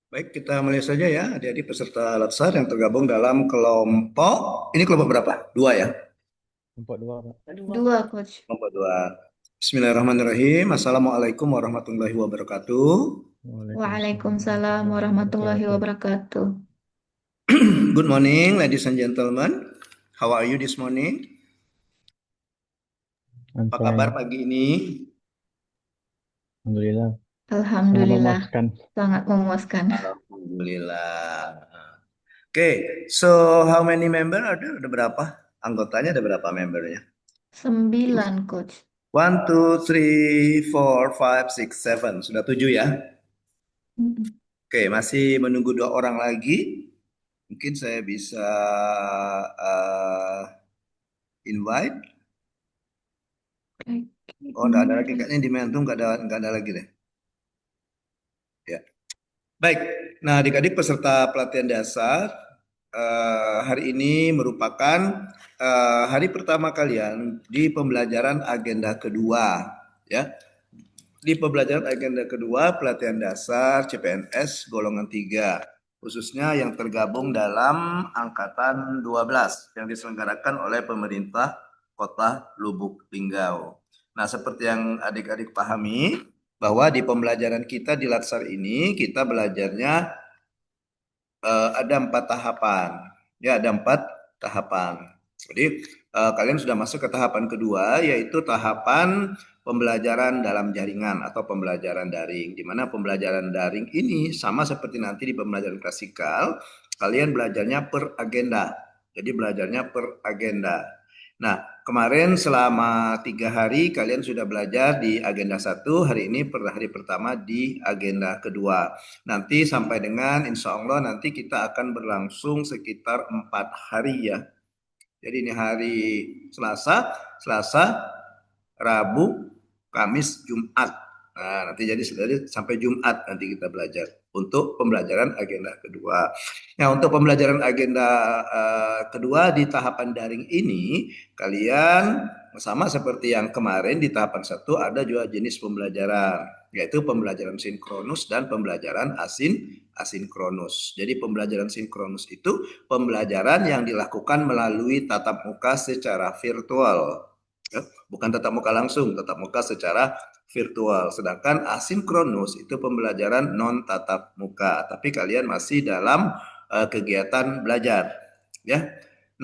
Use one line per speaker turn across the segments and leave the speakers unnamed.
Baik, kita mulai saja ya, adik-adik peserta Latsar yang tergabung dalam kelompok. Ini kelompok berapa? Dua ya?
Kelompok dua, Pak.
Dua, Coach.
Kelompok dua. Bismillahirrahmanirrahim. Assalamualaikum warahmatullahi wabarakatuh.
Waalaikumsalam
Waalaikumsalam
warahmatullahi
warahmatullahi
wabarakatuh.
wabarakatuh.
Good morning, ladies and gentlemen. How are you this morning?
I'm
Apa kabar
fine.
pagi ini?
Alhamdulillah. Sangat
Alhamdulillah,
memuaskan.
sangat memuaskan.
Alhamdulillah. Oke, so how many member ada? Ada berapa? Anggotanya ada berapa membernya?
9, Coach.
One, two, three, four, five, six, seven. Sudah tujuh ya?
Mm-mm.
Oke, masih menunggu dua orang lagi. Mungkin saya bisa invite. Oh, enggak ada lagi. Kayaknya di Mentum enggak ada lagi deh. Ya. Baik. Nah, adik-adik peserta pelatihan dasar, hari ini merupakan hari pertama kalian di pembelajaran agenda kedua. Ya. Di pembelajaran agenda kedua pelatihan dasar CPNS golongan 3, khususnya yang tergabung dalam angkatan 12 yang diselenggarakan oleh pemerintah Kota Lubuk Linggau. Nah, seperti yang adik-adik pahami bahwa di pembelajaran kita di Latsar ini kita belajarnya ada 4 tahapan. Ya, ada 4 tahapan. Jadi kalian sudah masuk ke tahapan kedua, yaitu tahapan pembelajaran dalam jaringan atau pembelajaran daring. Di mana pembelajaran daring ini sama seperti nanti di pembelajaran klasikal, kalian belajarnya per agenda. Jadi belajarnya per agenda. Nah, kemarin selama 3 hari kalian sudah belajar di agenda satu, hari ini per hari pertama di agenda kedua. Nanti sampai dengan insya Allah nanti kita akan berlangsung sekitar 4 hari ya. Jadi ini hari Selasa, Rabu, Kamis, Jumat. Nah, nanti jadi sampai Jumat nanti kita belajar untuk pembelajaran agenda kedua. Nah, untuk pembelajaran agenda kedua di tahapan daring ini, kalian sama seperti yang kemarin di tahapan satu ada juga jenis pembelajaran, yaitu pembelajaran sinkronus dan pembelajaran asinkronus. Jadi pembelajaran sinkronus itu pembelajaran yang dilakukan melalui tatap muka secara virtual. Ya, bukan tatap muka langsung, tatap muka secara virtual. Sedangkan asinkronus itu pembelajaran non tatap muka, tapi kalian masih dalam kegiatan belajar, ya.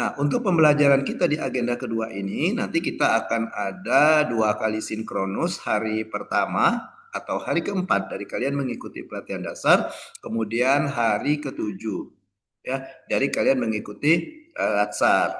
Nah, untuk pembelajaran kita di agenda kedua ini, nanti kita akan ada 2 kali sinkronus hari pertama atau hari keempat dari kalian mengikuti pelatihan dasar, kemudian hari ketujuh, ya, dari kalian mengikuti latsar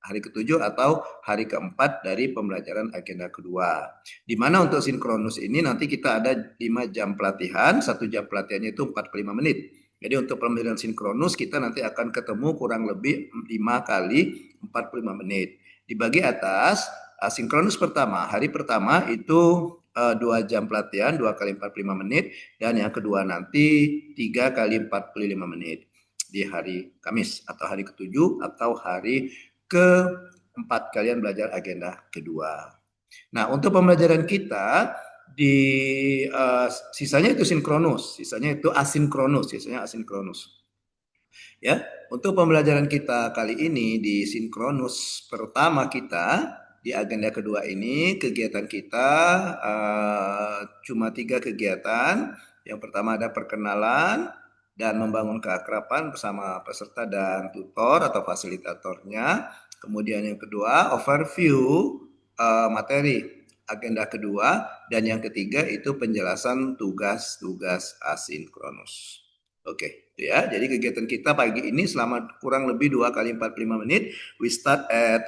hari ketujuh atau hari keempat dari pembelajaran agenda kedua. Di mana untuk sinkronus ini nanti kita ada 5 jam pelatihan, 1 jam pelatihannya itu 45 menit. Jadi untuk pembelajaran sinkronus kita nanti akan ketemu kurang lebih 5 kali 45 menit. Dibagi atas, sinkronus pertama, hari pertama itu 2 jam pelatihan, 2 kali 45 menit, dan yang kedua nanti 3 kali 45 menit di hari Kamis atau hari ketujuh atau hari keempat kalian belajar agenda kedua. Nah, untuk pembelajaran kita di sisanya itu sinkronus, sisanya asinkronus. Ya, untuk pembelajaran kita kali ini di sinkronus pertama kita di agenda kedua ini kegiatan kita cuma 3 kegiatan. Yang pertama ada perkenalan dan membangun keakraban bersama peserta dan tutor atau fasilitatornya. Kemudian yang kedua overview materi agenda kedua, dan yang ketiga itu penjelasan tugas-tugas asinkronus. Oke, itu ya. Jadi kegiatan kita pagi ini selama kurang lebih 2 kali 45 menit. We start at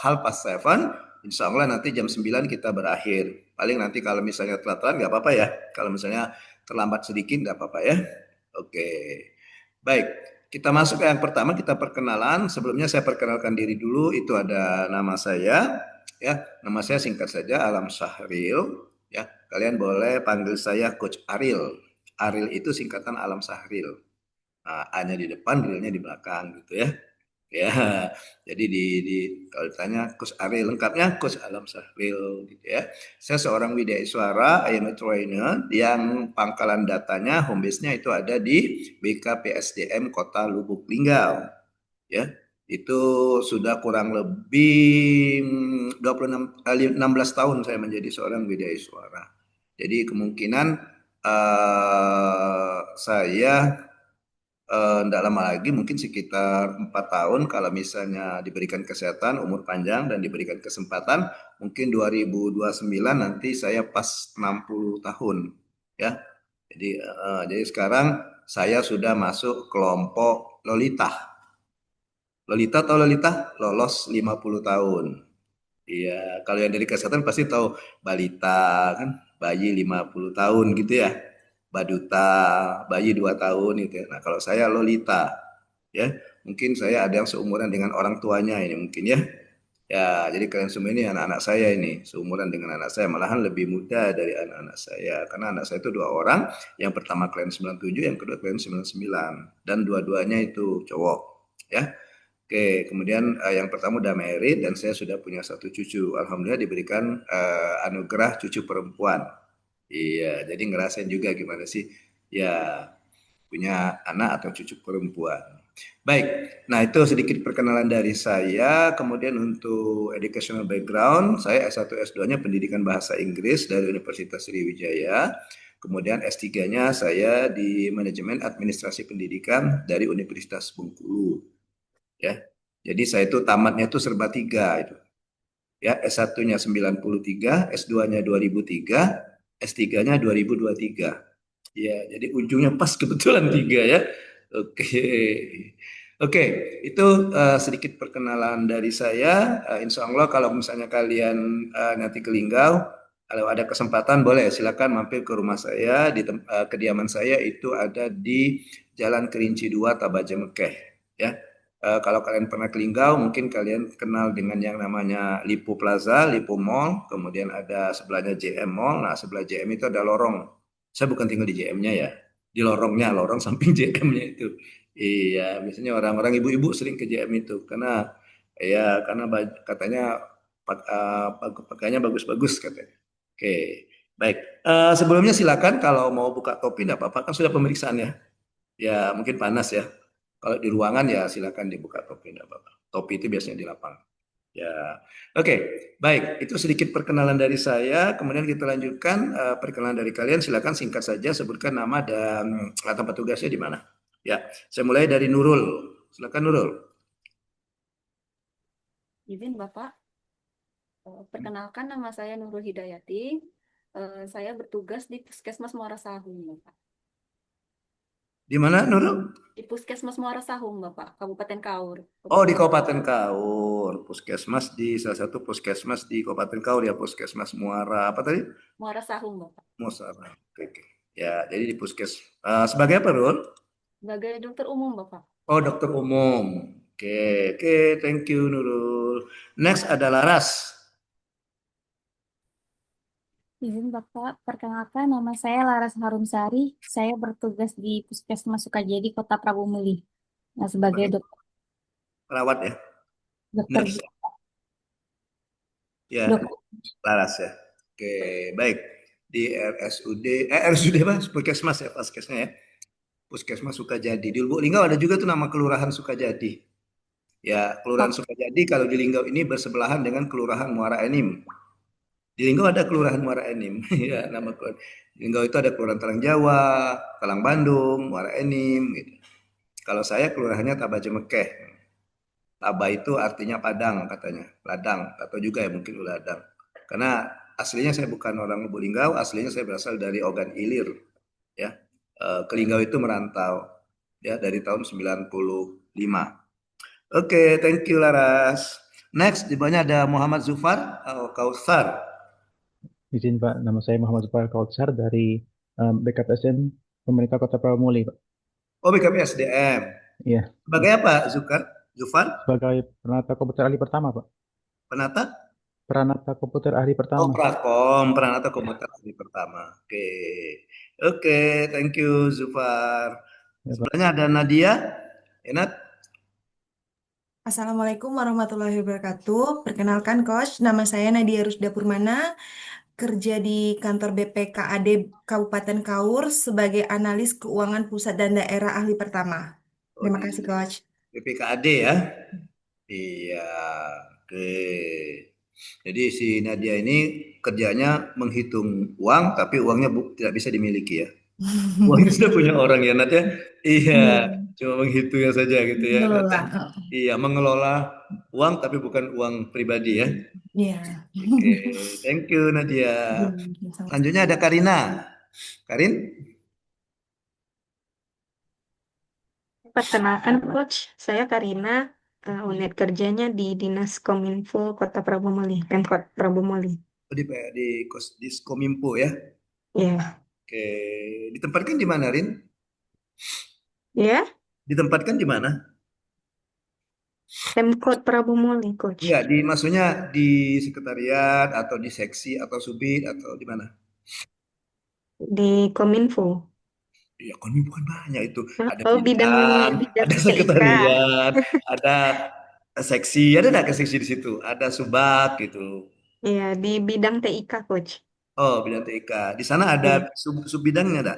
7:30. Insya Allah nanti jam 9 kita berakhir. Paling nanti kalau misalnya telat-telat nggak apa-apa ya. Kalau misalnya terlambat sedikit nggak apa-apa ya. Oke. Baik, kita masuk ke yang pertama, kita perkenalan. Sebelumnya saya perkenalkan diri dulu. Itu ada nama saya, ya. Nama saya singkat saja Alam Syahril, ya. Kalian boleh panggil saya Coach Aril. Aril itu singkatan Alam Sahril. Nah, A-nya di depan, Rilnya di belakang gitu ya. Ya, jadi kalau ditanya Coach Ariel lengkapnya Coach Alam Sahril gitu ya. Saya seorang wideiswara, I am a trainer yang pangkalan datanya home base-nya itu ada di BKPSDM Kota Lubuk Linggau ya. Itu sudah kurang lebih 16 tahun saya menjadi seorang wideiswara. Jadi kemungkinan saya tidak lama lagi mungkin sekitar 4 tahun kalau misalnya diberikan kesehatan, umur panjang dan diberikan kesempatan mungkin 2029 nanti saya pas 60 tahun ya. Jadi sekarang saya sudah masuk kelompok Lolita. Lolita atau Lolita lolos 50 tahun. Iya, kalau yang dari kesehatan pasti tahu balita kan, bayi 50 tahun gitu ya. Baduta, bayi 2 tahun gitu ya. Nah, kalau saya Lolita ya, mungkin saya ada yang seumuran dengan orang tuanya ini mungkin ya. Ya, jadi kalian semua ini anak-anak saya ini, seumuran dengan anak saya, malahan lebih muda dari anak-anak saya. Karena anak saya itu 2 orang, yang pertama kalian 97, yang kedua kalian 99. Dan dua-duanya itu cowok. Ya, oke, kemudian yang pertama udah married dan saya sudah punya 1 cucu. Alhamdulillah diberikan anugerah cucu perempuan. Iya, jadi ngerasain juga gimana sih ya punya anak atau cucu perempuan. Baik, nah itu sedikit perkenalan dari saya. Kemudian untuk educational background, saya S1 S2-nya pendidikan bahasa Inggris dari Universitas Sriwijaya. Kemudian S3-nya saya di manajemen administrasi pendidikan dari Universitas Bengkulu. Ya, jadi saya itu tamatnya itu serba tiga itu. Ya, S1-nya 93, S2-nya 2003, S3-nya 2023. Ya, jadi ujungnya pas kebetulan tiga ya. Oke. Oke, itu sedikit perkenalan dari saya. Insya Allah kalau misalnya kalian nanti ke Linggau, kalau ada kesempatan boleh silakan mampir ke rumah saya di kediaman saya itu ada di Jalan Kerinci 2 Tabaja Mekeh ya. Kalau kalian pernah ke Linggau, mungkin kalian kenal dengan yang namanya Lipo Plaza, Lipo Mall, kemudian ada sebelahnya JM Mall. Nah, sebelah JM itu ada lorong. Saya bukan tinggal di JM-nya ya, di lorongnya, lorong samping JM-nya itu. Iya, biasanya orang-orang ibu-ibu sering ke JM itu karena ya karena katanya pakaiannya bagus-bagus katanya. Oke, baik. Sebelumnya silakan kalau mau buka topi tidak apa-apa kan sudah pemeriksaan ya. Ya mungkin panas ya. Kalau di ruangan ya silakan dibuka topi tidak apa-apa. Topi itu biasanya di lapangan. Ya, oke, baik. Itu sedikit perkenalan dari saya. Kemudian kita lanjutkan perkenalan dari kalian. Silakan singkat saja sebutkan nama dan tempat tugasnya di mana. Ya, saya mulai dari Nurul. Silakan Nurul.
Izin Bapak, perkenalkan nama saya Nurul Hidayati. Saya bertugas di Puskesmas Muara Sahung, Bapak.
Di mana Nurul?
Di Puskesmas Muara Sahung, Bapak, Kabupaten Kaur.
Oh, di Kabupaten Kaur. Puskesmas di salah satu puskesmas di Kabupaten Kaur ya, Puskesmas Muara apa tadi?
Muara Sahung, Bapak.
Muara. Oke, oke. Ya, jadi di puskes. Sebagai apa, Nurul?
Sebagai dokter umum, Bapak.
Oh, dokter umum. Oke, oke, thank you Nurul. Next ada Laras.
Izin Bapak, perkenalkan nama saya Laras Harumsari. Saya bertugas di Puskesmas Sukajadi, Kota Prabu Mulih. Nah, sebagai
Perawat ya.
dokter
Nurse. Ya,
dokter
Laras ya. Oke, baik. Di RSUD, RSUD apa? Puskesmas ya, Puskesmas ya. Puskesmas Sukajadi. Di Lubuk Linggau ada juga tuh nama Kelurahan Sukajadi. Ya, Kelurahan Sukajadi kalau di Linggau ini bersebelahan dengan Kelurahan Muara Enim. Di Linggau ada Kelurahan Muara Enim. Ya, nama Kelurahan. Di Linggau itu ada Kelurahan Talang Jawa, Talang Bandung, Muara Enim gitu. Kalau saya kelurahannya Tabaja Mekeh. Taba itu artinya padang katanya, ladang atau juga ya mungkin ladang. Karena aslinya saya bukan orang Lubuk Linggau, aslinya saya berasal dari Ogan Ilir ya. Ke Linggau itu merantau ya dari tahun 95. Oke, thank you Laras. Next di bawahnya ada Muhammad Zufar Kautsar.
Izin Pak, nama saya Muhammad Zufar Kautsar dari BKPSDM Pemerintah Kota Pramuli, Pak.
Oh, BKP SDM.
Iya,
Sebagai apa Zufar?
sebagai penata komputer ahli pertama, Pak.
Penata?
Peranata komputer ahli
Oh,
pertama.
Prakom, Pranata
Ya,
Komputer di pertama. Oke. Oke, thank you Zufar.
ya, Pak.
Sebelahnya ada Nadia. Enat.
Assalamualaikum warahmatullahi wabarakatuh. Perkenalkan Coach, nama saya Nadia Rusda Purmana, kerja di kantor BPKAD Kabupaten Kaur sebagai analis keuangan pusat dan daerah ahli pertama.
Oh,
Terima
di
kasih Coach.
BPKAD ya. Iya, oke. Jadi si Nadia ini kerjanya menghitung uang, tapi uangnya tidak bisa dimiliki ya. Uangnya sudah punya orang ya, Nadia. Iya,
Iya,
cuma menghitungnya saja gitu ya,
mengelola.
Nadia. Iya, mengelola uang tapi bukan uang pribadi ya.
Iya.
Oke, thank you Nadia.
Iya,
Selanjutnya
sama-sama.
ada Karina. Karin?
Perkenalkan Coach, saya Karina, unit kerjanya di Dinas Kominfo Kota Prabu Muli, Pemkot Prabu Muli.
Oh, di Kominfo ya.
Ya,
Oke, ditempatkan di mana, Rin?
ya,
Ditempatkan di mana?
Pemkot Prabu Muli, Coach,
Enggak, maksudnya di sekretariat atau di seksi atau subit atau di mana?
di Kominfo.
Ya, Kominfo kan banyak itu. Ada
Oh,
bidang,
bidang
ada
TIK.
sekretariat, ada seksi, ada nggak ke seksi di situ? Ada subak gitu.
Ya, di bidang TIK, Coach.
Oh, bidang TK. Di sana ada
Ya,
sub bidangnya ada?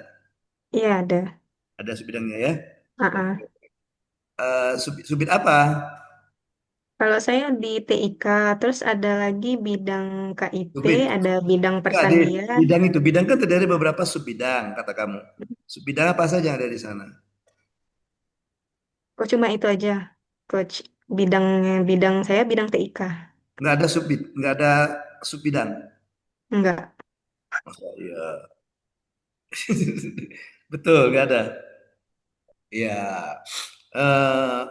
iya ada.
Ada sub bidangnya ya.
Ah, ah.
Subit apa?
Kalau saya di TIK, terus ada lagi bidang KIP,
Subit.
ada bidang
Enggak, di
persandian.
bidang itu. Bidang kan terdiri dari beberapa sub bidang, kata kamu. Sub bidang apa saja yang ada di sana?
Kok cuma itu aja, Coach? Bidang bidang saya bidang TIK.
Nggak ada nggak ada sub bidang.
Enggak.
Masa iya. Betul, nggak ada. Ya, eh,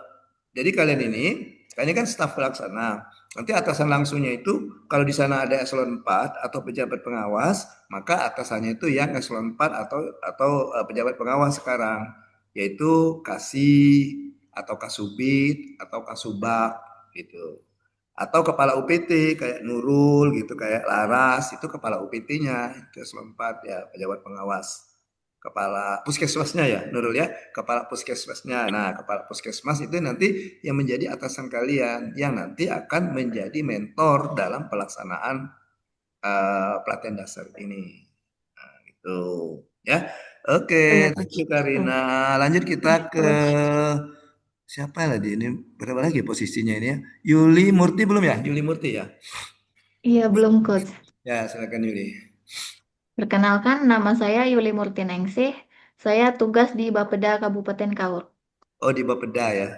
jadi kalian kan staf pelaksana. Nanti atasan langsungnya itu kalau di sana ada eselon 4 atau pejabat pengawas, maka atasannya itu yang eselon 4 atau pejabat pengawas sekarang, yaitu Kasih atau Kasubit atau Kasubag gitu. Atau kepala UPT kayak Nurul gitu, kayak Laras itu kepala UPT-nya, itu eselon 4 ya, pejabat pengawas. Kepala puskesmasnya ya, Nurul ya, kepala puskesmasnya. Nah, kepala puskesmas itu nanti yang menjadi atasan kalian, yang nanti akan menjadi mentor dalam pelaksanaan pelatihan dasar ini. Nah, gitu ya.
Iya,
Oke, thank
Coach.
you Karina. Lanjut kita ke
Coach.
siapa lagi ini? Berapa lagi posisinya ini ya? Yuli Murti belum ya? Yuli Murti ya?
Iya, belum Coach.
Ya, silakan Yuli.
Perkenalkan, nama saya Yuli Murtiningsih. Saya tugas di Bapeda Kabupaten Kaur.
Oh, di Bapeda ya.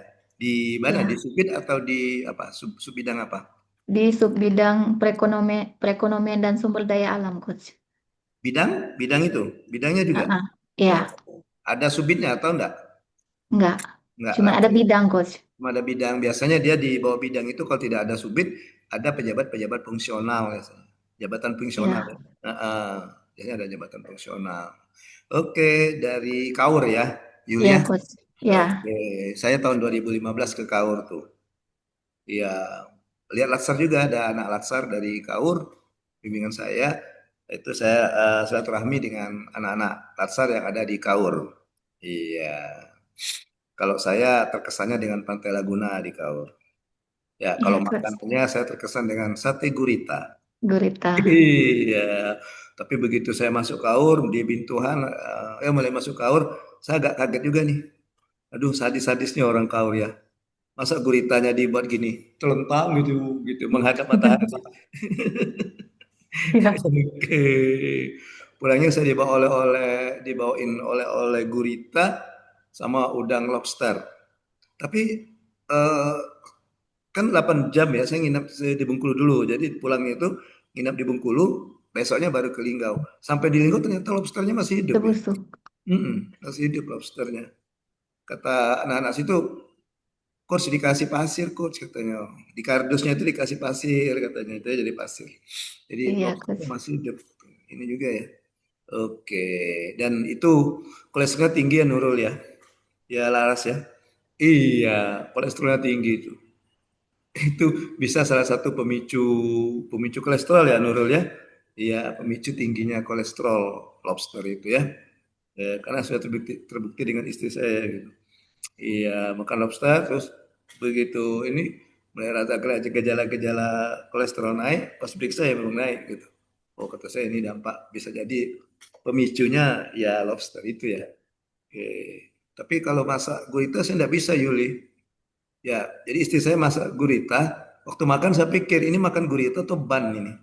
Di mana? Di
Ya,
Subit atau di apa? Sub bidang apa?
di subbidang perekonomian dan sumber daya alam, Coach.
Bidang itu, bidangnya juga.
Ah, ah.
Oh,
Ya,
ada subitnya atau enggak?
enggak.
Enggak
Cuma ada
langsung.
bidang, Coach.
Cuma ada bidang. Biasanya dia di bawah bidang itu kalau tidak ada subit, ada pejabat-pejabat fungsional biasanya. Jabatan fungsional ya.
Ya,
Biasanya ada jabatan fungsional. Oke, dari Kaur ya, Yulia.
ya, Coach. Ya,
Oke, saya tahun 2015 ke Kaur tuh. Iya, lihat Latsar juga ada anak Latsar dari Kaur, bimbingan saya. Itu saya silaturahmi dengan anak-anak Latsar yang ada di Kaur. Iya. Kalau saya terkesannya dengan Pantai Laguna di Kaur. Ya, kalau
ya, Coach.
makanannya saya terkesan dengan sate gurita.
Gurita.
Iya. Tapi begitu saya masuk Kaur di Bintuhan, mulai masuk Kaur, saya agak kaget juga nih. Aduh, sadis-sadisnya orang Kaur ya. Masa guritanya dibuat gini, telentang gitu, gitu menghadap matahari.
Ya,
Oke. Pulangnya saya dibawain oleh-oleh gurita sama udang lobster. Tapi eh, kan 8 jam ya, saya nginap di Bengkulu dulu. Jadi pulangnya itu nginap di Bengkulu, besoknya baru ke Linggau. Sampai di Linggau ternyata lobsternya masih hidup ya.
sebusuk.
Masih hidup lobsternya. Kata anak-anak situ, coach dikasih pasir coach katanya. Di kardusnya itu dikasih pasir katanya, itu ya jadi pasir. Jadi
Iya,
lobsternya
Coach.
masih hidup. Ini juga ya. Oke, dan itu kolesterolnya tinggi ya Nurul ya. Ya Laras ya. Iya, kolesterolnya tinggi itu. Itu bisa salah satu pemicu pemicu kolesterol ya Nurul ya. Iya, pemicu tingginya kolesterol lobster itu ya. Karena sudah terbukti dengan istri saya gitu. Iya, makan lobster terus begitu ini mulai rasa gejala-gejala kolesterol naik, pas periksa ya memang naik gitu. Oh kata saya ini dampak bisa jadi pemicunya ya lobster itu ya. Oke. Tapi kalau masak gurita saya nggak bisa Yuli. Ya, jadi istri saya masak gurita. Waktu makan saya pikir ini makan gurita atau ban ini.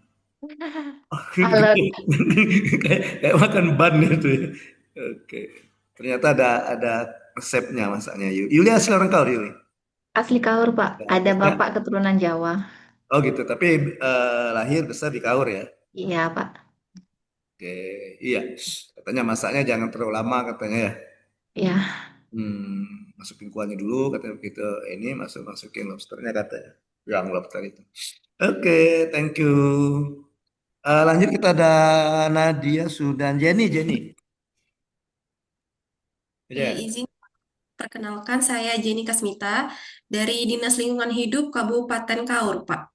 Halo.
Kayak makan ban itu ya. Oke. Ternyata ada resepnya masaknya Yuli. Yuli asli orang Kaur Yuli.
Asli Kaur, Pak. Ada
Ya.
bapak keturunan Jawa.
Oh gitu, tapi lahir besar di Kaur ya.
Iya, Pak.
Oke, iya. Katanya masaknya jangan terlalu lama katanya ya.
Iya.
Masukin kuahnya dulu katanya begitu. Ini masukin lobsternya katanya. Yang lobster itu. Oke, thank you. Lanjut kita ada Nadia Sudan Jenny. Ya.
Izin perkenalkan saya Jenny Kasmita dari Dinas Lingkungan Hidup Kabupaten Kaur, Pak.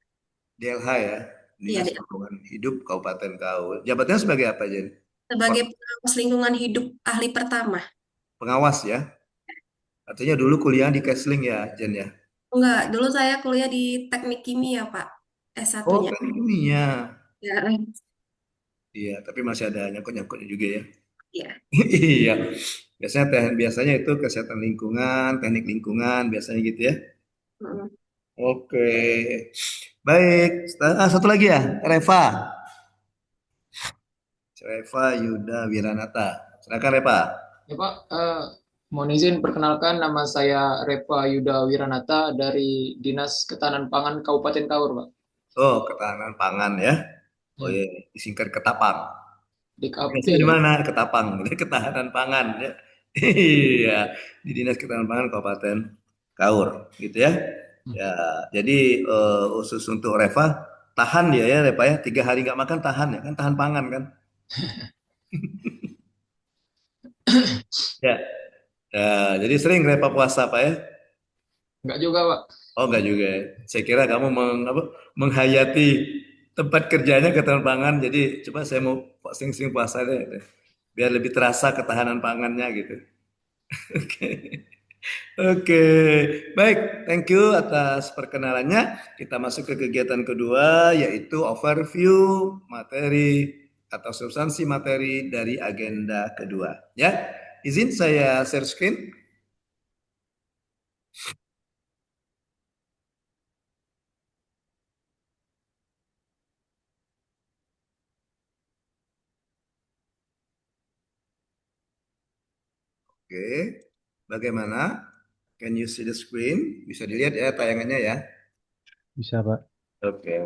DLH ya,
Iya,
Dinas Lingkungan Hidup Kabupaten Kaur. Jabatannya sebagai apa, Jen?
sebagai pengawas lingkungan hidup ahli pertama.
Pengawas ya. Artinya dulu kuliah di Kesling ya, Jen ya.
Enggak, dulu saya kuliah di Teknik Kimia, Pak.
Oh,
S1-nya.
teknik kimia.
Ya,
Iya, tapi masih ada nyangkut-nyangkutnya juga ya.
iya.
Iya. Biasanya itu kesehatan lingkungan, teknik lingkungan, biasanya gitu ya.
Mm.
Oke. Baik, satu lagi ya, Reva Yuda Wiranata. Silakan Reva.
Ya Pak, mohon izin perkenalkan nama saya Reva Yuda Wiranata dari Dinas Ketahanan Pangan Kabupaten Kaur, Pak.
Oh, ketahanan pangan ya. Oh iya, disingkat Ketapang.
DKP.
Biasanya di mana? Ketapang, ketahanan pangan ya. Iya, di Dinas Ketahanan Pangan Kabupaten Kaur, gitu ya. Ya, jadi khusus untuk Reva, tahan dia ya Reva ya, 3 hari nggak makan tahan ya, kan tahan pangan kan. Ya, jadi sering Reva puasa Pak ya?
Enggak juga, Pak.
Oh enggak juga ya. Saya kira kamu menghayati tempat kerjanya ketahanan pangan, jadi coba saya mau sering-sering puasa deh, biar lebih terasa ketahanan pangannya gitu. Oke. Oke, baik, thank you atas perkenalannya. Kita masuk ke kegiatan kedua, yaitu overview materi atau substansi materi dari agenda kedua. Ya, izin saya share screen. Oke, bagaimana? Can you see the screen? Bisa dilihat ya tayangannya ya.
Bisa, Pak.
Oke.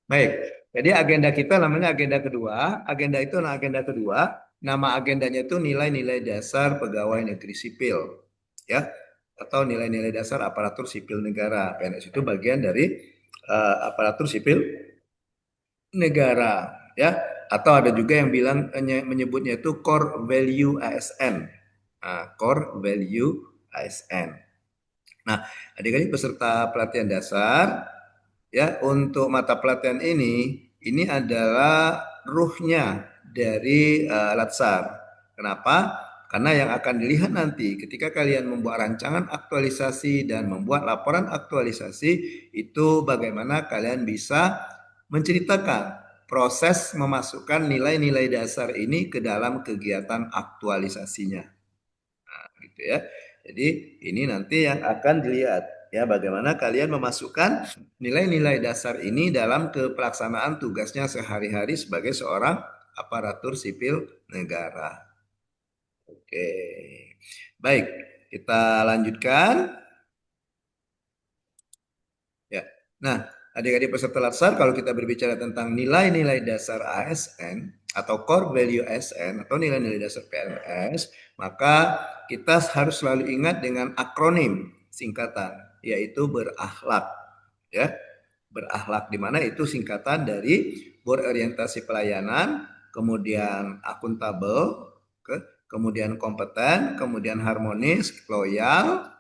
Baik, jadi agenda kita namanya agenda kedua. Agenda itu adalah agenda kedua. Nama agendanya itu nilai-nilai dasar pegawai negeri sipil, ya, atau nilai-nilai dasar aparatur sipil negara. PNS itu bagian dari aparatur sipil negara, ya. Atau ada juga yang menyebutnya itu core value ASN. Nah, core value ASN. Nah, adik-adik peserta pelatihan dasar, ya, untuk mata pelatihan ini adalah ruhnya dari Latsar. Kenapa? Karena yang akan dilihat nanti ketika kalian membuat rancangan aktualisasi dan membuat laporan aktualisasi itu bagaimana kalian bisa menceritakan proses memasukkan nilai-nilai dasar ini ke dalam kegiatan aktualisasinya. Nah, gitu ya. Jadi ini nanti yang akan dilihat ya bagaimana kalian memasukkan nilai-nilai dasar ini dalam pelaksanaan tugasnya sehari-hari sebagai seorang aparatur sipil negara. Oke. Baik, kita lanjutkan. Ya. Nah, adik-adik peserta Latsar, kalau kita berbicara tentang nilai-nilai dasar ASN atau core value ASN atau nilai-nilai dasar PNS, maka kita harus selalu ingat dengan akronim singkatan, yaitu berakhlak. Ya, berakhlak di mana itu singkatan dari berorientasi pelayanan, kemudian akuntabel, kemudian kompeten, kemudian harmonis, loyal,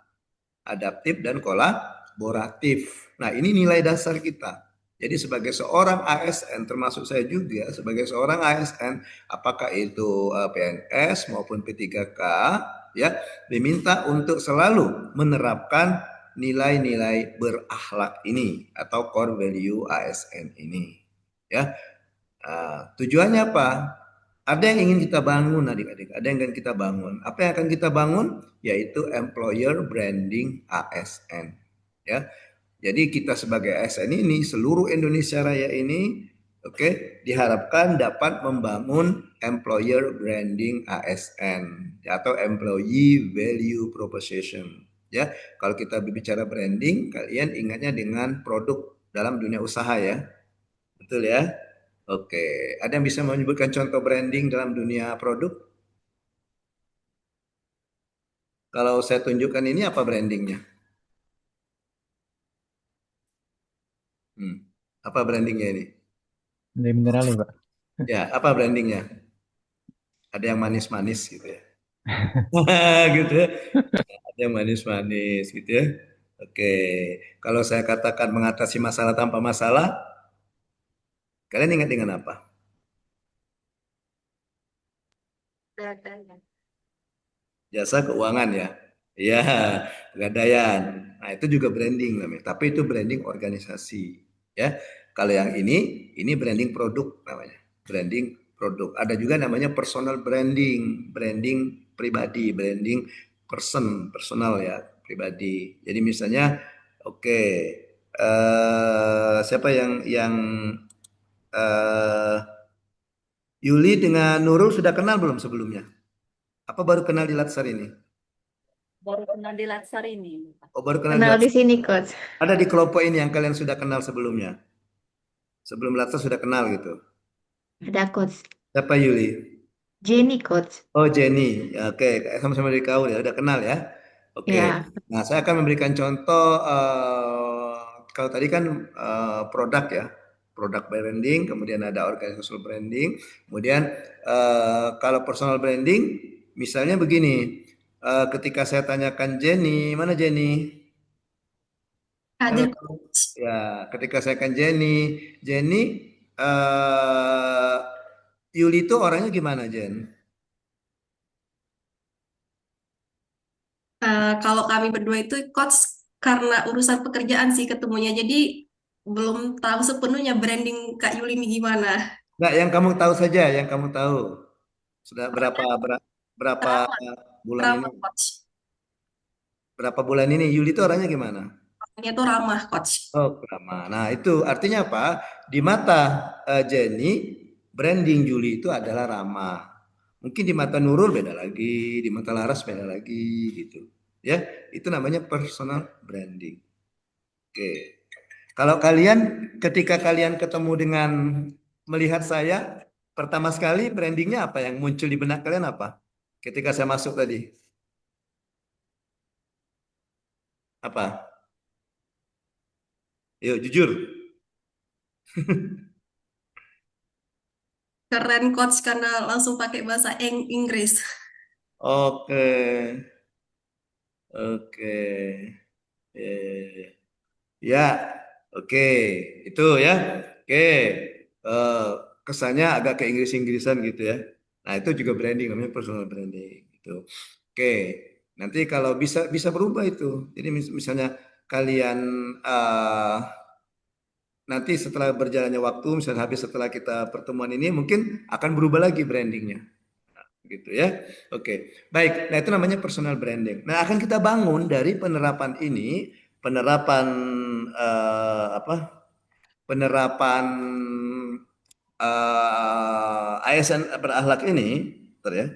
adaptif, dan kolaboratif. Nah, ini nilai dasar kita. Jadi sebagai seorang ASN, termasuk saya juga sebagai seorang ASN, apakah itu PNS maupun P3K, ya, diminta untuk selalu menerapkan nilai-nilai berakhlak ini atau core value ASN ini. Ya, tujuannya apa? Ada yang ingin kita bangun adik-adik, ada yang ingin kita bangun. Apa yang akan kita bangun? Yaitu employer branding ASN. Ya, jadi kita sebagai ASN ini, seluruh Indonesia Raya ini, diharapkan dapat membangun employer branding ASN atau employee value proposition. Ya, kalau kita berbicara branding, kalian ingatnya dengan produk dalam dunia usaha ya, betul ya? Oke, ada yang bisa menyebutkan contoh branding dalam dunia produk? Kalau saya tunjukkan ini apa brandingnya? Apa brandingnya ini?
Dari mineral ya, Pak.
Ya, apa brandingnya? Ada yang manis-manis gitu ya. Gitu ya. Ada yang manis-manis gitu ya. Oke, kalau saya katakan mengatasi masalah tanpa masalah, kalian ingat dengan apa? Jasa keuangan ya. Iya, pegadaian. Nah, itu juga branding namanya. Tapi itu branding organisasi, ya. Kalau yang ini branding produk namanya. Branding produk. Ada juga namanya personal branding, branding pribadi, branding personal ya, pribadi. Jadi misalnya, siapa yang Yuli dengan Nurul sudah kenal belum sebelumnya? Apa baru kenal di Latsar ini?
Baru kenal di Latsar ini.
Oh, baru kenal
Kenal
di
di sini, Coach.
Ada di kelompok ini yang kalian sudah kenal sebelumnya? Sebelum Latsar sudah kenal gitu?
Ada, Coach.
Siapa Yuli?
Jenny, Coach.
Oh, Jenny. Ya, oke, sama-sama dari kau ya, udah kenal ya? Oke.
Ya,
Nah, saya akan memberikan contoh. Kalau tadi kan produk ya, produk branding, kemudian ada organizational branding, kemudian kalau personal branding, misalnya begini. Ketika saya tanyakan Jenny, mana Jenny?
Hadir.
Ya, ketika saya kan Jenny, Yuli itu orangnya gimana, Jen?
Kalau kami berdua itu coach karena urusan pekerjaan sih ketemunya. Jadi belum tahu sepenuhnya branding Kak Yuli ini gimana.
Nggak, yang kamu tahu saja, yang kamu tahu. Sudah berapa bulan ini?
Ramah coach.
Berapa bulan ini Yuli itu orangnya gimana?
Orangnya tuh ramah coach.
Oh, ramah. Nah, itu artinya apa? Di mata Jenny, branding Yuli itu adalah ramah. Mungkin di mata Nurul beda lagi, di mata Laras beda lagi gitu. Ya, itu namanya personal branding. Oke. Kalau ketika kalian ketemu dengan melihat saya, pertama sekali brandingnya apa yang muncul di benak kalian apa? Ketika saya masuk tadi. Apa? Yuk, jujur.
Keren coach karena langsung pakai bahasa Inggris.
Oke. Oke. Ya, oke. Itu ya. Oke. Eh, Kesannya agak ke Inggris-Inggrisan gitu ya. Nah, itu juga branding namanya personal branding gitu. Oke. Nanti kalau bisa berubah itu. Jadi misalnya kalian nanti setelah berjalannya waktu, misalnya habis setelah kita pertemuan ini mungkin akan berubah lagi brandingnya. Gitu ya. Oke. Baik, nah itu namanya personal branding. Nah, akan kita bangun dari penerapan ini, penerapan penerapan ASN berakhlak ini, bentar ya.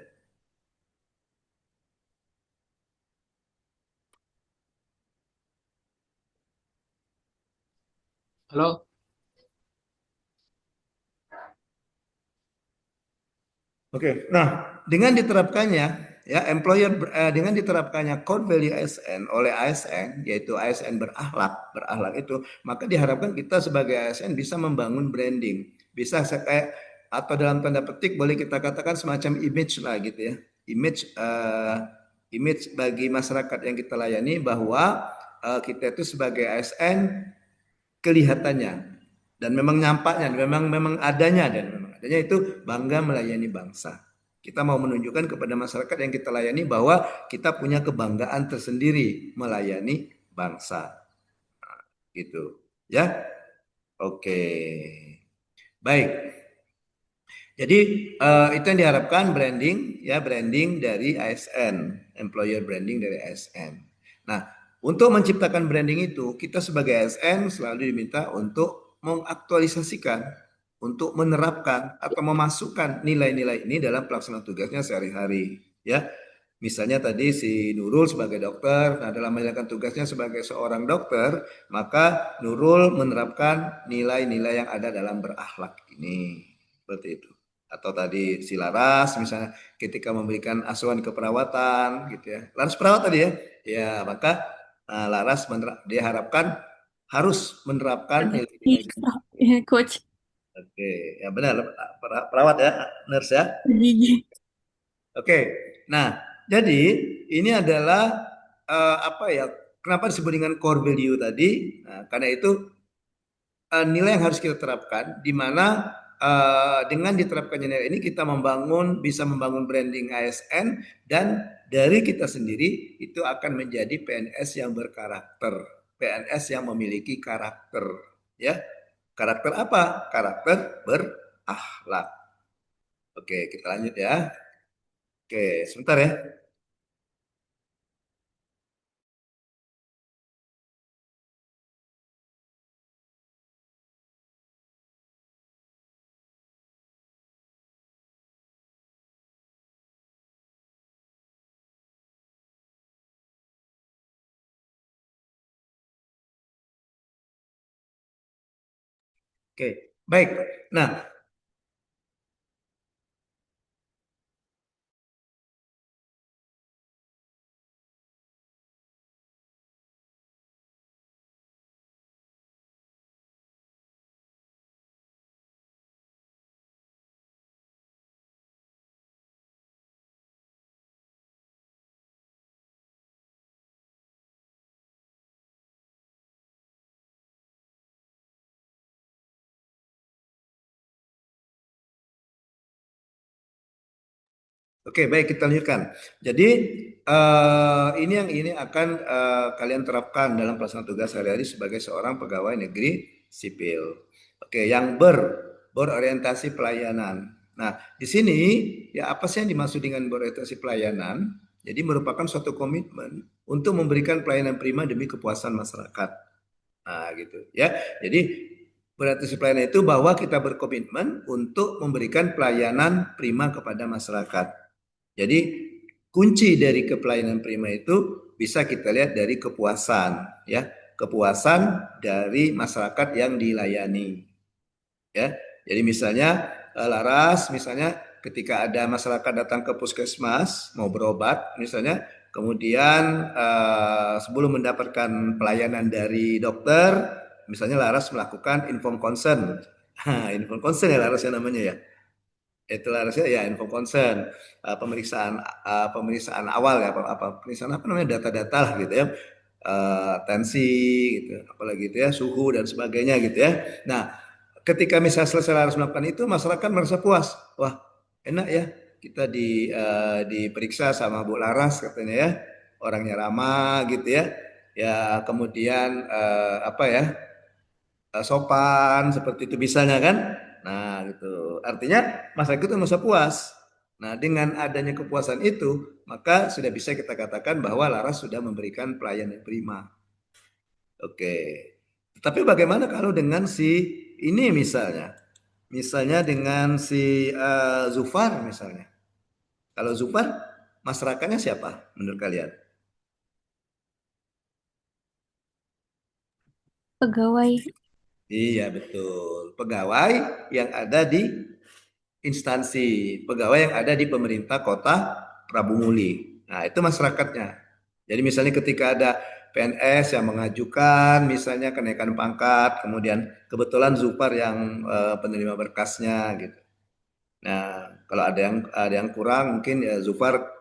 Halo?
Oke. Nah, dengan diterapkannya core value ASN oleh ASN, yaitu ASN berakhlak itu, maka diharapkan kita sebagai ASN bisa membangun branding, bisa kayak atau dalam tanda petik boleh kita katakan semacam image lah gitu ya, image bagi masyarakat yang kita layani bahwa kita itu sebagai ASN kelihatannya dan memang nyampaknya, memang adanya itu bangga melayani bangsa. Kita mau menunjukkan kepada masyarakat yang kita layani bahwa kita punya kebanggaan tersendiri melayani bangsa. Nah, gitu. Ya. Oke. Baik. Jadi itu yang diharapkan branding ya, branding dari ASN, employer branding dari ASN. Nah, untuk menciptakan branding itu kita sebagai ASN selalu diminta untuk mengaktualisasikan, untuk menerapkan atau memasukkan nilai-nilai ini dalam pelaksanaan tugasnya sehari-hari ya. Misalnya tadi si Nurul sebagai dokter, nah dalam menjalankan tugasnya sebagai seorang dokter, maka Nurul menerapkan nilai-nilai yang ada dalam berakhlak ini. Seperti itu. Atau tadi si Laras misalnya ketika memberikan asuhan keperawatan gitu ya. Laras perawat tadi ya. Ya, maka Laras diharapkan harus menerapkan nilai-nilai.
Ya, coach.
Oke, ya benar perawat ya, nurse ya.
Gigi.
Oke. Nah, jadi ini adalah apa ya? Kenapa disebut dengan core value tadi? Nah, karena itu nilai yang harus kita terapkan, di mana dengan diterapkannya nilai ini kita bisa membangun branding ASN dan dari kita sendiri itu akan menjadi PNS yang berkarakter, PNS yang memiliki karakter, ya. Karakter apa? Karakter berakhlak. Oke, kita lanjut ya. Oke, sebentar ya. Oke, baik. Nah, oke, baik kita lanjutkan. Jadi ini akan kalian terapkan dalam pelaksanaan tugas sehari-hari sebagai seorang pegawai negeri sipil. Oke, yang berorientasi pelayanan. Nah, di sini ya apa sih yang dimaksud dengan berorientasi pelayanan? Jadi merupakan suatu komitmen untuk memberikan pelayanan prima demi kepuasan masyarakat. Nah, gitu ya. Jadi berorientasi pelayanan itu bahwa kita berkomitmen untuk memberikan pelayanan prima kepada masyarakat. Jadi kunci dari kepelayanan prima itu bisa kita lihat dari kepuasan, ya, kepuasan dari masyarakat yang dilayani, ya. Jadi misalnya Laras, misalnya ketika ada masyarakat datang ke puskesmas mau berobat, misalnya, kemudian sebelum mendapatkan pelayanan dari dokter, misalnya Laras melakukan inform consent, inform consent ya Laras yang namanya ya. Itulah harusnya ya info concern, pemeriksaan awal ya, pemeriksaan apa namanya, data-data lah gitu ya, tensi gitu, apalagi itu ya, suhu dan sebagainya gitu ya. Nah, ketika misalnya selesai harus melakukan itu, masyarakat merasa puas, wah enak ya kita diperiksa sama Bu Laras katanya ya, orangnya ramah gitu ya, ya kemudian apa ya, sopan seperti itu misalnya kan. Nah, gitu. Artinya masyarakat itu merasa puas. Nah, dengan adanya kepuasan itu, maka sudah bisa kita katakan bahwa Laras sudah memberikan pelayanan prima. Oke. Tapi bagaimana kalau dengan si ini misalnya? Misalnya dengan si Zufar misalnya. Kalau Zufar, masyarakatnya siapa menurut kalian?
Pegawai.
Iya, betul. Pegawai yang ada di instansi, pegawai yang ada di pemerintah kota Prabu Muli. Nah, itu masyarakatnya. Jadi misalnya ketika ada PNS yang mengajukan misalnya kenaikan pangkat, kemudian kebetulan Zupar yang penerima berkasnya gitu. Nah, kalau ada yang kurang mungkin ya Zufar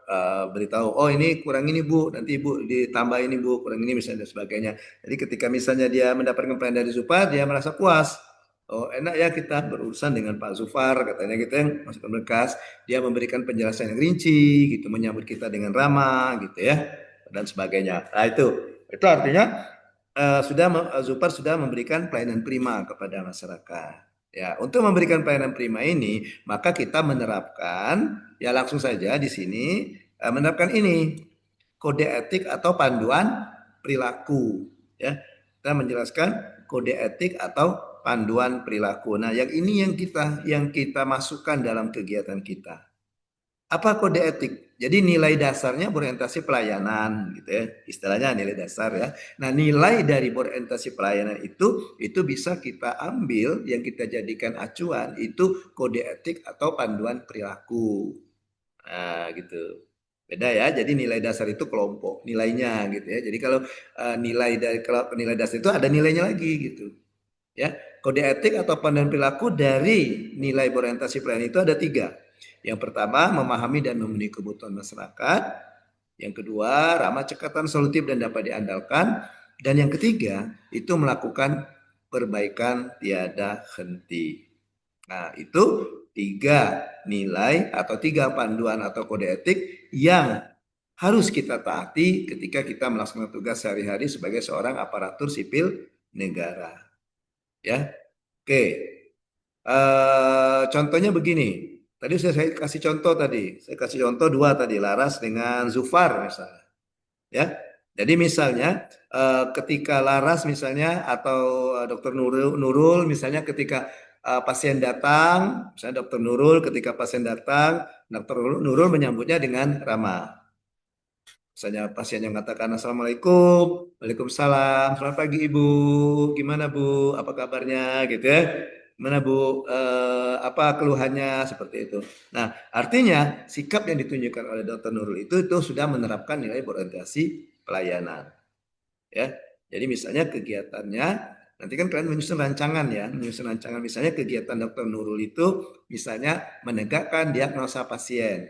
beritahu, oh ini kurang ini Bu, nanti Ibu ditambah ini Bu, kurang ini misalnya dan sebagainya. Jadi ketika misalnya dia mendapatkan pelayanan dari Zufar, dia merasa puas. Oh enak ya kita berurusan dengan Pak Zufar, katanya kita yang masukkan berkas, dia memberikan penjelasan yang rinci, gitu, menyambut kita dengan ramah, gitu ya, dan sebagainya. Nah itu Itu artinya Zupar sudah memberikan pelayanan prima kepada masyarakat. Ya, untuk memberikan pelayanan prima ini, maka kita menerapkan ya langsung saja di sini menerapkan ini kode etik atau panduan perilaku. Ya, kita menjelaskan kode etik atau panduan perilaku. Nah, yang ini yang kita masukkan dalam kegiatan kita. Apa kode etik? Jadi nilai dasarnya berorientasi pelayanan gitu ya. Istilahnya nilai dasar ya. Nah, nilai dari berorientasi pelayanan itu bisa kita ambil yang kita jadikan acuan itu kode etik atau panduan perilaku. Nah, gitu. Beda ya. Jadi nilai dasar itu kelompok nilainya gitu ya. Jadi kalau nilai dasar itu ada nilainya lagi gitu. Ya, kode etik atau panduan perilaku dari nilai berorientasi pelayanan itu ada 3. Yang pertama, memahami dan memenuhi kebutuhan masyarakat. Yang kedua, ramah cekatan, solutif dan dapat diandalkan. Dan yang ketiga, itu melakukan perbaikan tiada henti. Nah, itu 3 nilai atau 3 panduan atau kode etik yang harus kita taati ketika kita melaksanakan tugas sehari-hari sebagai seorang aparatur sipil negara. Ya, oke. Contohnya begini. Tadi saya kasih contoh tadi. Saya kasih contoh 2 tadi, Laras dengan Zufar misalnya. Ya. Jadi misalnya ketika Laras misalnya atau Dokter Nurul misalnya ketika pasien datang, misalnya Dokter Nurul ketika pasien datang, Dokter Nurul menyambutnya dengan ramah. Misalnya pasien yang mengatakan Assalamualaikum, Waalaikumsalam, selamat pagi Ibu, gimana Bu, apa kabarnya gitu ya. Gimana Bu, apa keluhannya seperti itu. Nah, artinya sikap yang ditunjukkan oleh Dr. Nurul itu sudah menerapkan nilai berorientasi pelayanan. Ya, jadi misalnya kegiatannya, nanti kan kalian menyusun rancangan ya, misalnya kegiatan Dr. Nurul itu misalnya menegakkan diagnosa pasien.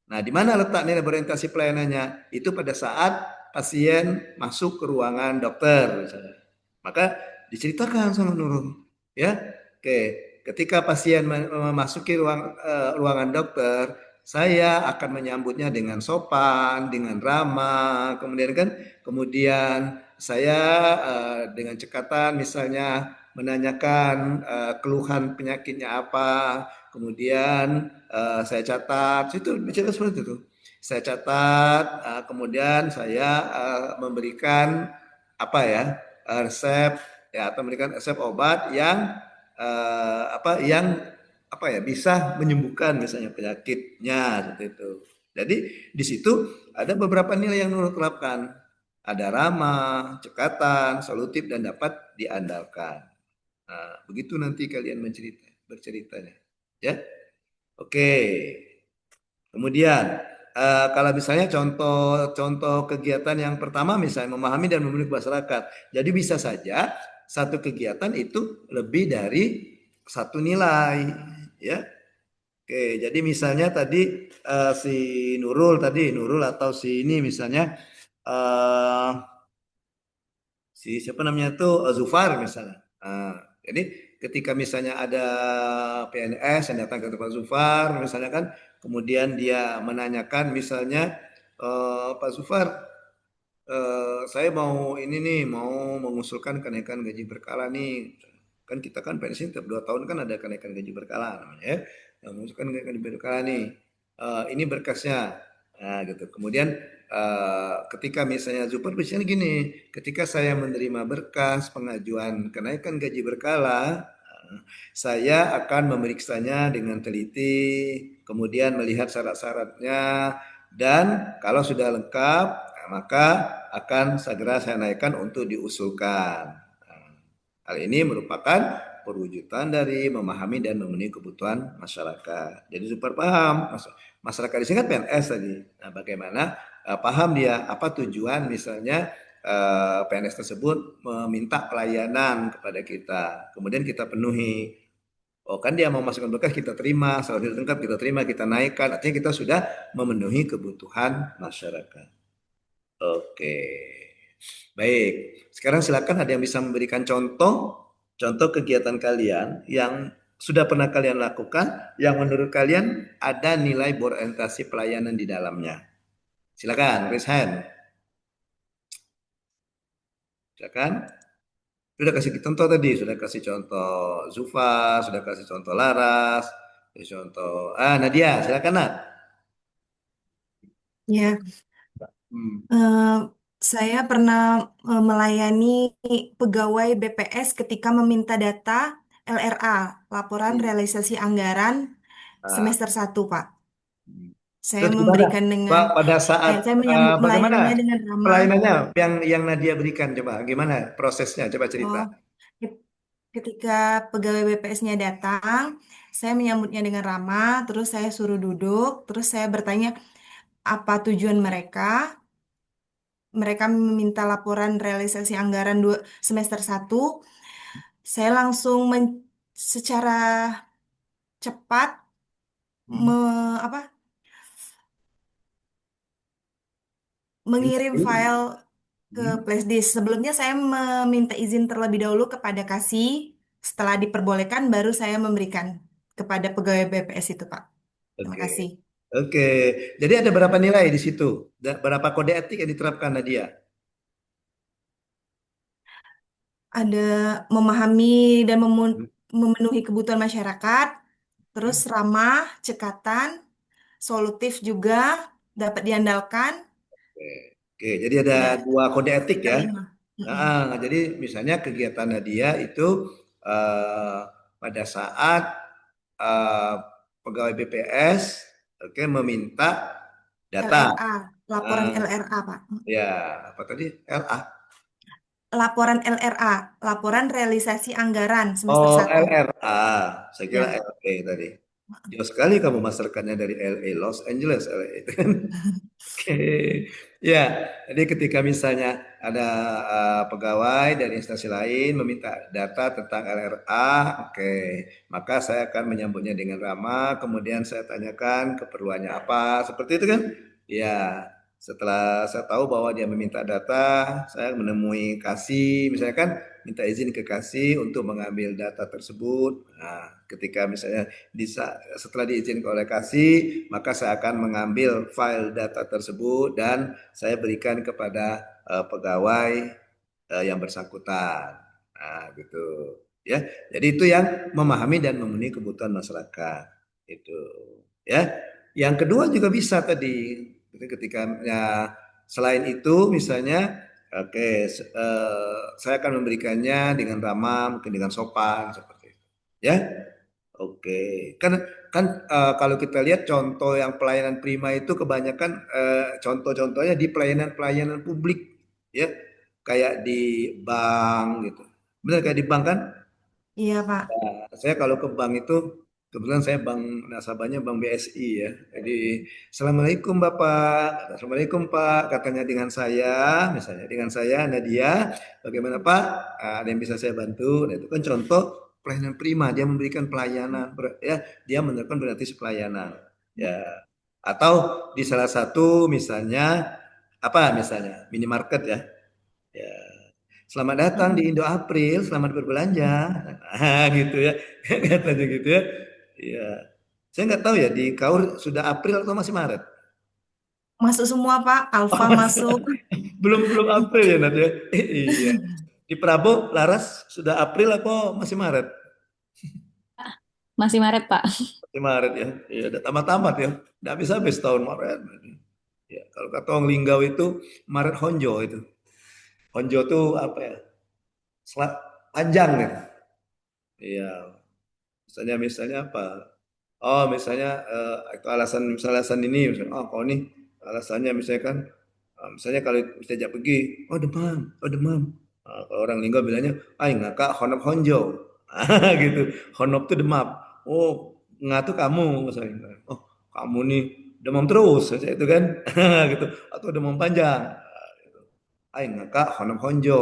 Nah, di mana letak nilai berorientasi pelayanannya? Itu pada saat pasien masuk ke ruangan dokter misalnya. Maka diceritakan sama Nurul, ya. Oke, ketika pasien memasuki ruangan dokter, saya akan menyambutnya dengan sopan, dengan ramah, kemudian saya dengan cekatan misalnya menanyakan keluhan penyakitnya apa, kemudian saya catat, itu bicara seperti itu. Saya catat, kemudian saya memberikan apa ya resep ya atau memberikan resep obat yang bisa menyembuhkan misalnya penyakitnya seperti itu. Jadi di situ ada beberapa nilai yang Nurul terapkan. Ada ramah, cekatan, solutif dan dapat diandalkan. Nah, begitu nanti kalian berceritanya. Ya. Oke. Kemudian kalau misalnya contoh kegiatan yang pertama misalnya memahami dan memenuhi masyarakat. Jadi bisa saja satu kegiatan itu lebih dari 1 nilai, ya. Oke, jadi misalnya tadi si Nurul atau si ini misalnya si siapa namanya tuh Zufar misalnya. Jadi ketika misalnya ada PNS yang datang ke tempat Zufar misalnya kan, kemudian dia menanyakan misalnya Pak Zufar, saya mau ini nih mau mengusulkan kenaikan gaji berkala nih. Kan kita kan pensiun tiap 2 tahun kan ada kenaikan gaji berkala namanya ya. Yang mengusulkan kenaikan gaji berkala nih. Ini berkasnya. Nah, gitu. Kemudian ketika misalnya Zufar misalnya gini, ketika saya menerima berkas pengajuan kenaikan gaji berkala, saya akan memeriksanya dengan teliti, kemudian melihat syarat-syaratnya, dan kalau sudah lengkap, maka akan segera saya naikkan untuk diusulkan. Hal ini merupakan perwujudan dari memahami dan memenuhi kebutuhan masyarakat. Jadi super paham, masyarakat di sini kan PNS tadi. Nah, bagaimana paham dia apa tujuan misalnya PNS tersebut meminta pelayanan kepada kita, kemudian kita penuhi. Oh kan dia mau masukkan berkas kita terima, kalau tidak lengkap kita terima, kita naikkan, artinya kita sudah memenuhi kebutuhan masyarakat. Oke, baik. Sekarang silakan ada yang bisa memberikan contoh kegiatan kalian yang sudah pernah kalian lakukan, yang menurut kalian ada nilai berorientasi pelayanan di dalamnya. Silakan, raise hand. Silakan. Sudah kasih contoh tadi, sudah kasih contoh Zufa, sudah kasih contoh Laras, kasih contoh Nadia, silakan Nat.
Ya,
Hmm.
eh, saya pernah melayani pegawai BPS ketika meminta data LRA, Laporan Realisasi Anggaran
Ah,
semester 1, Pak.
hmm.
Saya
Terus gimana,
memberikan dengan,
Pak, pada saat
saya
bagaimana
melayaninya dengan ramah.
pelayanannya yang Nadia berikan, coba gimana prosesnya, coba cerita.
Oh, ket- ketika pegawai BPS-nya datang, saya menyambutnya dengan ramah, terus saya suruh duduk, terus saya bertanya apa tujuan mereka. Mereka meminta laporan realisasi anggaran semester 1. Saya langsung secara cepat
Hmm.
apa, mengirim file ke
Hmm.
flashdisk. Sebelumnya saya meminta izin terlebih dahulu kepada kasih. Setelah diperbolehkan, baru saya memberikan kepada pegawai BPS itu, Pak. Terima
Oke.
kasih.
Oke. Jadi ada berapa nilai di situ? Berapa kode etik yang diterapkan Nadia?
Ada memahami dan
Hmm.
memenuhi kebutuhan masyarakat, terus ramah, cekatan, solutif juga, dapat diandalkan,
Oke. Oke, jadi ada
ya
dua kode etik ya.
terima. Mm-mm.
Jadi misalnya kegiatan Nadia itu eh, pada saat eh, pegawai BPS oke meminta data.
LRA, laporan
Ah,
LRA, Pak.
ya, apa tadi? LA.
Laporan LRA, laporan realisasi anggaran semester
Oh,
1.
LRA. Saya kira
Ya.
LA tadi. Jauh sekali kamu masarkannya dari LA, Los Angeles, LA itu kan. Oke, ya. Jadi ketika misalnya ada pegawai dari instansi lain meminta data tentang LRA, oke, maka saya akan menyambutnya dengan ramah. Kemudian saya tanyakan keperluannya apa, seperti itu kan? Ya. Setelah saya tahu bahwa dia meminta data, saya menemui kasih, misalnya kan minta izin ke kasih untuk mengambil data tersebut. Nah, ketika misalnya setelah diizinkan oleh kasih, maka saya akan mengambil file data tersebut dan saya berikan kepada pegawai yang bersangkutan. Nah, gitu. Ya. Jadi itu yang memahami dan memenuhi kebutuhan masyarakat. Itu. Ya. Yang kedua juga bisa tadi ketika ya, selain itu misalnya oke, saya akan memberikannya dengan ramah, mungkin dengan sopan seperti itu. Ya. Oke, kan kan kalau kita lihat contoh yang pelayanan prima itu kebanyakan contoh-contohnya di pelayanan-pelayanan publik, ya, kayak di bank gitu. Benar kayak di bank kan?
Iya, Pak.
Saya kalau ke bank itu kebetulan saya bank nasabahnya bank BSI ya. Jadi Assalamualaikum Bapak, Assalamualaikum Pak, katanya dengan saya, misalnya dengan saya Nadia, bagaimana Pak? Ada yang bisa saya bantu? Nah, itu kan contoh pelayanan prima, dia memberikan pelayanan, ya, dia menerapkan berarti pelayanan, ya. Atau di salah satu misalnya apa misalnya minimarket ya, ya. Selamat datang di
Mm-mm.
Indo April, selamat berbelanja. Gitu ya. Katanya gitu ya. Iya. Saya nggak tahu ya di Kaur sudah April atau masih Maret?
Masuk semua, Pak.
Oh,
Alfa masuk.
belum belum April ya Nat ya. Iya. Di Prabu Laras sudah April atau masih Maret?
Masih Maret, Pak.
Masih Maret ya. Iya, udah tamat-tamat ya. Udah habis-habis tahun Maret. Ya, kalau kata orang Linggau itu Maret Honjo itu. Honjo tuh apa ya? Panjang ya. Iya. Misalnya apa? Oh, misalnya itu misalnya alasan ini, misalnya, oh kalau ini alasannya misalnya kan, misalnya kalau kita ajak pergi, oh demam. Kalau orang Lingga bilangnya, ngakak honop honjo, gitu. Honop tuh demam. Oh, ngak tuh kamu, misalnya. Oh, kamu nih demam terus, misalnya itu kan, gitu. Atau demam panjang. Ngakak honop honjo,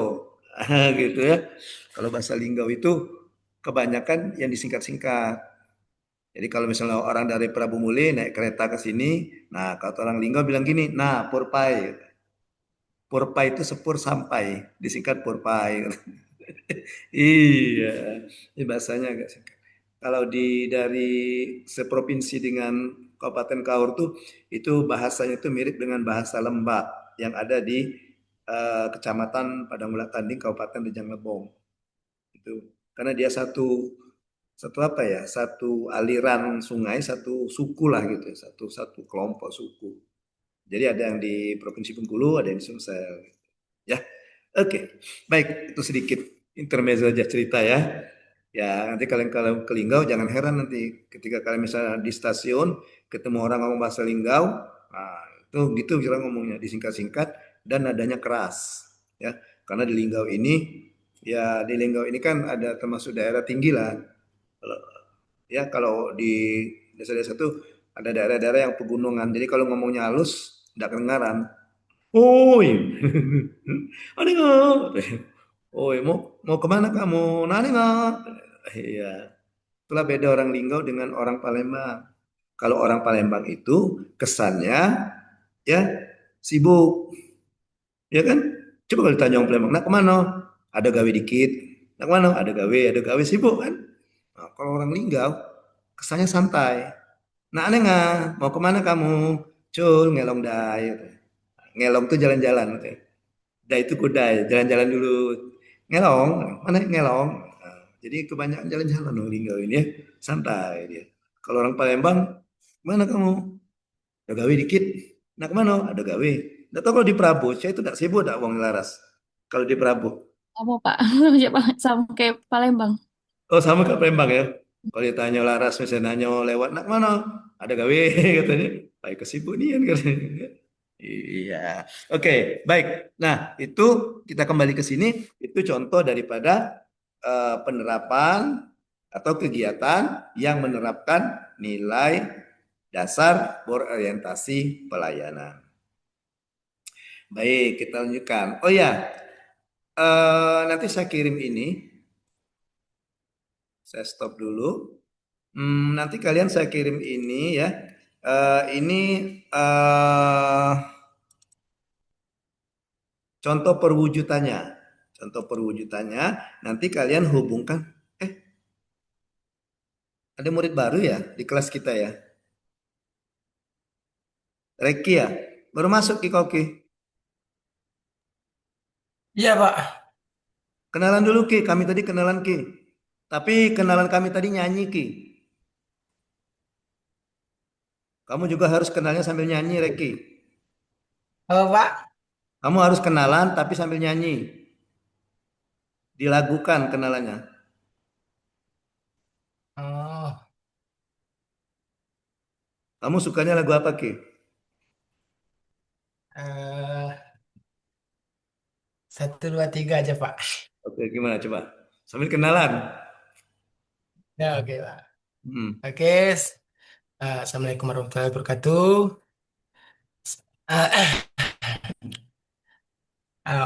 gitu ya. Kalau bahasa Linggau itu kebanyakan yang disingkat-singkat. Jadi kalau misalnya orang dari Prabu Muli naik kereta ke sini, nah kalau orang Lingga bilang gini, nah Purpai, Purpai itu sepur sampai, disingkat Purpai. Iya, ini bahasanya agak singkat. Kalau dari seprovinsi dengan Kabupaten Kaur tuh, itu bahasanya itu mirip dengan bahasa Lembak yang ada di Kecamatan Padang Mulak Tanding, Kabupaten Rejang Lebong. Itu karena dia satu satu apa ya, satu aliran sungai, satu suku lah gitu, satu satu kelompok suku. Jadi ada yang di Provinsi Bengkulu, ada yang di Sumsel. Ya, oke, baik, itu sedikit intermezzo aja cerita ya. Ya, nanti kalian kalau ke Linggau jangan heran nanti ketika kalian misalnya di stasiun ketemu orang ngomong bahasa Linggau, nah itu gitu kira ngomongnya disingkat-singkat dan nadanya keras, ya. Karena di Linggau ini, ya di Linggau ini kan ada termasuk daerah tinggi lah. Kalau ya kalau di desa-desa itu ada daerah-daerah yang pegunungan. Jadi kalau ngomongnya halus, tidak kedengaran. Oi, ada nggak? Oi, mau kemana kamu? Nani nggak? Iya, itulah beda orang Linggau dengan orang Palembang. Kalau orang Palembang itu kesannya ya sibuk, ya kan? Coba kalau ditanya orang Palembang, nak kemana? Ada gawe dikit. Nak kemana? Ada gawe sibuk kan? Nah, kalau orang Linggau kesannya santai. Nah, aneh nggak? Mau kemana kamu? Cul, ngelong dai. Ngelong tuh jalan-jalan. Dai itu kudai, jalan-jalan dulu. Ngelong, mana ngelong? Nah, jadi kebanyakan jalan-jalan dong Linggau ini ya. Santai dia. Kalau orang Palembang, mana kamu? Ada gawe dikit. Nah kemana? Ada gawe. Nggak tahu kalau di Prabu, saya itu tak sibuk tak uang laras. Kalau di Prabu.
Apa Pak? Sama kayak Palembang.
Oh sama ke Palembang ya. Kalau ditanya laras, misalnya nanya lewat, nak mana? Ada gawe katanya. Baik kesibuk nih kan katanya. Iya. Oke, baik. Nah, itu kita kembali ke sini. Itu contoh daripada penerapan atau kegiatan yang menerapkan nilai dasar berorientasi pelayanan. Baik, kita lanjutkan. Oh ya, nanti saya kirim ini. Saya stop dulu. Nanti kalian saya kirim ini ya. Ini contoh perwujudannya. Contoh perwujudannya. Nanti kalian hubungkan. Ada murid baru ya di kelas kita ya. Reki ya. Baru masuk Ki Koki.
Iya, Pak.
Kenalan dulu Ki. Kami tadi kenalan Ki. Tapi kenalan kami tadi nyanyi Ki. Kamu juga harus kenalnya sambil nyanyi Reki.
Halo, Pak.
Kamu harus kenalan tapi sambil nyanyi. Dilagukan kenalannya.
Oh,
Kamu sukanya lagu apa Ki?
eh, 1, 2, 3 aja, Pak.
Oke, gimana coba? Sambil kenalan.
Ya, oke, Pak.
Hmm.
Oke, Assalamualaikum warahmatullahi wabarakatuh. Eh,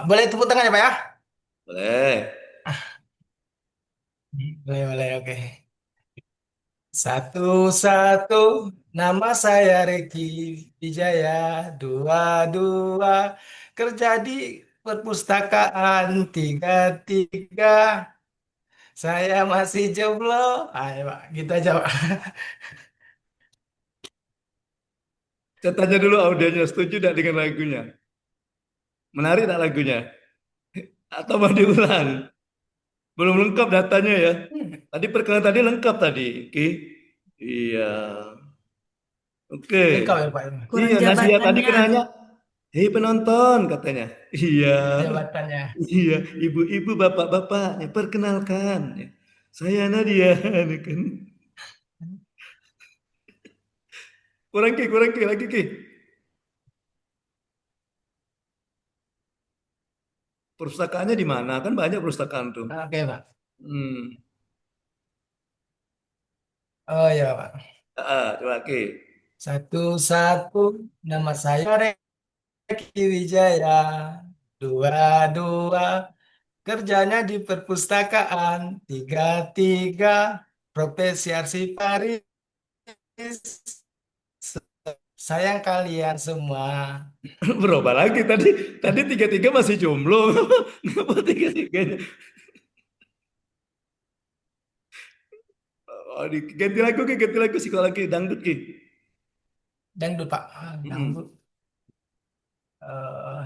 boleh tepuk tangan ya, Pak ya?
Boleh.
Boleh, boleh, oke. Satu, nama saya Reki Wijaya. Dua, kerja di perpustakaan. Tiga, saya masih jomblo. Ayo, Pak, gitu aja, Pak.
Saya tanya dulu audionya, setuju tidak dengan lagunya? Menarik tak lagunya? Atau mau diulang? Belum lengkap datanya ya. Tadi perkenalan tadi lengkap tadi, Ki. Iya. Oke.
Lengkap ya, Pak.
Kurang
Iya, Nasia tadi
jabatannya.
kenanya. Hei penonton katanya. Iya.
Jabatannya.
Iya, ibu-ibu, bapak-bapaknya perkenalkan. Saya Nadia, kan. Kurang Ki, lagi Ki. Perpustakaannya di mana? Kan banyak perpustakaan tuh.
Oke, Pak.
Hmm.
Oh ya, Pak.
Coba Ki.
Satu, nama saya Reki Wijaya. Dua, kerjanya di perpustakaan. Tiga, profesi arsiparis. Sayang kalian semua.
Berubah lagi tadi tiga-tiga masih jomblo. Ngapa tiga-tiganya? Oh, ganti lagu psikologi dangdut Ki.
Dangdut, Pak.
Mm-mm.
Dangdut. Eh,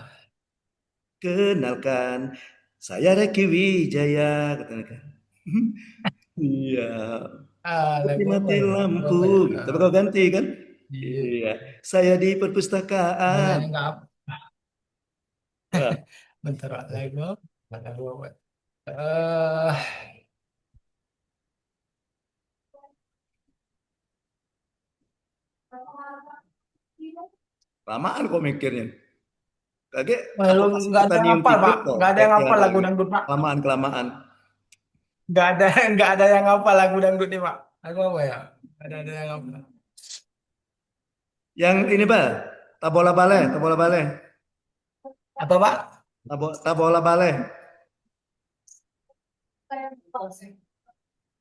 Kenalkan, saya Reki Wijaya, katanya kan. Iya,
Lagu apa
mati
ya? Lagu
lampu,
apa ya?
gitu. Tapi kau ganti kan?
Iya.
Iya, saya di
Lagu
perpustakaan.
yang enggak apa.
Wah,
Bentar, Pak. Lagu apa? Eh,
lamaan kok mikirnya. Kaget,
Lalu
aku kasih
nggak ada yang
titanium
hafal,
tiket
Pak.
kok.
Nggak ada yang
Ya,
hafal lagu dangdut, Pak.
kelamaan.
Nggak ada, nggak ada yang hafal lagu dangdut nih, Pak. Lagu apa ya? Nggak ada yang hafal.
Yang ini, Pak, Tabola Bale.
Apa, Pak?
Tabola Bale.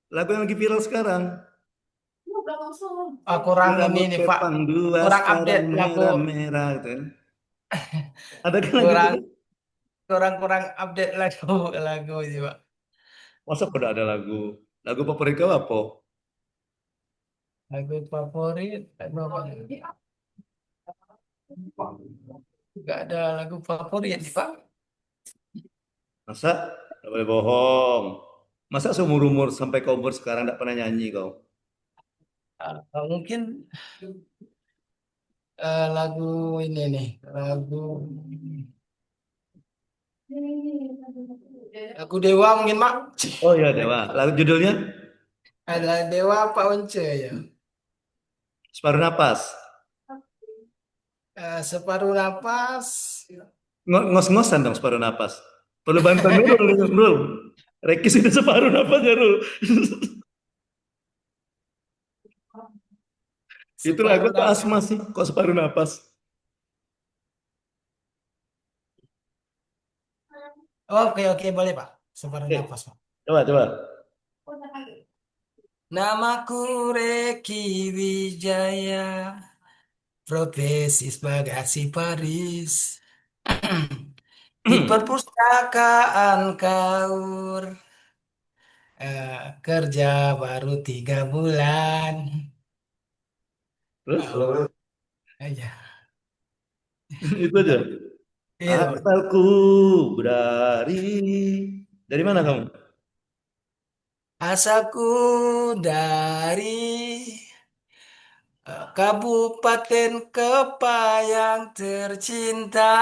Lagu yang lagi viral sekarang.
Kurang ini
Rambut
nih, Pak.
kepang dua,
Kurang
sekarang
update lagu.
merah-merah gitu. Ada kan lagu
Kurang,
itu?
kurang update lagu, lagu ini, Pak.
Masa udah ada lagu favorit kau apa?
Lagu favorit, lagu apa? Nggak ada lagu favorit nih, Pak.
Masa? Gak boleh bohong. Masa seumur-umur sampai kau umur sekarang tidak pernah nyanyi kau?
Mungkin lagu ini nih, lagu Dewa mungkin, Mak.
Oh iya Dewa. Lagu judulnya
Ada Dewa Pak Once ya.
Separuh Napas.
Separuh napas.
Ngos-ngosan dong Separuh Napas. Perlu bantuan Nurul, Nurul. Reki sudah separuh napas ya, Nurul. Itu lagu
Separuh
tuh
napas.
asma sih, kok separuh napas.
Oke, oke, boleh, Pak. Separuh
Oke,
napas, Pak.
coba.
Namaku Reki Wijaya, profesi sebagai arsiparis. Di perpustakaan Kaur, kerja baru 3 bulan.
Terus?
Aja.
Itu aja.
Itu.
Asalku dari mana kamu?
Asalku dari Kabupaten Kepayang tercinta.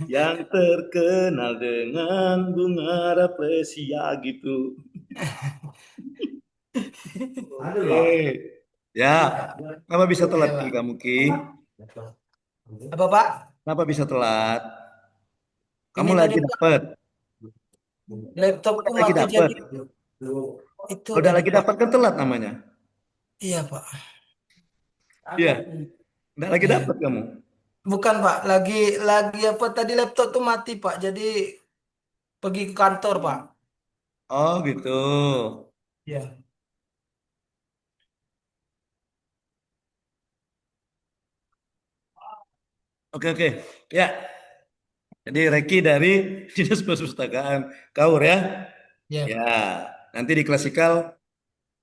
Yang terkenal dengan bunga rafflesia gitu. Oke. Ya, kenapa bisa telat Ki kamu Ki?
Apa, Pak?
Kenapa bisa telat? Kamu
Ini tadi,
lagi
Pak,
dapet?
laptopku
Udah lagi
mati
dapet?
jadi itu
Udah
tadi,
lagi
Pak.
dapet kan telat namanya?
Iya, Pak.
Iya, udah lagi
Iya.
dapet kamu?
Bukan, Pak. Lagi apa tadi laptop tuh mati, Pak. Jadi pergi ke kantor, Pak.
Oh gitu.
Iya.
Oke. Ya, jadi Reki dari Dinas Perpustakaan Kaur ya.
Iya.
Ya, nanti di klasikal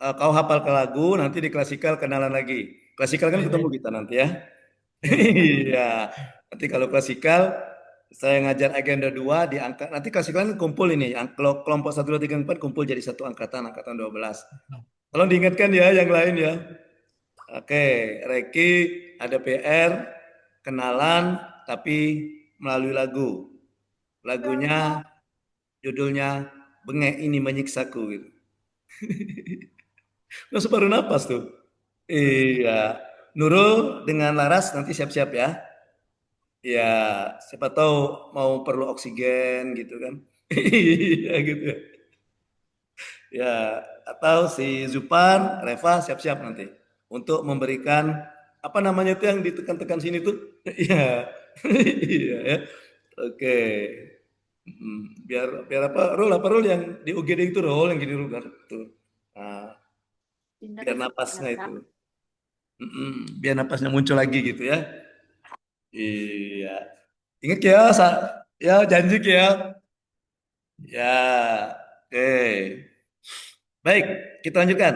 kau hafal ke lagu, nanti di klasikal kenalan lagi. Klasikal kan ketemu
Baik.
kita nanti ya.
Iya, baik, Pak.
Iya. Nanti kalau klasikal saya ngajar agenda 2 diangkat. Nanti klasikal kan kumpul ini. Kelompok 1 2 3 4 kumpul jadi satu angkatan 12. Tolong diingatkan ya yang lain ya. Oke, Reki ada PR kenalan tapi melalui lagu. Lagunya judulnya Bengek Ini Menyiksaku gitu. Nah, separuh napas tuh. Iya. Nurul dengan Laras nanti siap-siap ya. Ya, siapa tahu mau perlu oksigen gitu kan. Iya gitu. Ya, atau si Zupar, Reva siap-siap nanti untuk memberikan apa namanya itu yang ditekan-tekan sini tuh. Iya. Iya ya. Oke. Biar apa role yang di UGD itu role yang gini role kan tuh. Nah,
Dinda
biar
kasih
napasnya
penjelasan.
itu. Biar napasnya muncul lagi gitu ya. Iya. Ingat ya, ya janji ya. Ya. Oke. Baik, kita lanjutkan.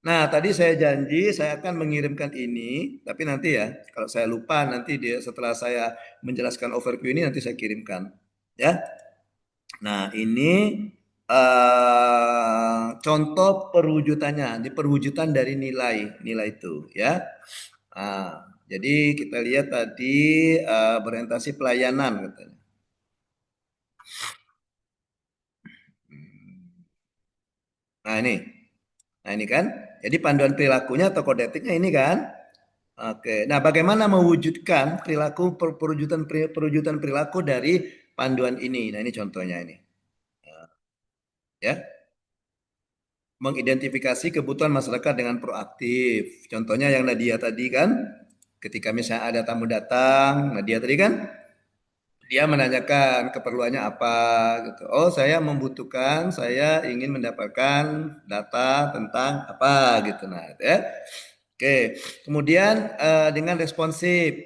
Nah, tadi saya janji saya akan mengirimkan ini, tapi nanti ya, kalau saya lupa nanti dia setelah saya menjelaskan overview ini nanti saya kirimkan, ya. Nah, ini contoh perwujudannya, di perwujudan dari nilai itu, ya. Nah, jadi kita lihat tadi berorientasi pelayanan katanya. Nah ini kan, jadi panduan perilakunya atau kode etiknya ini kan. Oke, nah bagaimana mewujudkan perwujudan perilaku dari panduan ini? Nah ini contohnya ini, ya. Mengidentifikasi kebutuhan masyarakat dengan proaktif. Contohnya yang Nadia tadi kan, ketika misalnya ada tamu datang, Nadia tadi kan, dia menanyakan keperluannya apa gitu. Oh, saya membutuhkan, saya ingin mendapatkan data tentang apa gitu. Nah, ya. Oke. Kemudian dengan responsif,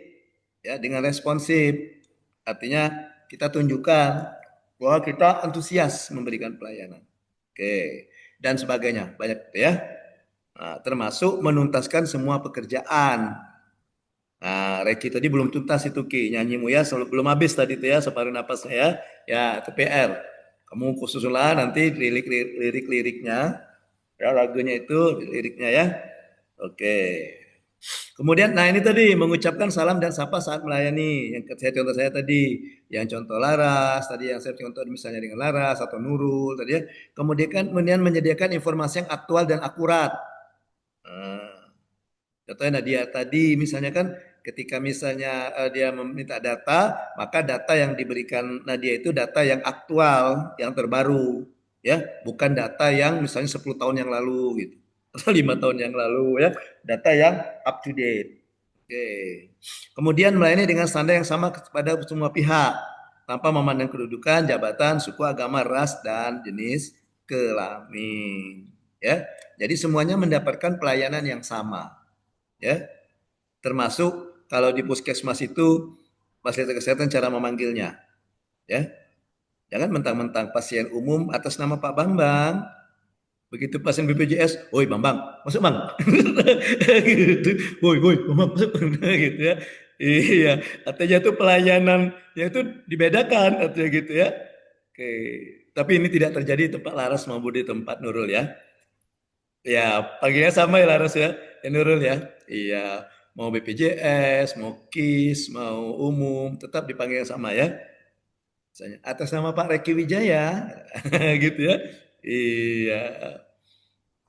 ya, dengan responsif artinya kita tunjukkan bahwa kita antusias memberikan pelayanan. Oke. Dan sebagainya, banyak ya. Nah, termasuk menuntaskan semua pekerjaan. Nah, Reki tadi belum tuntas itu Ki, nyanyimu ya, belum habis tadi itu ya, separuh napasnya ya. Ya, itu PR. Kamu khusus lah nanti lirik-liriknya, ya lagunya itu liriknya ya. Oke. Kemudian, nah ini tadi mengucapkan salam dan sapa saat melayani. Yang saya contoh saya tadi, yang contoh Laras, tadi yang saya contoh misalnya dengan Laras atau Nurul tadi ya. Kemudian menyediakan informasi yang aktual dan akurat. Contohnya Nadia tadi misalnya kan ketika misalnya dia meminta data, maka data yang diberikan Nadia itu data yang aktual, yang terbaru, ya, bukan data yang misalnya 10 tahun yang lalu gitu. Atau 5 tahun yang lalu ya, data yang up to date. Oke. Kemudian melayani dengan standar yang sama kepada semua pihak tanpa memandang kedudukan, jabatan, suku, agama, ras dan jenis kelamin, ya. Jadi semuanya mendapatkan pelayanan yang sama. Ya, termasuk kalau di puskesmas itu fasilitas kesehatan cara memanggilnya, ya, jangan mentang-mentang pasien umum atas nama Pak Bambang, begitu pasien BPJS, woi Bambang, masuk Bang, gitu, woi Bambang masuk, gitu ya, iya, artinya itu pelayanan yang itu dibedakan, artinya gitu ya, oke, tapi ini tidak terjadi di tempat Laras maupun di tempat Nurul ya. Ya, panggilnya sama ya Laras ya, Nurul ya. Iya, mau BPJS, mau KIS, mau umum, tetap dipanggil sama ya. Misalnya atas nama Pak Reki Wijaya, gitu ya. Iya.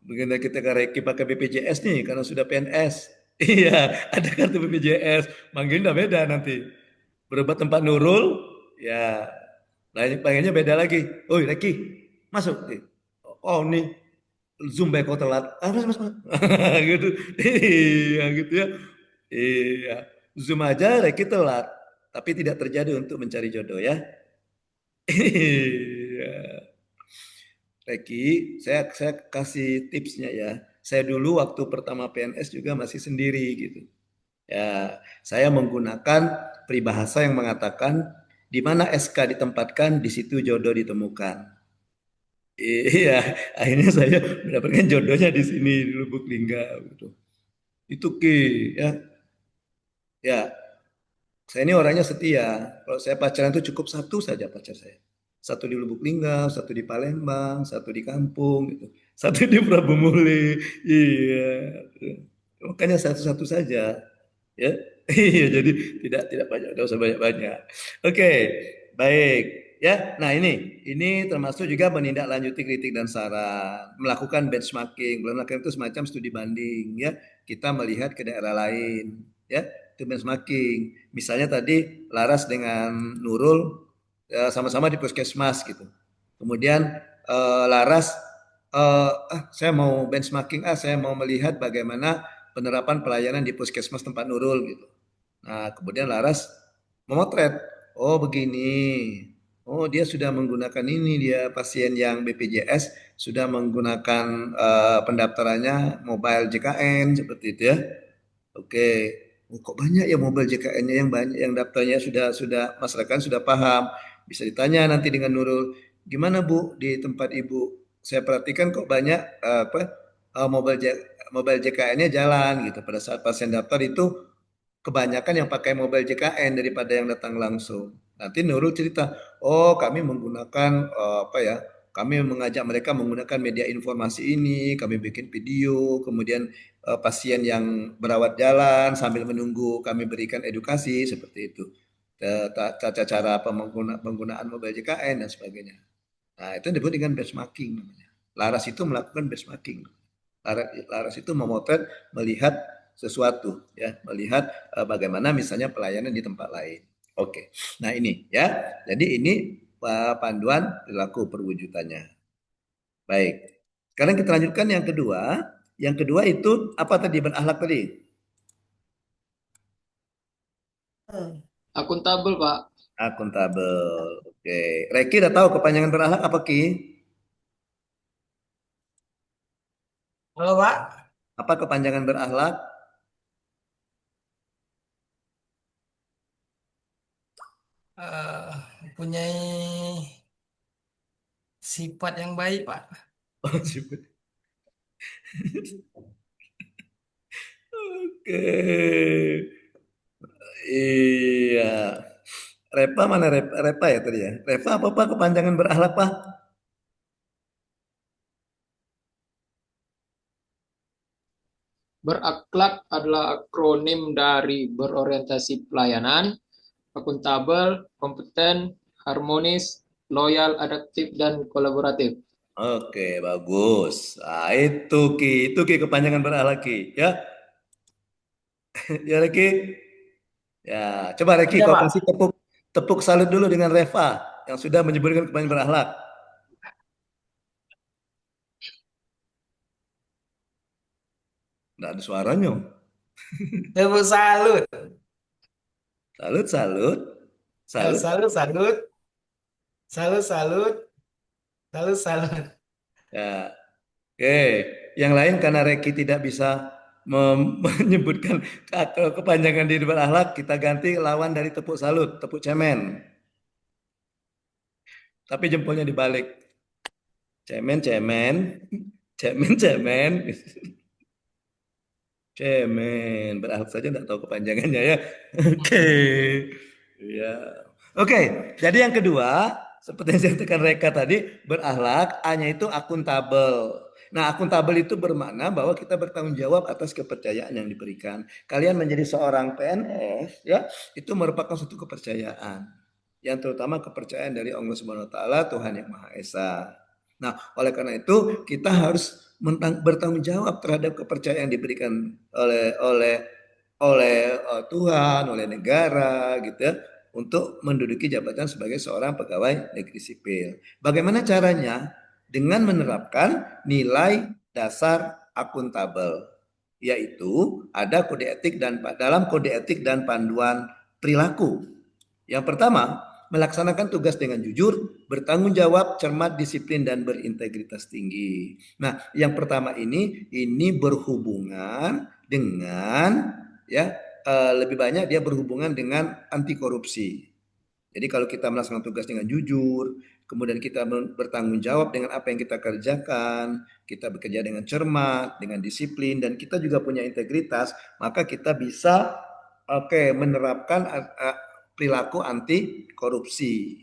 Mungkin kita ke Reki pakai BPJS nih, karena sudah PNS. Iya, ada kartu BPJS, manggilnya beda nanti. Berobat tempat Nurul, ya, panggilnya beda lagi. Oh, Reki, masuk. Oh, nih Zoom baik kau telat. Mas. Gitu. Iya, gitu ya. Iya. Zoom aja Reki telat. Tapi tidak terjadi untuk mencari jodoh ya. Iya. Reki, saya kasih tipsnya ya. Saya dulu waktu pertama PNS juga masih sendiri gitu. Ya, saya menggunakan peribahasa yang mengatakan di mana SK ditempatkan, di situ jodoh ditemukan. Iya, akhirnya saya mendapatkan jodohnya di sini di Lubuk Linggau gitu. Itu Ki, ya. Ya, saya ini orangnya setia. Kalau saya pacaran itu cukup satu saja pacar saya. Satu di Lubuk Linggau, satu di Palembang, satu di kampung gitu. Satu di Prabu Muli. Iya. Makanya satu-satu saja, ya. Iya, jadi tidak banyak, tidak usah banyak-banyak. Oke, baik. Ya, nah ini termasuk juga menindaklanjuti kritik dan saran, melakukan benchmarking. Benchmarking itu semacam studi banding, ya. Kita melihat ke daerah lain, ya. Itu benchmarking. Misalnya tadi Laras dengan Nurul sama-sama di puskesmas gitu. Kemudian Laras, saya mau benchmarking, saya mau melihat bagaimana penerapan pelayanan di puskesmas tempat Nurul gitu. Nah, kemudian Laras memotret, oh begini. Oh, dia sudah menggunakan ini, dia pasien yang BPJS sudah menggunakan pendaftarannya mobile JKN seperti itu ya. Oke. Oh, kok banyak ya mobile JKN-nya yang banyak, yang daftarnya sudah masyarakat sudah paham. Bisa ditanya nanti dengan Nurul, gimana Bu di tempat Ibu? Saya perhatikan kok banyak mobile mobile JKN-nya jalan gitu. Pada saat pasien daftar itu kebanyakan yang pakai mobile JKN daripada yang datang langsung. Nanti Nurul cerita, oh kami menggunakan apa ya? Kami mengajak mereka menggunakan media informasi ini, kami bikin video, kemudian pasien yang berawat jalan sambil menunggu kami berikan edukasi seperti itu. Tata cara penggunaan mobile JKN dan sebagainya. Nah, itu disebut dengan benchmarking namanya. Laras itu melakukan benchmarking. Laras itu memotret, melihat sesuatu, ya, melihat bagaimana misalnya pelayanan di tempat lain. Oke, nah ini ya, jadi ini panduan perilaku perwujudannya. Baik, sekarang kita lanjutkan yang kedua. Yang kedua itu apa tadi, berakhlak tadi?
Akuntabel, Pak.
Akuntabel. Oke, Reki udah tahu kepanjangan berakhlak apa, Ki?
Halo Pak,
Apa kepanjangan berakhlak?
mempunyai sifat yang baik Pak.
Oh, sifat. Oke. Iya. Repa mana Repa ya tadi ya? Repa apa Pak kepanjangan berakhlak Pak?
Berakhlak adalah akronim dari berorientasi pelayanan, akuntabel, kompeten, harmonis, loyal, adaptif, dan kolaboratif.
Oke, bagus. Nah, itu Ki kepanjangan berakhlak Ki, ya. Ya Reki. Ya, coba Reki
Ya
kau
Pak.
kasih tepuk salut dulu dengan Reva yang sudah menyebutkan kepanjangan berakhlak. Nggak ada suaranya.
Tepuk salut.
Salut, salut. Salut.
Salut, salut. Salut, salut. Salut, salut.
Ya. Oke, yang lain karena Reki tidak bisa menyebutkan kepanjangan diri berakhlak, kita ganti lawan dari tepuk salut, tepuk cemen. Tapi jempolnya dibalik. Cemen, cemen. Cemen, cemen. Cemen. Berakhlak saja tidak tahu kepanjangannya ya. Oke. Ya. Oke, jadi yang kedua, seperti yang saya katakan Reka tadi, berakhlak, A-nya itu akuntabel. Nah, akuntabel itu bermakna bahwa kita bertanggung jawab atas kepercayaan yang diberikan. Kalian menjadi seorang PNS, ya, itu merupakan suatu kepercayaan. Yang terutama kepercayaan dari Allah Subhanahu wa taala, Tuhan yang Maha Esa. Nah, oleh karena itu kita harus bertanggung jawab terhadap kepercayaan yang diberikan oleh Tuhan, oleh negara gitu ya, untuk menduduki jabatan sebagai seorang pegawai negeri sipil. Bagaimana caranya? Dengan menerapkan nilai dasar akuntabel, yaitu ada kode etik dan dalam kode etik dan panduan perilaku. Yang pertama, melaksanakan tugas dengan jujur, bertanggung jawab, cermat, disiplin, dan berintegritas tinggi. Nah, yang pertama ini berhubungan dengan ya lebih banyak dia berhubungan dengan anti korupsi. Jadi kalau kita melaksanakan tugas dengan jujur, kemudian kita bertanggung jawab dengan apa yang kita kerjakan, kita bekerja dengan cermat, dengan disiplin, dan kita juga punya integritas, maka kita bisa menerapkan perilaku anti korupsi.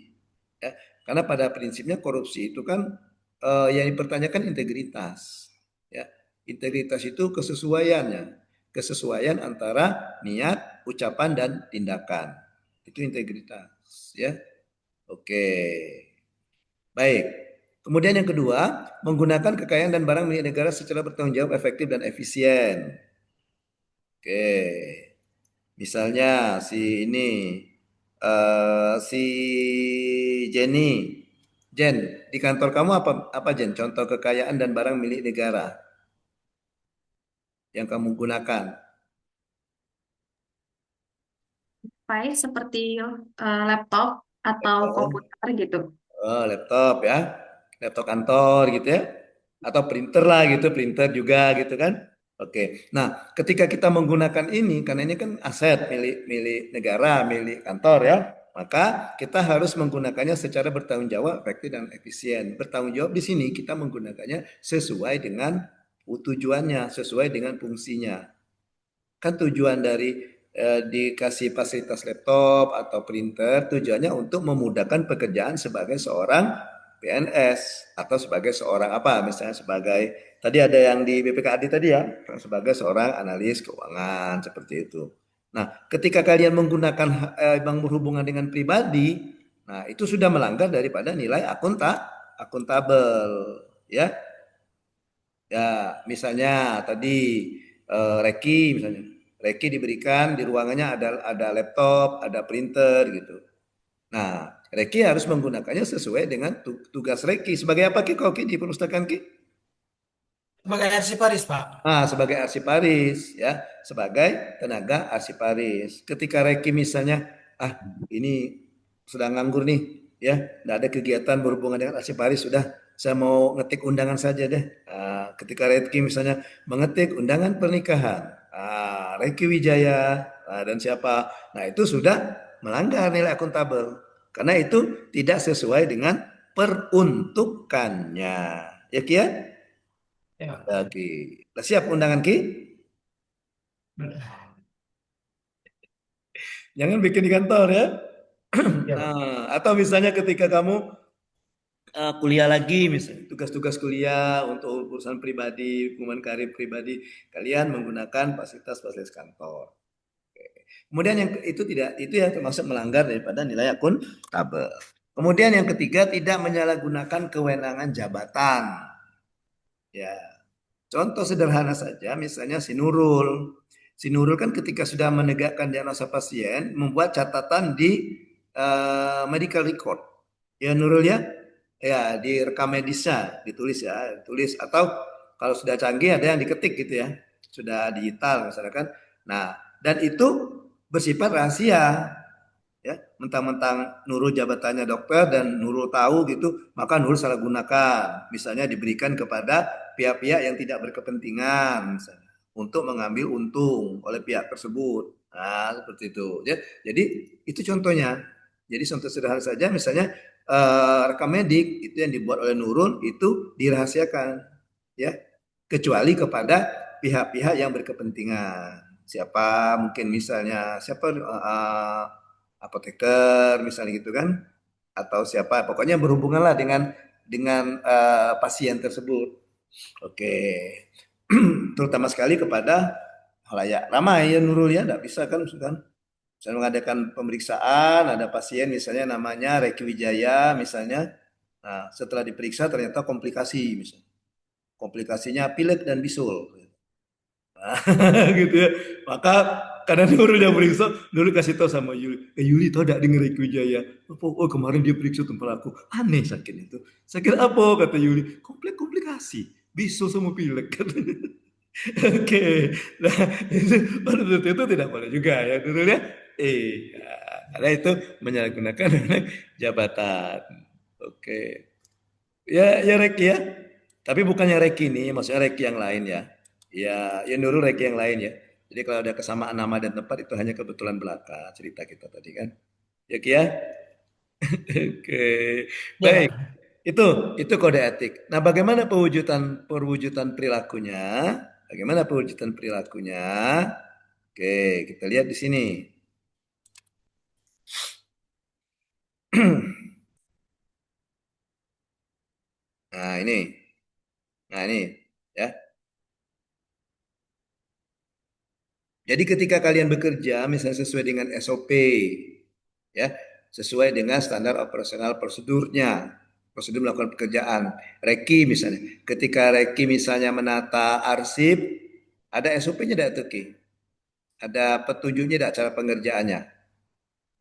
Ya, karena pada prinsipnya korupsi itu kan yang dipertanyakan integritas. Ya, integritas itu kesesuaian antara niat, ucapan, dan tindakan. Itu integritas. Ya, oke, baik. Kemudian yang kedua, menggunakan kekayaan dan barang milik negara secara bertanggung jawab, efektif, dan efisien. Oke, misalnya si Jenny, Jen, di kantor kamu apa Jen? Contoh kekayaan dan barang milik negara yang kamu gunakan.
Device seperti laptop atau komputer gitu.
Oh, laptop ya, laptop kantor gitu ya, atau printer lah gitu, printer juga gitu kan. Oke, nah ketika kita menggunakan ini, karena ini kan aset milik negara, milik kantor ya, maka kita harus menggunakannya secara bertanggung jawab, efektif, dan efisien. Bertanggung jawab di sini kita menggunakannya sesuai dengan tujuannya sesuai dengan fungsinya. Kan tujuan dari dikasih fasilitas laptop atau printer tujuannya untuk memudahkan pekerjaan sebagai seorang PNS atau sebagai seorang apa, misalnya sebagai tadi ada yang di BPKAD tadi ya, sebagai seorang analis keuangan seperti itu. Nah, ketika kalian menggunakan yang berhubungan dengan pribadi, nah itu sudah melanggar daripada nilai akuntabel, ya. Ya, misalnya tadi Reki misalnya. Reki diberikan di ruangannya ada laptop, ada printer gitu. Nah, Reki harus menggunakannya sesuai dengan tugas Reki. Sebagai apa Ki kalau Ki di perpustakaan Ki?
Sebagai arsiparis, Pak.
Nah, sebagai arsiparis ya, sebagai tenaga arsiparis. Ketika Reki misalnya, ini sedang nganggur nih, ya, tidak ada kegiatan berhubungan dengan arsiparis, sudah saya mau ngetik undangan saja deh. Nah, ketika Reki misalnya mengetik undangan pernikahan, Reki Wijaya dan siapa, nah itu sudah melanggar nilai akuntabel karena itu tidak sesuai dengan peruntukannya, ya Ki ya?
Ya.
Oke, siap undangan Ki? Jangan bikin di kantor ya.
Ya, Pak.
Nah, atau misalnya ketika kamu kuliah lagi, misalnya tugas-tugas kuliah untuk urusan pribadi, hubungan karir pribadi, kalian menggunakan fasilitas-fasilitas kantor. Oke. Kemudian yang itu yang termasuk melanggar daripada nilai akuntabel. Kemudian yang ketiga, tidak menyalahgunakan kewenangan jabatan. Ya, contoh sederhana saja, misalnya si Nurul. Si Nurul kan ketika sudah menegakkan diagnosa pasien, membuat catatan di medical record. Ya Nurul ya, ya di rekam medisnya ditulis ya, tulis atau kalau sudah canggih ada yang diketik gitu ya, sudah digital misalkan. Nah, dan itu bersifat rahasia. Ya, mentang-mentang Nurul jabatannya dokter dan Nurul tahu gitu, maka Nurul salah gunakan. Misalnya diberikan kepada pihak-pihak yang tidak berkepentingan misalnya, untuk mengambil untung oleh pihak tersebut. Nah, seperti itu. Ya, jadi itu contohnya. Jadi contoh sederhana saja misalnya rekam medik itu yang dibuat oleh Nurul itu dirahasiakan ya, kecuali kepada pihak-pihak yang berkepentingan. Siapa mungkin misalnya siapa apoteker misalnya gitu kan, atau siapa pokoknya berhubungan lah dengan pasien tersebut. Oke. Terutama sekali kepada halayak ramai ya Nurul ya, tidak bisa kan misalnya mengadakan pemeriksaan, ada pasien misalnya namanya Reki Wijaya misalnya, nah setelah diperiksa ternyata komplikasi misalnya, komplikasinya pilek dan bisul. Gitu ya. Maka karena Nurul yang periksa, Nurul kasih tahu sama Yuli, Yuli tahu tidak dengar Reki Wijaya? Oh kemarin dia periksa tempat aku, aneh sakit itu. Sakit apa kata Yuli? Komplikasi, bisul sama pilek katanya. Oke, nah itu tidak boleh juga ya Nurul ya. Karena itu menyalahgunakan jabatan. Oke, ya Reki ya. Tapi bukannya Reki ini, maksudnya Reki yang lain ya. Ya Nurul Reki yang lain ya. Jadi kalau ada kesamaan nama dan tempat itu hanya kebetulan belaka cerita kita tadi kan. Ya Ki ya. Oke.
Ya,
Baik.
Pak.
Itu kode etik. Nah, bagaimana perwujudan perilakunya? Bagaimana perwujudan perilakunya? Oke, kita lihat di sini. Nah, ini. Nah, ini ya. Jadi ketika kalian bekerja misalnya sesuai dengan SOP ya, sesuai dengan standar operasional prosedurnya, prosedur melakukan pekerjaan. Reki misalnya, ketika Reki misalnya menata arsip, ada SOP-nya tidak tuh Ki? Ada petunjuknya tidak cara pengerjaannya?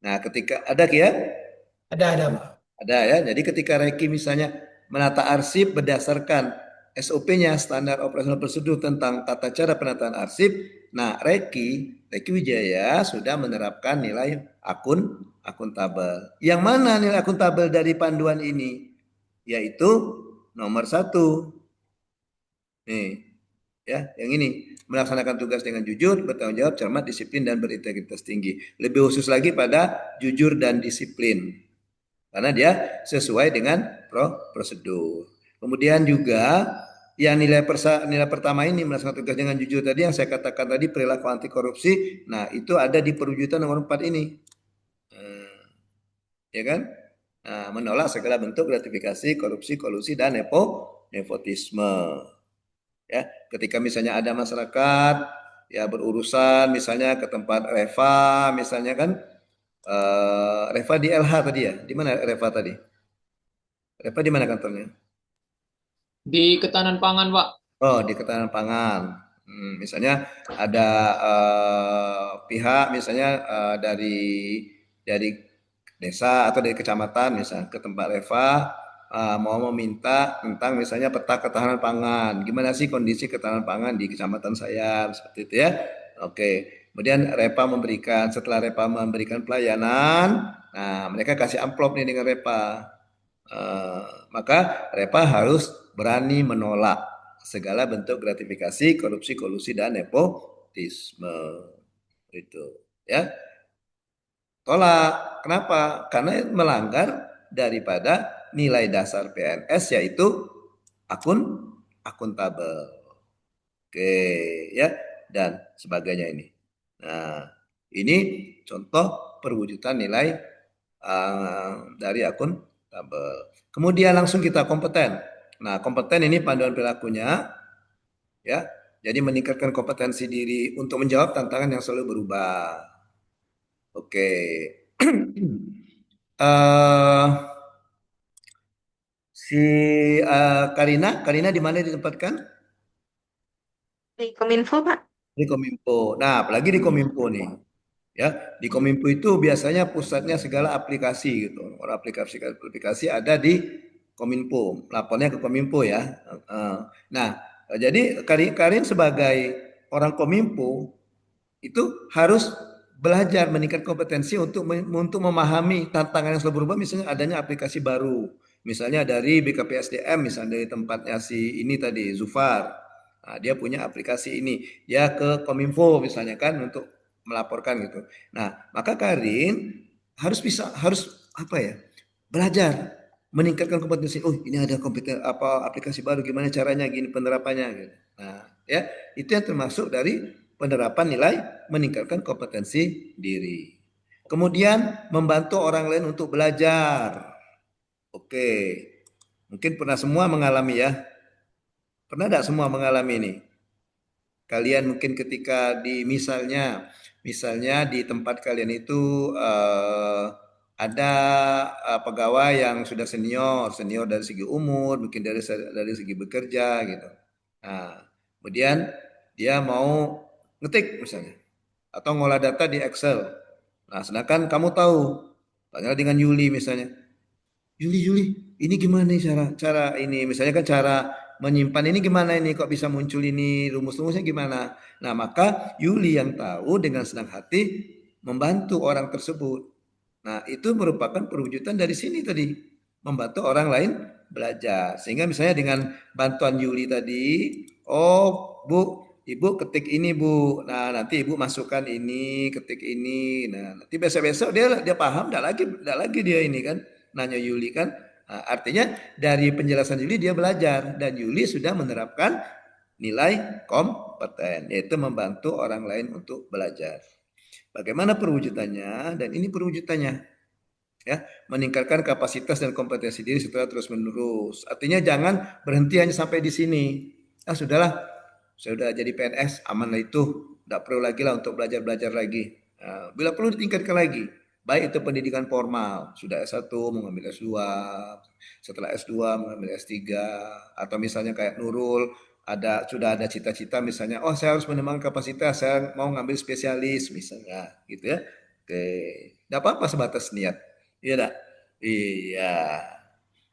Nah, ketika ada Ki ya?
Ada, Pak.
Ada ya. Jadi ketika Reki misalnya menata arsip berdasarkan SOP-nya, standar operasional prosedur tentang tata cara penataan arsip, nah Reki Wijaya sudah menerapkan nilai akuntabel. Yang mana nilai akuntabel dari panduan ini? Yaitu nomor 1. Nih, ya, yang ini melaksanakan tugas dengan jujur, bertanggung jawab, cermat, disiplin dan berintegritas tinggi. Lebih khusus lagi pada jujur dan disiplin. Karena dia sesuai dengan prosedur. Kemudian juga yang nilai pertama ini melaksanakan tugas dengan jujur tadi yang saya katakan tadi perilaku anti korupsi. Nah, itu ada di perwujudan nomor 4 ini. Ya kan? Nah, menolak segala bentuk gratifikasi, korupsi, kolusi dan nepotisme. Ya, ketika misalnya ada masyarakat ya berurusan misalnya ke tempat Reva misalnya kan Reva di LH tadi ya. Di mana Reva tadi? Reva di mana kantornya?
Di Ketahanan Pangan, Pak.
Oh, di Ketahanan Pangan. Misalnya ada pihak misalnya dari desa atau dari kecamatan misalnya ke tempat Reva mau meminta tentang misalnya peta ketahanan pangan. Gimana sih kondisi ketahanan pangan di kecamatan saya seperti itu ya. Oke. Kemudian setelah Repa memberikan pelayanan, nah mereka kasih amplop nih dengan Repa. Maka Repa harus berani menolak segala bentuk gratifikasi, korupsi, kolusi dan nepotisme. Itu, ya. Tolak. Kenapa? Karena melanggar daripada nilai dasar PNS yaitu akuntabel. Oke, ya, dan sebagainya ini. Nah, ini contoh perwujudan nilai dari akuntabel. Kemudian langsung kita kompeten. Nah, kompeten ini panduan perilakunya, ya. Jadi meningkatkan kompetensi diri untuk menjawab tantangan yang selalu berubah. Oke. Karina di mana ditempatkan?
Di Kominfo, Pak.
Di Kominfo. Nah, apalagi di Kominfo nih. Ya, di Kominfo itu biasanya pusatnya segala aplikasi gitu. Orang aplikasi ada di Kominfo, lapornya ke Kominfo ya. Nah, jadi Karin sebagai orang Kominfo itu harus belajar meningkat kompetensi untuk memahami tantangan yang selalu berubah, misalnya adanya aplikasi baru. Misalnya dari BKPSDM, misalnya dari tempatnya si ini tadi Zufar. Nah, dia punya aplikasi ini, dia ke Kominfo misalnya kan untuk melaporkan gitu. Nah, maka Karin harus apa ya? Belajar meningkatkan kompetensi. Oh, ini ada aplikasi baru, gimana caranya, gini penerapannya gitu. Nah, ya, itu yang termasuk dari penerapan nilai meningkatkan kompetensi diri. Kemudian membantu orang lain untuk belajar. Oke. Mungkin pernah semua mengalami ya. Pernah tidak semua mengalami ini? Kalian mungkin ketika misalnya di tempat kalian itu ada pegawai yang sudah senior dari segi umur, mungkin dari segi bekerja gitu. Nah, kemudian dia mau ngetik misalnya atau ngolah data di Excel. Nah, sedangkan kamu tahu, tanya dengan Yuli misalnya, Yuli, ini gimana nih cara ini? Misalnya kan cara menyimpan ini gimana ini? Kok bisa muncul ini? Rumus-rumusnya gimana? Nah, maka Yuli yang tahu dengan senang hati membantu orang tersebut. Nah, itu merupakan perwujudan dari sini tadi. Membantu orang lain belajar. Sehingga misalnya dengan bantuan Yuli tadi, oh Bu, Ibu ketik ini Bu. Nah, nanti Ibu masukkan ini, ketik ini. Nah, nanti besok-besok dia paham, enggak lagi dia ini kan nanya Yuli kan. Nah, artinya dari penjelasan Yuli dia belajar dan Yuli sudah menerapkan nilai kompeten yaitu membantu orang lain untuk belajar. Bagaimana perwujudannya? Dan ini perwujudannya. Ya, meningkatkan kapasitas dan kompetensi diri setelah terus menerus. Artinya jangan berhenti hanya sampai di sini. Sudahlah, saya sudah jadi PNS, aman lah itu. Tidak perlu lagi lah untuk belajar lagi. Nah, bila perlu ditingkatkan lagi. Baik itu pendidikan formal, sudah S1 mengambil S2, setelah S2 mengambil S3, atau misalnya kayak Nurul, sudah ada cita-cita misalnya, oh saya harus mengembangkan kapasitas, saya mau ngambil spesialis misalnya, gitu ya. Oke, tidak apa-apa sebatas niat, iya enggak? Iya.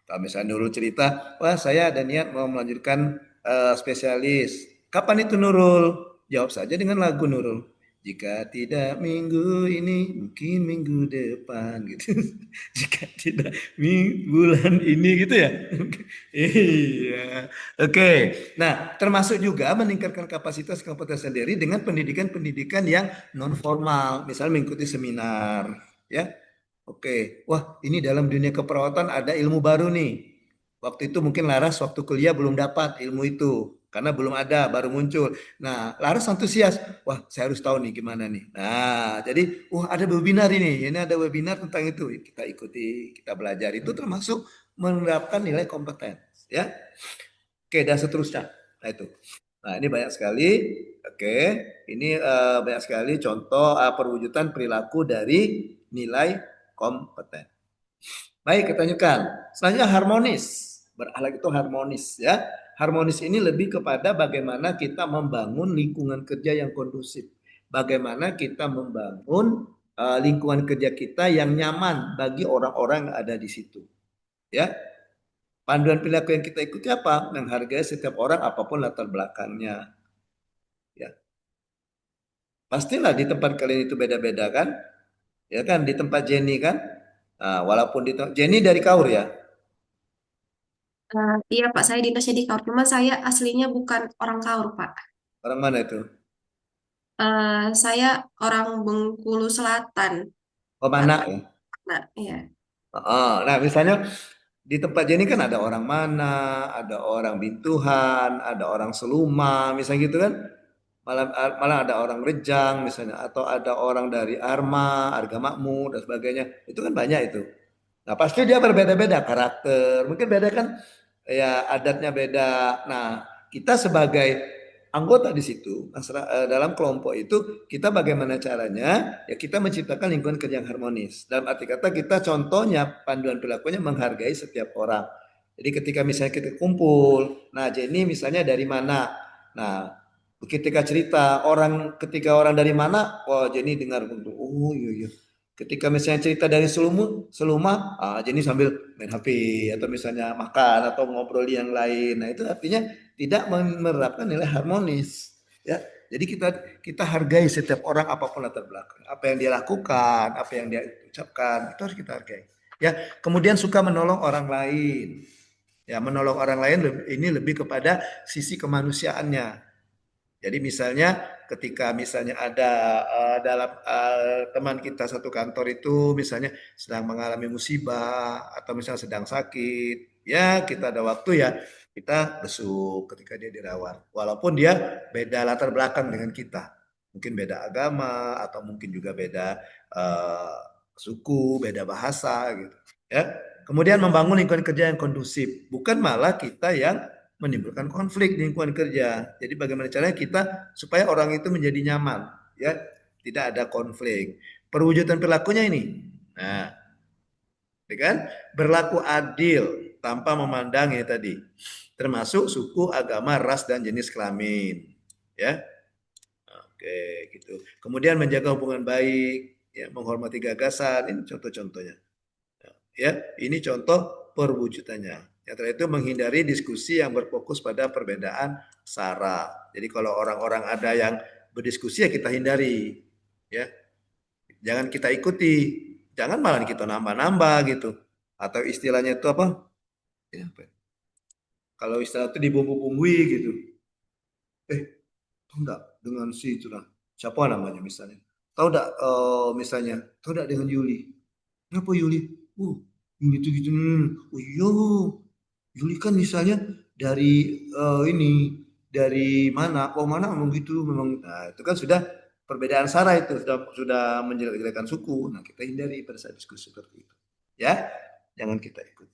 Kalau misalnya Nurul cerita, wah saya ada niat mau melanjutkan spesialis. Kapan itu Nurul? Jawab saja dengan lagu Nurul. Jika tidak minggu ini, mungkin minggu depan gitu. Jika tidak bulan ini gitu ya. Iya. Oke. Nah, termasuk juga meningkatkan kapasitas kompetensi sendiri dengan pendidikan-pendidikan yang non formal, misalnya mengikuti seminar, ya. Oke. Wah, ini dalam dunia keperawatan ada ilmu baru nih. Waktu itu mungkin Laras waktu kuliah belum dapat ilmu itu karena belum ada, baru muncul. Nah, Laras antusias, wah saya harus tahu nih gimana nih. Nah, jadi wah ada webinar ini ada webinar tentang itu. Kita ikuti, kita belajar itu termasuk menerapkan nilai kompeten, ya. Oke, dan seterusnya. Nah itu. Nah ini banyak sekali. Oke, ini banyak sekali contoh perwujudan perilaku dari nilai kompeten. Baik, kita lanjutkan. Selanjutnya harmonis. Berakhlak itu harmonis ya. Harmonis ini lebih kepada bagaimana kita membangun lingkungan kerja yang kondusif. Bagaimana kita membangun lingkungan kerja kita yang nyaman bagi orang-orang yang ada di situ. Ya. Panduan perilaku yang kita ikuti apa? Menghargai setiap orang apapun latar belakangnya. Ya. Pastilah di tempat kalian itu beda-beda kan? Ya kan di tempat Jenny kan? Nah, walaupun di Jenny dari Kaur ya.
Iya Pak, saya dinasnya di Kaur. Cuma saya aslinya bukan orang Kaur Pak.
Orang mana itu?
Saya orang Bengkulu Selatan.
Oh, mana ya?
Nah, iya.
Nah, misalnya di tempat Jenny kan ada orang mana, ada orang Bintuhan, ada orang Seluma, misalnya gitu kan. Malah ada orang Rejang misalnya, atau ada orang dari Arma, Arga Makmur dan sebagainya. Itu kan banyak itu. Nah, pasti dia berbeda-beda karakter. Mungkin beda kan ya adatnya beda. Nah, kita sebagai anggota di situ dalam kelompok itu kita bagaimana caranya ya kita menciptakan lingkungan kerja yang harmonis. Dalam arti kata kita contohnya panduan perilakunya menghargai setiap orang. Jadi ketika misalnya kita kumpul, nah Jenny misalnya dari mana? Nah, ketika cerita ketika orang dari mana, wah Jenny dengar, oh iya iya. Ketika misalnya cerita dari Seluma, Jenny sambil main HP atau misalnya makan atau ngobrol yang lain. Nah itu artinya tidak menerapkan nilai harmonis. Ya, jadi kita hargai setiap orang apapun latar belakang, apa yang dia lakukan, apa yang dia ucapkan itu harus kita hargai. Ya, kemudian suka menolong orang lain. Ya, menolong orang lain ini lebih kepada sisi kemanusiaannya. Jadi misalnya ketika misalnya ada dalam teman kita satu kantor itu misalnya sedang mengalami musibah atau misalnya sedang sakit, ya kita ada waktu ya kita besuk ketika dia dirawat. Walaupun dia beda latar belakang dengan kita, mungkin beda agama atau mungkin juga beda suku, beda bahasa gitu. Ya. Kemudian membangun lingkungan kerja yang kondusif, bukan malah kita yang menimbulkan konflik di lingkungan kerja. Jadi bagaimana caranya kita supaya orang itu menjadi nyaman, ya, tidak ada konflik. Perwujudan perilakunya ini, nah, ya kan, berlaku adil tanpa memandang ya tadi, termasuk suku, agama, ras dan jenis kelamin, ya. Oke, gitu. Kemudian menjaga hubungan baik, ya, menghormati gagasan, ini contoh-contohnya. Ya, ini contoh perwujudannya. Yang terakhir itu menghindari diskusi yang berfokus pada perbedaan sara. Jadi kalau orang-orang ada yang berdiskusi ya kita hindari, ya. Jangan kita ikuti, jangan malah kita nambah-nambah gitu. Atau istilahnya itu apa? Ya, apa? Kalau istilah itu dibumbu-bumbui gitu. Tahu enggak dengan si itu lah. Siapa namanya misalnya? Tahu enggak misalnya? Tahu enggak dengan Yuli? Kenapa Yuli? Yuli itu gitu. Oh iya, Yuli kan misalnya dari ini dari mana? Oh mana memang gitu memang. Nah, itu kan sudah perbedaan sara itu sudah menjelek-jelekan suku. Nah, kita hindari pada saat diskusi seperti itu. Ya, jangan kita ikut.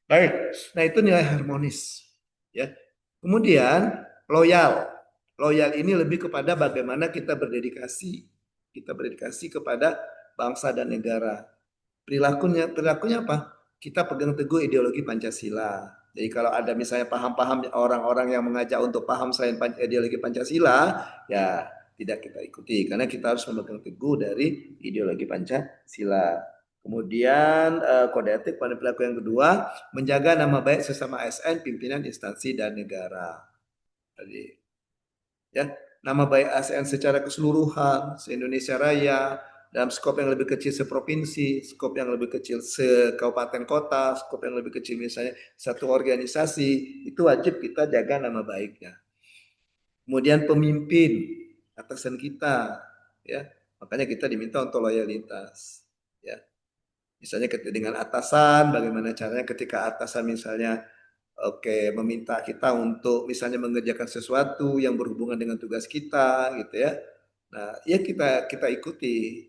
Baik. Nah, itu nilai harmonis. Ya. Kemudian loyal. Loyal ini lebih kepada bagaimana kita berdedikasi. Kita berdedikasi kepada bangsa dan negara. Perilakunya apa? Kita pegang teguh ideologi Pancasila. Jadi kalau ada misalnya paham-paham orang-orang yang mengajak untuk paham selain ideologi Pancasila, ya tidak kita ikuti karena kita harus memegang teguh dari ideologi Pancasila. Kemudian kode etik pada perilaku yang kedua, menjaga nama baik sesama ASN, pimpinan instansi dan negara. Jadi, ya, nama baik ASN secara keseluruhan, se-Indonesia Raya, dalam skop yang lebih kecil seprovinsi, skop yang lebih kecil se-kabupaten kota, skop yang lebih kecil misalnya satu organisasi, itu wajib kita jaga nama baiknya. Kemudian pemimpin, atasan kita, ya, makanya kita diminta untuk loyalitas, ya. Misalnya dengan atasan, bagaimana caranya ketika atasan misalnya meminta kita untuk misalnya mengerjakan sesuatu yang berhubungan dengan tugas kita gitu ya. Nah, ya kita ikuti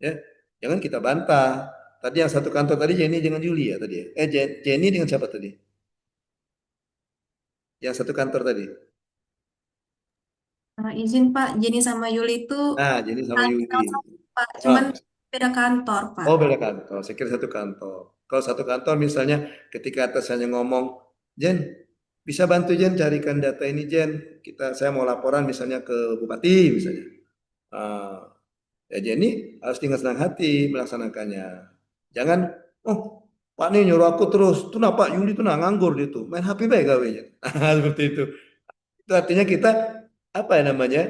ya. Jangan kita bantah. Tadi yang satu kantor tadi Jenny dengan Juli ya tadi ya. Jenny dengan siapa tadi? Yang satu kantor tadi.
Izin Pak, Jenny sama Yuli itu
Nah, Jenny sama Yuli.
sama-sama Pak,
Oh,
cuman beda kantor Pak.
oh beda kantor. Saya kira satu kantor. Kalau satu kantor misalnya ketika atasannya ngomong, Jen, bisa bantu Jen carikan data ini Jen. Saya mau laporan misalnya ke bupati misalnya. Ya Jenny harus dengan senang hati melaksanakannya. Jangan, oh Pak nih nyuruh aku terus. Tuh nah Pak Yuli tuh nah nganggur dia tuh. Main HP baik gawenya. Seperti itu. Itu artinya kita apa ya namanya?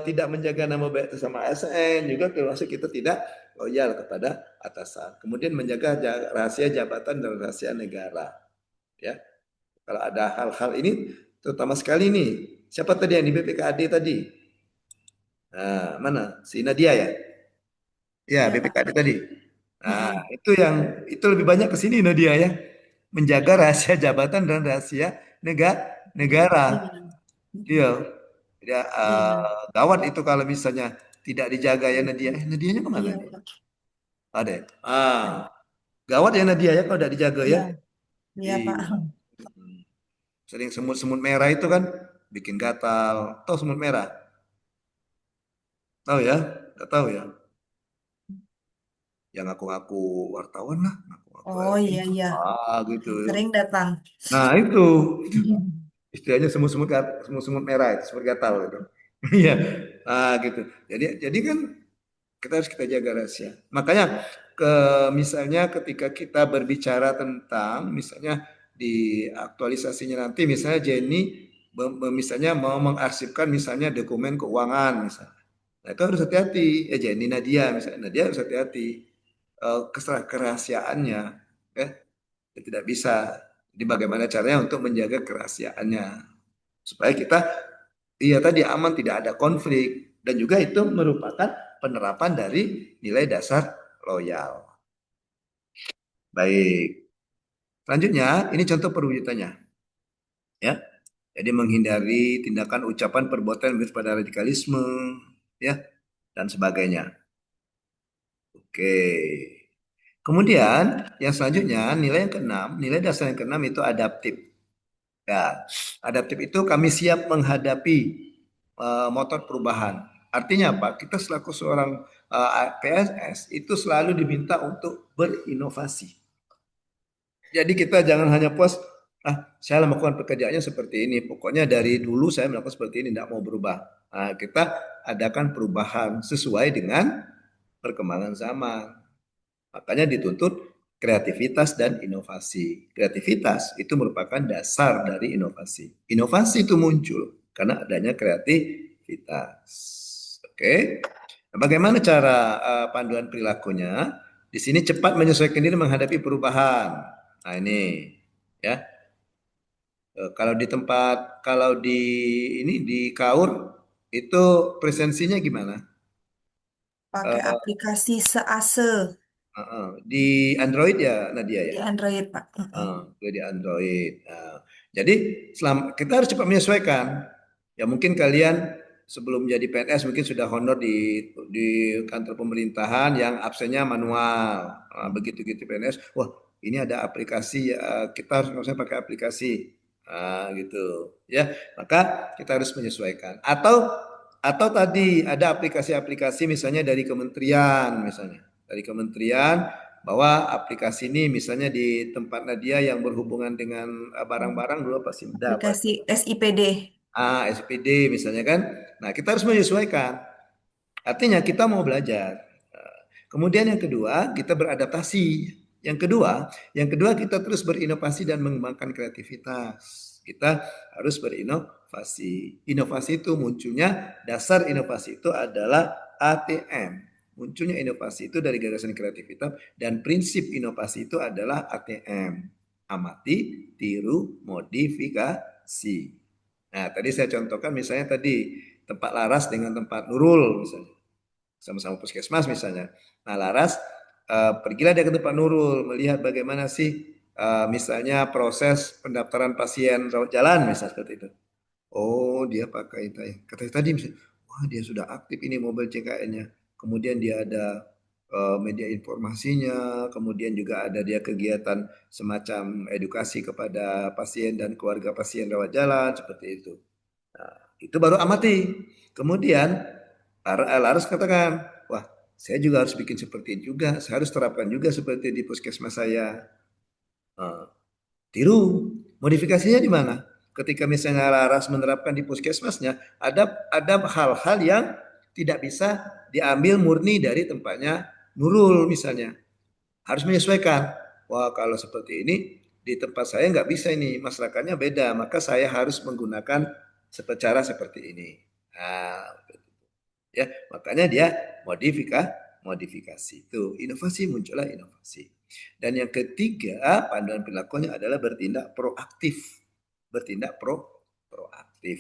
Tidak menjaga nama baik sesama ASN, juga termasuk kita tidak loyal kepada atasan. Kemudian menjaga rahasia jabatan dan rahasia negara. Ya, kalau ada hal-hal ini, terutama sekali nih, siapa tadi yang di BPKAD tadi? Nah, mana? Si Nadia ya? Ya, BPKAD tadi. Nah, itu lebih banyak ke sini Nadia ya. Menjaga rahasia jabatan dan rahasia negara. Iya. Ya, gawat itu kalau misalnya tidak dijaga ya Nadia. Nadianya kemana?
Iya,
Nih?
Pak.
Ada. Ya? Gawat ya Nadia ya kalau tidak dijaga ya.
Iya, Pak.
Sering semut-semut merah itu kan bikin gatal. Tahu semut merah? Tahu ya? Nggak tahu ya? Yang ngaku-ngaku wartawan lah.
Oh iya, iya.
Gitu.
Sering datang.
Nah itu. Istilahnya semut-semut merah itu, semut gatal gitu. Iya. Gitu. Jadi kan kita harus kita jaga rahasia. Makanya misalnya ketika kita berbicara tentang misalnya di aktualisasinya nanti misalnya Jenny misalnya mau mengarsipkan misalnya dokumen keuangan misalnya. Nah, itu harus hati-hati. Ya Jenny Nadia misalnya Nadia harus hati-hati kerahasiaannya ya. Tidak bisa. Jadi bagaimana caranya untuk menjaga kerahasiaannya supaya kita tadi aman, tidak ada konflik, dan juga itu merupakan penerapan dari nilai dasar loyal. Baik. Selanjutnya, ini contoh perwujudannya. Ya. Jadi menghindari tindakan ucapan perbuatan pada radikalisme, ya, dan sebagainya. Oke. Kemudian yang selanjutnya nilai yang keenam, nilai dasar yang keenam itu adaptif. Ya, adaptif itu kami siap menghadapi motor perubahan. Artinya apa? Kita selaku seorang PNS itu selalu diminta untuk berinovasi. Jadi kita jangan hanya puas, saya melakukan pekerjaannya seperti ini. Pokoknya dari dulu saya melakukan seperti ini, tidak mau berubah. Nah, kita adakan perubahan sesuai dengan perkembangan zaman. Makanya dituntut kreativitas dan inovasi. Kreativitas itu merupakan dasar dari inovasi. Inovasi itu muncul karena adanya kreativitas. Oke. Nah, bagaimana cara panduan perilakunya? Di sini cepat menyesuaikan diri menghadapi perubahan. Nah, ini ya. Kalau di KAUR itu presensinya gimana?
Pakai aplikasi SEASE.
Di Android ya Nadia ya?
Di Android, Pak.
Di Android. Jadi kita harus cepat menyesuaikan. Ya mungkin kalian sebelum jadi PNS mungkin sudah honor di kantor pemerintahan yang absennya manual. Begitu PNS, wah ini ada aplikasi, kita harus pakai aplikasi. Gitu ya. Maka kita harus menyesuaikan. Atau tadi ada aplikasi-aplikasi misalnya dari kementerian misalnya. Dari kementerian bahwa aplikasi ini misalnya di tempat Nadia yang berhubungan dengan barang-barang dulu pasti ada.
Aplikasi SIPD.
SPD misalnya kan. Nah, kita harus menyesuaikan. Artinya kita mau belajar. Kemudian yang kedua, kita beradaptasi. Yang kedua kita terus berinovasi dan mengembangkan kreativitas. Kita harus berinovasi. Inovasi itu munculnya, dasar inovasi itu adalah ATM. Munculnya inovasi itu dari gagasan kreativitas dan prinsip inovasi itu adalah ATM. Amati, tiru, modifikasi. Nah, tadi saya contohkan misalnya tadi tempat Laras dengan tempat Nurul misalnya. Sama-sama puskesmas misalnya. Nah, Laras pergilah dia ke tempat Nurul, melihat bagaimana sih misalnya proses pendaftaran pasien rawat jalan, misalnya seperti itu. Oh, dia pakai kata tadi misalnya, wah dia sudah aktif ini mobil CKN-nya. Kemudian dia ada media informasinya, kemudian juga ada dia kegiatan semacam edukasi kepada pasien dan keluarga pasien rawat jalan seperti itu. Nah, itu baru amati. Kemudian Laras katakan, wah saya juga harus bikin seperti itu juga, saya harus terapkan juga seperti di puskesmas saya. Tiru, modifikasinya di mana? Ketika misalnya Laras menerapkan di puskesmasnya, ada hal-hal yang tidak bisa diambil murni dari tempatnya Nurul misalnya. Harus menyesuaikan. Wah kalau seperti ini di tempat saya nggak bisa ini, masyarakatnya beda, maka saya harus menggunakan cara seperti ini. Nah, ya makanya dia modifikasi itu inovasi, muncullah inovasi. Dan yang ketiga panduan perilakunya adalah bertindak proaktif, proaktif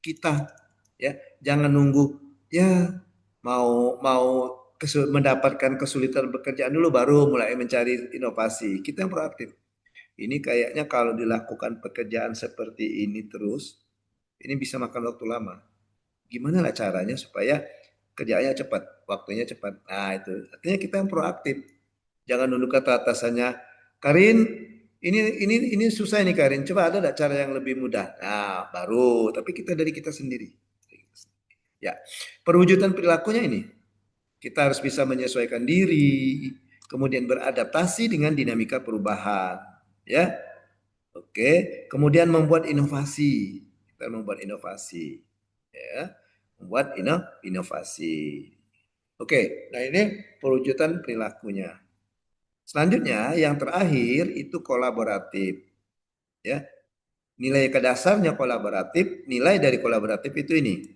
kita ya, jangan nunggu ya mau mendapatkan kesulitan pekerjaan dulu baru mulai mencari inovasi. Kita yang proaktif. Ini kayaknya kalau dilakukan pekerjaan seperti ini terus, ini bisa makan waktu lama. Gimana lah caranya supaya kerjaannya cepat, waktunya cepat. Nah itu artinya kita yang proaktif. Jangan nunduk kata atasannya, Karin, ini susah nih Karin. Coba ada enggak cara yang lebih mudah? Nah baru. Tapi kita dari kita sendiri. Ya, perwujudan perilakunya ini kita harus bisa menyesuaikan diri, kemudian beradaptasi dengan dinamika perubahan. Ya, oke. Kemudian membuat inovasi. Kita membuat inovasi. Ya, membuat inovasi. Oke, nah ini perwujudan perilakunya. Selanjutnya yang terakhir itu kolaboratif. Ya. Nilai kedasarnya kolaboratif, nilai dari kolaboratif itu ini.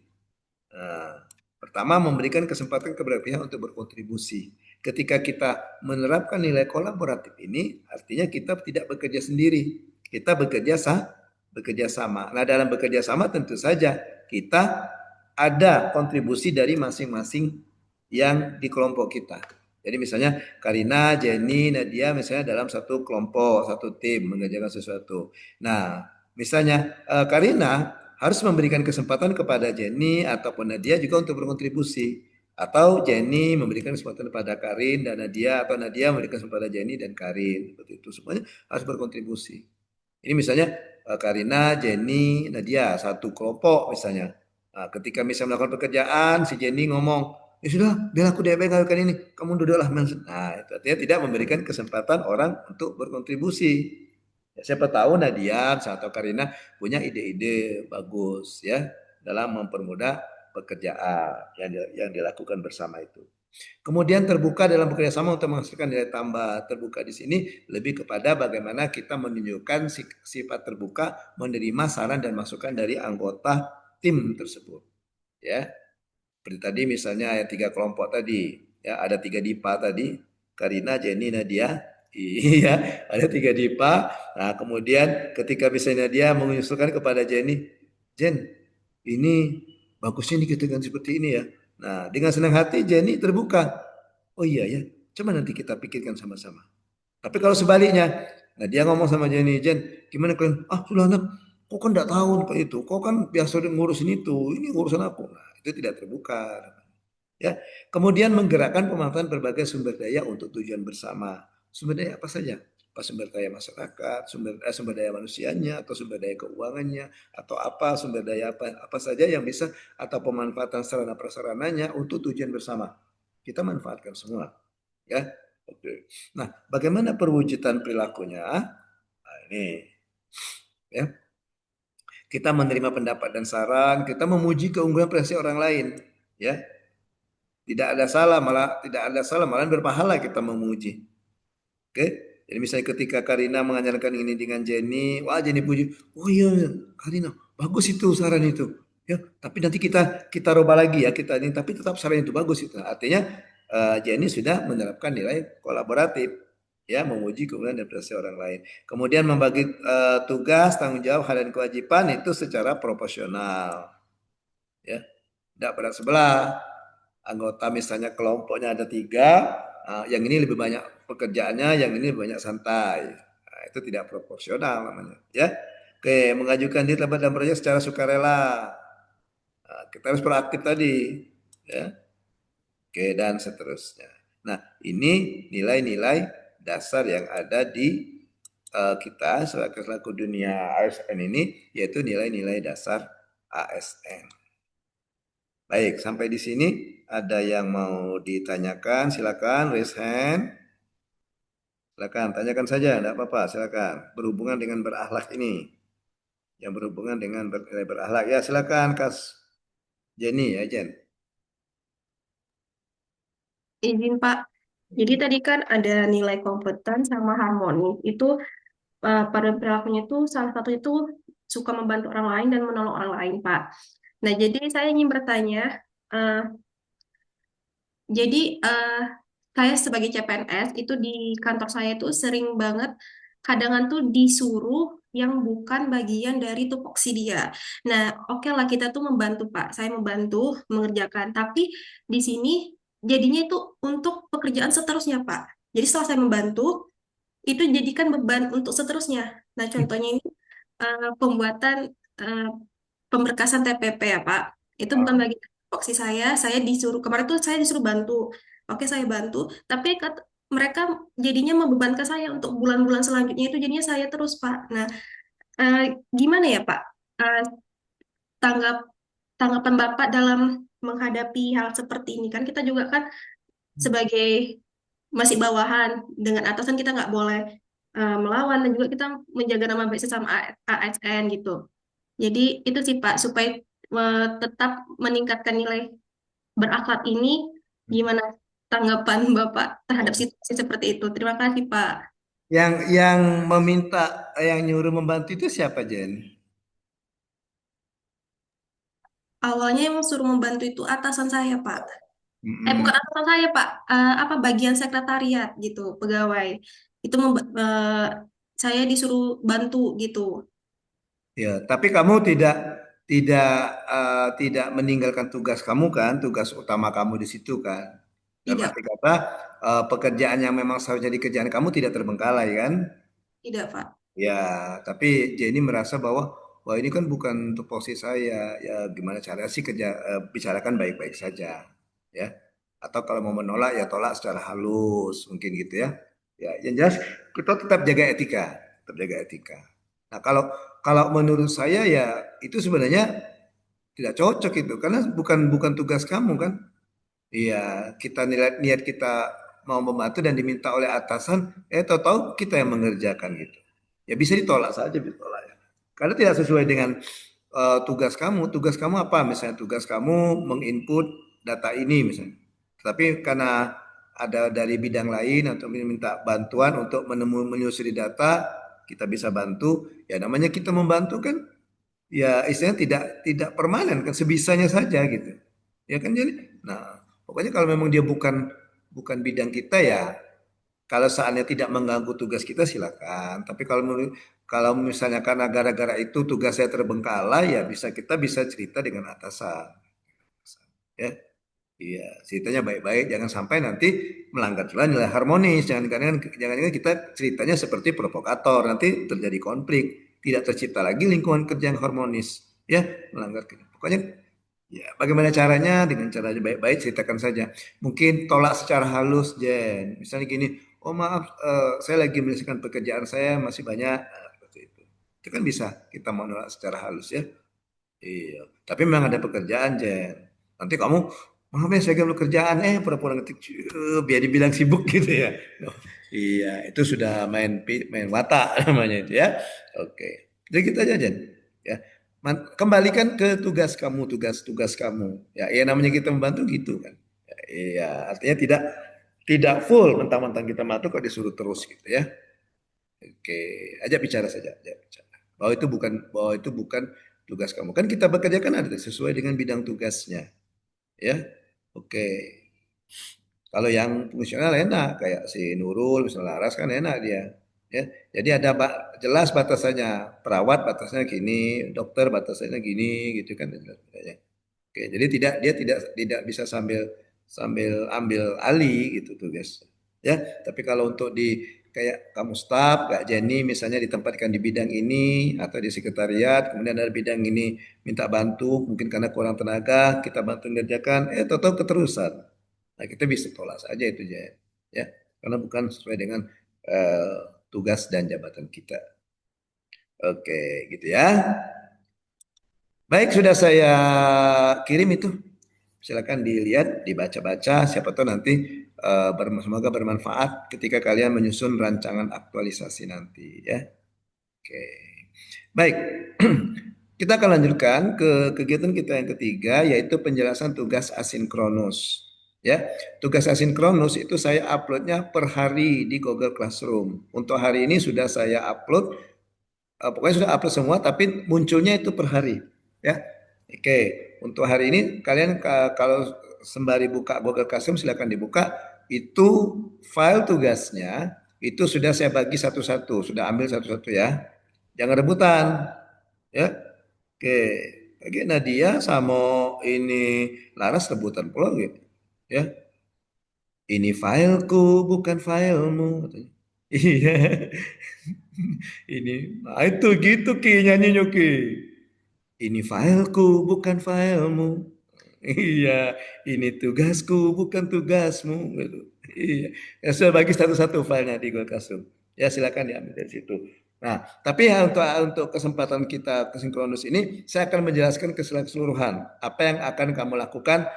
Nah, pertama memberikan kesempatan kepada pihak untuk berkontribusi. Ketika kita menerapkan nilai kolaboratif ini, artinya kita tidak bekerja sendiri. Kita bekerja sama. Nah, dalam bekerja sama tentu saja kita ada kontribusi dari masing-masing yang di kelompok kita. Jadi misalnya Karina, Jenny, Nadia misalnya dalam satu kelompok, satu tim mengerjakan sesuatu. Nah, misalnya Karina harus memberikan kesempatan kepada Jenny ataupun Nadia juga untuk berkontribusi. Atau Jenny memberikan kesempatan kepada Karin dan Nadia, atau Nadia memberikan kesempatan pada Jenny dan Karin. Seperti itu, semuanya harus berkontribusi. Ini misalnya Karina, Jenny, Nadia, satu kelompok misalnya. Nah, ketika misalnya melakukan pekerjaan, si Jenny ngomong, ya sudah, biar aku DP kali ini, kamu duduklah. Nah, itu artinya tidak memberikan kesempatan orang untuk berkontribusi. Ya, siapa tahu Nadia atau Karina punya ide-ide bagus ya dalam mempermudah pekerjaan yang dilakukan bersama itu. Kemudian terbuka dalam bekerja sama untuk menghasilkan nilai tambah. Terbuka di sini lebih kepada bagaimana kita menunjukkan sifat terbuka menerima saran dan masukan dari anggota tim tersebut. Ya, seperti tadi misalnya ya 3 kelompok tadi, ya ada 3 DIPA tadi, Karina, Jenny, Nadia. Iya, ada 3 DIPA. Nah, kemudian ketika misalnya dia mengusulkan kepada Jenny, Jen, ini bagusnya nih kita ganti seperti ini ya. Nah, dengan senang hati Jenny terbuka. Oh iya ya, coba nanti kita pikirkan sama-sama. Tapi kalau sebaliknya, nah dia ngomong sama Jenny, Jen, gimana kalian? Ah, sudah anak, kok kan enggak tahu Pak itu. Kok kan biasa ngurusin itu. Ini urusan aku. Nah, itu tidak terbuka. Ya. Kemudian menggerakkan pemanfaatan berbagai sumber daya untuk tujuan bersama. Sumber daya apa saja? Apa sumber daya masyarakat, sumber daya manusianya, atau sumber daya keuangannya, atau apa sumber daya apa saja yang bisa, atau pemanfaatan sarana prasarananya untuk tujuan bersama. Kita manfaatkan semua. Ya. Oke. Nah, bagaimana perwujudan perilakunya? Nah, ini ya. Kita menerima pendapat dan saran, kita memuji keunggulan prestasi orang lain, ya. Tidak ada salah malah berpahala kita memuji. Oke? Jadi misalnya ketika Karina mengajarkan ini dengan Jenny, wah Jenny puji, oh iya Karina, bagus itu saran itu. Ya, tapi nanti kita rubah lagi ya kita ini, tapi tetap saran itu bagus itu. Artinya Jenny sudah menerapkan nilai kolaboratif, ya memuji keunggulan dan prestasi orang lain. Kemudian membagi tugas, tanggung jawab, hal dan kewajiban itu secara proporsional, ya, tidak berat sebelah. Anggota misalnya kelompoknya ada 3, yang ini lebih banyak pekerjaannya, yang ini lebih banyak santai. Nah, itu tidak proporsional namanya, ya. Oke, mengajukan diri terlibat dalam proyek secara sukarela. Nah, kita harus proaktif tadi, ya. Oke, dan seterusnya. Nah, ini nilai-nilai dasar yang ada di kita selaku dunia ASN ini, yaitu nilai-nilai dasar ASN. Baik, sampai di sini ada yang mau ditanyakan, silakan raise hand. Silakan, tanyakan saja, tidak apa-apa, silakan. Berhubungan dengan berakhlak ini, yang berhubungan dengan berakhlak. Ya, silakan, Kas Jenny, ya Jen.
Izin Pak. Jadi tadi kan ada nilai kompeten sama harmonis. Itu pada perilakunya itu salah satu itu suka membantu orang lain dan menolong orang lain, Pak. Nah, jadi saya ingin bertanya, eh, jadi saya sebagai CPNS itu di kantor saya tuh sering banget kadangan tuh disuruh yang bukan bagian dari tupoksi dia. Nah, oke lah kita tuh membantu Pak. Saya membantu mengerjakan, tapi di sini jadinya itu untuk pekerjaan seterusnya Pak. Jadi setelah saya membantu, itu jadikan beban untuk seterusnya. Nah, contohnya ini pembuatan eh, pemberkasan TPP ya Pak. Itu bukan bagian tupoksi saya disuruh, kemarin tuh saya disuruh bantu. Oke, saya bantu, tapi mereka jadinya membebankan saya untuk bulan-bulan selanjutnya itu jadinya saya terus Pak. Nah, eh, gimana ya Pak? Eh, tanggap tanggapan Bapak dalam menghadapi hal seperti ini kan kita juga kan sebagai masih bawahan dengan atasan kita nggak boleh melawan dan juga kita menjaga nama baik sesama ASN gitu. Jadi itu sih Pak supaya tetap meningkatkan nilai berakhlak ini gimana tanggapan Bapak terhadap situasi seperti itu? Terima kasih Pak.
Yang meminta, yang nyuruh membantu itu siapa, Jen?
Awalnya yang suruh membantu itu atasan saya Pak.
Mm-mm.
Bukan atasan saya Pak, apa bagian sekretariat gitu, pegawai. Itu saya disuruh bantu gitu.
Ya, tapi kamu tidak tidak meninggalkan tugas kamu kan, tugas utama kamu di situ kan. Dalam
Tidak,
arti kata pekerjaan yang memang seharusnya jadi kerjaan kamu tidak terbengkalai kan?
tidak Pak.
Ya, tapi Jenny merasa bahwa wah ini kan bukan tupoksi saya. Ya, gimana cara sih bicarakan baik-baik saja, ya. Atau kalau mau menolak ya tolak secara halus, mungkin gitu ya. Ya, yang jelas kita tetap jaga etika, tetap jaga etika. Nah, kalau kalau menurut saya ya itu sebenarnya tidak cocok itu karena bukan bukan tugas kamu kan. Iya, kita niat kita mau membantu dan diminta oleh atasan, tahu-tahu kita yang mengerjakan gitu. Ya bisa ditolak saja, ditolak ya. Karena tidak sesuai dengan tugas kamu. Tugas kamu apa? Misalnya tugas kamu menginput data ini misalnya. Tapi karena ada dari bidang lain atau minta bantuan untuk menyusuri data, kita bisa bantu. Ya namanya kita membantu kan, ya istilahnya tidak permanen kan sebisanya saja gitu. Ya kan jadi. Nah, pokoknya kalau memang dia bukan bukan bidang kita ya, kalau seandainya tidak mengganggu tugas kita silakan. Tapi kalau misalnya karena gara-gara itu tugas saya terbengkalai ya kita bisa cerita dengan atasan. Ya. Iya, ceritanya baik-baik, jangan sampai nanti melanggar juga nilai harmonis. Jangan kita ceritanya seperti provokator, nanti terjadi konflik, tidak tercipta lagi lingkungan kerja yang harmonis. Ya, melanggar. Pokoknya ya bagaimana caranya dengan cara baik-baik ceritakan saja. Mungkin tolak secara halus, Jen. Misalnya gini, oh maaf, saya lagi menyelesaikan pekerjaan saya masih banyak. Nah, seperti itu. Itu kan bisa kita mau nolak secara halus ya. Iya, tapi memang ada pekerjaan, Jen. Nanti kamu, maaf ya saya belum kerjaan, pura-pura ngetik, biar dibilang sibuk gitu ya. Oh, iya, itu sudah main watak namanya itu ya. Oke, jadi kita aja, Jen. Ya, kembalikan ke tugas kamu. Ya, ya namanya kita membantu gitu kan. Ya, iya, artinya tidak full mentang-mentang kita bantu kok disuruh terus gitu ya. Oke, ajak bicara saja, ajak bicara. Bahwa itu bukan tugas kamu. Kan kita bekerja kan ada sesuai dengan bidang tugasnya, ya. Oke. Kalau yang fungsional enak kayak si Nurul misalnya Laras kan enak dia, ya. Jadi ada jelas batasannya. Perawat batasnya gini, dokter batasannya gini gitu kan. Oke, jadi dia tidak bisa sambil sambil ambil alih gitu tugas. ya. Tapi kalau untuk di kayak kamu staf, Kak Jenny misalnya ditempatkan di bidang ini atau di sekretariat, kemudian dari bidang ini minta bantu, mungkin karena kurang tenaga, kita bantu mengerjakan, tahu-tahu keterusan. Nah, kita bisa tolak saja itu ya, karena bukan sesuai dengan eh, tugas dan jabatan kita. Oke, gitu ya. Baik, sudah saya kirim itu. Silakan dilihat, dibaca-baca, siapa tahu nanti semoga bermanfaat ketika kalian menyusun rancangan aktualisasi nanti ya. Oke. Baik. Kita akan lanjutkan ke kegiatan kita yang ketiga yaitu penjelasan tugas asinkronus. Ya, tugas asinkronus itu saya uploadnya per hari di Google Classroom. Untuk hari ini sudah saya upload, pokoknya sudah upload semua, tapi munculnya itu per hari. Ya, oke. Untuk hari ini kalian kalau sembari buka Google Classroom silakan dibuka. Itu file tugasnya itu sudah saya bagi satu-satu, sudah ambil satu-satu ya. Jangan rebutan, ya. Oke, Oke Nadia sama ini Laras rebutan pula gitu. Ya, ini fileku bukan filemu katanya. Iya. Ini, nah itu gitu Ki nyanyinya Ki. Ini fileku bukan filemu. Iya, ini tugasku bukan tugasmu. Gitu. Iya, ya, sudah bagi satu-satu filenya di Google Classroom. Ya silakan diambil dari situ. Nah, tapi ya, untuk kesempatan kita kesinkronus ini, saya akan menjelaskan keseluruhan apa yang akan kamu lakukan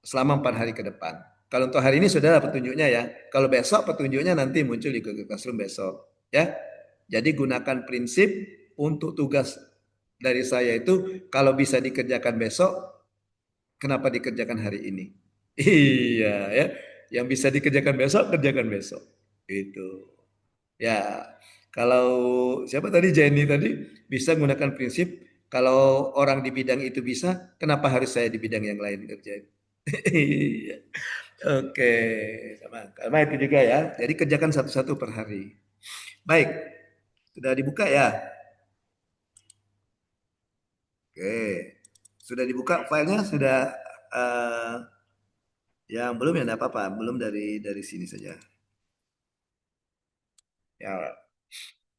selama 4 hari ke depan. Kalau untuk hari ini sudah ada petunjuknya ya. Kalau besok petunjuknya nanti muncul di Google Classroom besok. Ya, jadi gunakan prinsip untuk tugas dari saya itu kalau bisa dikerjakan besok, kenapa dikerjakan hari ini? Iya ya, yang bisa dikerjakan besok kerjakan besok. Itu. Ya, kalau siapa tadi Jenny tadi bisa menggunakan prinsip kalau orang di bidang itu bisa, kenapa harus saya di bidang yang lain kerjain? Iya. Oke, sama itu juga ya. Jadi kerjakan satu-satu per hari. Baik, sudah dibuka ya? Oke, sudah dibuka filenya sudah yang belum ya enggak apa-apa, belum dari sini saja. Ya,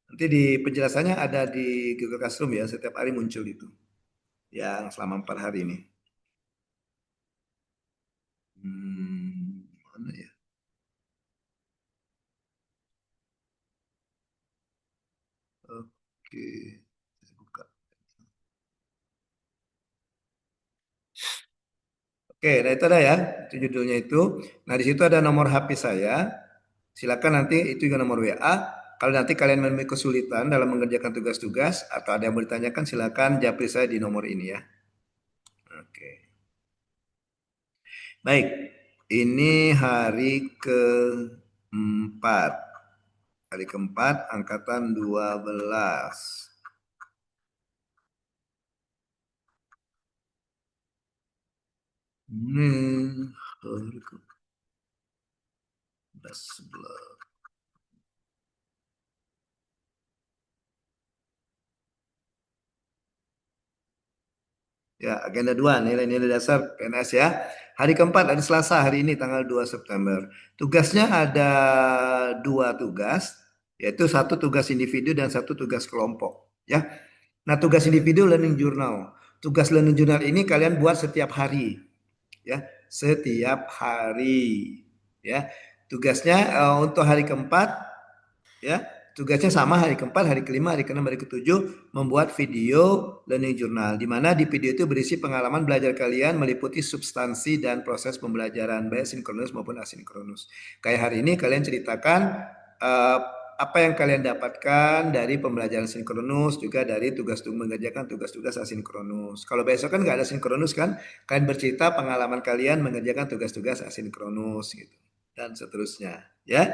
nanti di penjelasannya ada di Google Classroom ya, setiap hari muncul itu. Yang selama 4 hari ini. Mana ya? Oke, saya buka. Oke, nah itu ada ya, itu judulnya itu. Nah di situ ada nomor HP saya. Silakan nanti itu juga nomor WA. Kalau nanti kalian memiliki kesulitan dalam mengerjakan tugas-tugas atau ada yang mau ditanyakan, silakan japri saya di nomor ini ya. Oke. Baik, ini hari keempat. Hari keempat, angkatan 12. Ini hari ke-11. Ya, agenda 2, nilai-nilai dasar PNS ya. Hari keempat, hari Selasa, hari ini tanggal 2 September. Tugasnya ada 2 tugas, yaitu 1 tugas individu dan 1 tugas kelompok. Ya. Nah, tugas individu learning journal. Tugas learning journal ini kalian buat setiap hari. Ya, setiap hari. Ya. Tugasnya untuk hari keempat, ya, tugasnya sama hari keempat, hari kelima, hari keenam, hari ketujuh membuat video learning journal di mana di video itu berisi pengalaman belajar kalian meliputi substansi dan proses pembelajaran baik sinkronus maupun asinkronus. Kayak hari ini kalian ceritakan apa yang kalian dapatkan dari pembelajaran sinkronus juga dari mengerjakan tugas-tugas asinkronus. Kalau besok kan nggak ada sinkronus kan, kalian bercerita pengalaman kalian mengerjakan tugas-tugas asinkronus gitu dan seterusnya ya.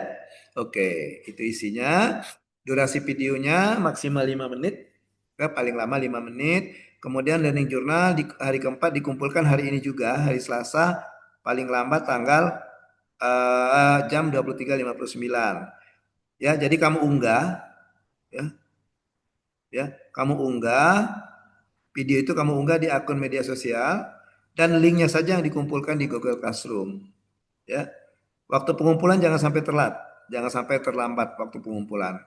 Oke, itu isinya. Durasi videonya maksimal 5 menit, paling lama 5 menit. Kemudian learning journal di hari keempat dikumpulkan hari ini juga, hari Selasa, paling lambat tanggal jam 23.59. Ya, jadi kamu unggah, ya, kamu unggah video itu kamu unggah di akun media sosial dan linknya saja yang dikumpulkan di Google Classroom, ya. Waktu pengumpulan jangan sampai telat, jangan sampai terlambat waktu pengumpulan.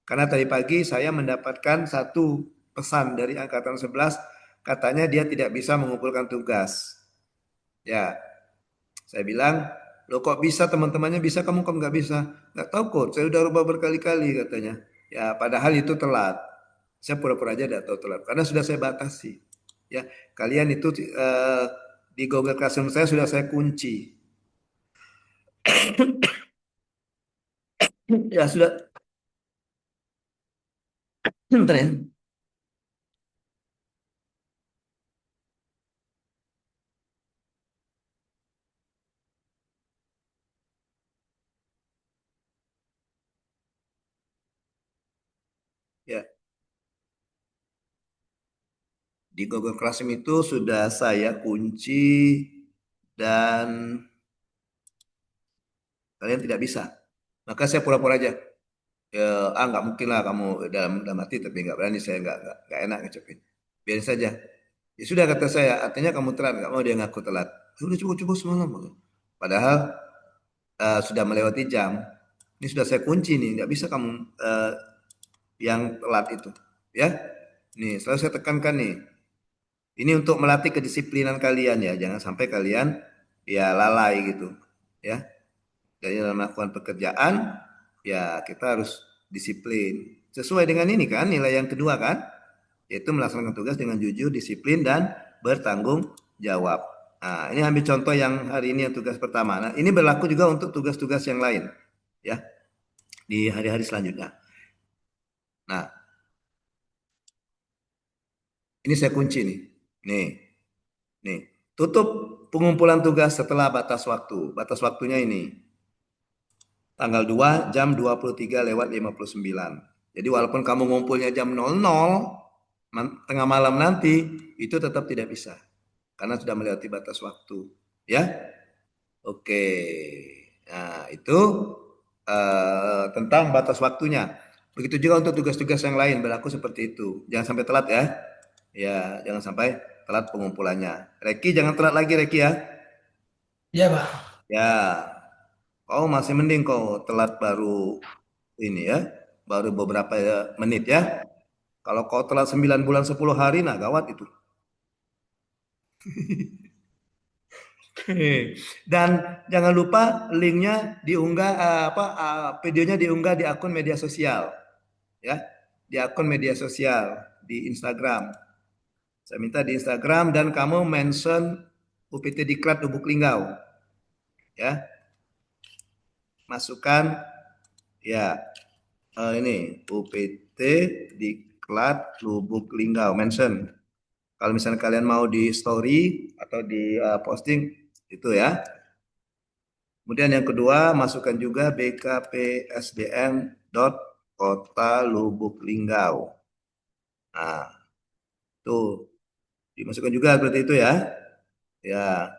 Karena tadi pagi saya mendapatkan satu pesan dari angkatan 11, katanya dia tidak bisa mengumpulkan tugas. Ya, saya bilang, loh kok bisa teman-temannya bisa, kamu kok nggak bisa? Nggak tahu kok, saya udah rubah berkali-kali katanya. Ya, padahal itu telat. Saya pura-pura aja tidak tahu telat, karena sudah saya batasi. Ya, kalian itu di Google Classroom saya sudah saya kunci. Ya sudah, bentar ya. Ya, di Google Classroom itu sudah saya kunci dan kalian tidak bisa. Maka saya pura-pura aja. Ya, nggak mungkin lah kamu dalam hati, tapi nggak berani, saya nggak enak ngecapin. Biarin saja. Ya sudah kata saya, artinya kamu telat, nggak mau dia ngaku telat. Sudah cukup semalam. Padahal sudah melewati jam. Ini sudah saya kunci nih, nggak bisa kamu yang telat itu. Ya, nih selalu saya tekankan nih. Ini untuk melatih kedisiplinan kalian ya, jangan sampai kalian ya lalai gitu. Ya, dari dalam melakukan pekerjaan ya kita harus disiplin. Sesuai dengan ini kan, nilai yang kedua kan, yaitu melaksanakan tugas dengan jujur, disiplin, dan bertanggung jawab. Nah, ini ambil contoh yang hari ini yang tugas pertama. Nah, ini berlaku juga untuk tugas-tugas yang lain ya di hari-hari selanjutnya. Nah, ini saya kunci nih. Nih. Tutup pengumpulan tugas setelah batas waktu. Batas waktunya ini. Tanggal 2 jam 23:59. Jadi walaupun kamu ngumpulnya jam 00 tengah malam nanti, itu tetap tidak bisa. Karena sudah melewati batas waktu. Ya. Oke. Nah, itu tentang batas waktunya. Begitu juga untuk tugas-tugas yang lain berlaku seperti itu. Jangan sampai telat ya. Ya, jangan sampai telat pengumpulannya. Reki, jangan telat lagi Reki ya.
Iya, Pak.
Ya, kau masih mending kau telat baru ini ya, baru beberapa menit ya. Kalau kau telat 9 bulan 10 hari, nah gawat itu. Dan jangan lupa linknya diunggah, videonya diunggah di akun media sosial, ya, di akun media sosial di Instagram. Saya minta di Instagram dan kamu mention UPT Diklat Lubuk Linggau, ya, masukkan ya ini UPT Diklat Lubuk Linggau, mention. Kalau misalnya kalian mau di story atau di posting itu ya. Kemudian yang kedua, masukkan juga BKPSDM Kota Lubuk Linggau. Nah, tuh dimasukkan juga seperti itu ya. Ya.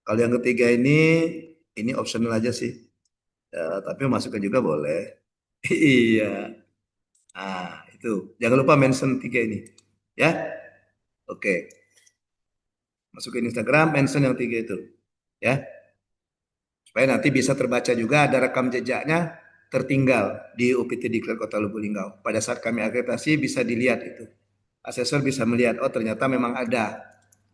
Kalau yang ketiga ini optional aja sih. Ya, tapi masukkan juga boleh. Iya. Nah, itu. Jangan lupa mention 3 ini. Ya. Oke. Masukin Instagram, mention yang 3 itu. Ya. Supaya nanti bisa terbaca juga, ada rekam jejaknya tertinggal di UPT Diklat Kota Lubuk Linggau. Pada saat kami akreditasi bisa dilihat itu. Asesor bisa melihat, oh ternyata memang ada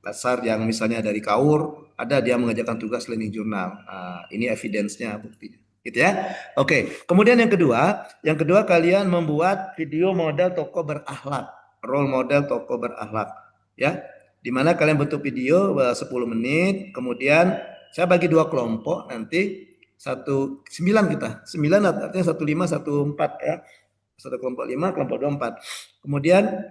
dasar yang misalnya dari KAUR, ada dia mengerjakan tugas learning journal. Nah, ini evidence-nya, buktinya. Gitu ya. Oke, kemudian yang kedua kalian membuat video model tokoh berakhlak, role model tokoh berakhlak, ya. Dimana kalian bentuk video 10 menit, kemudian saya bagi 2 kelompok nanti 9 kita. 9 artinya 15 14 ya. Satu kelompok 5, kelompok 24. Kemudian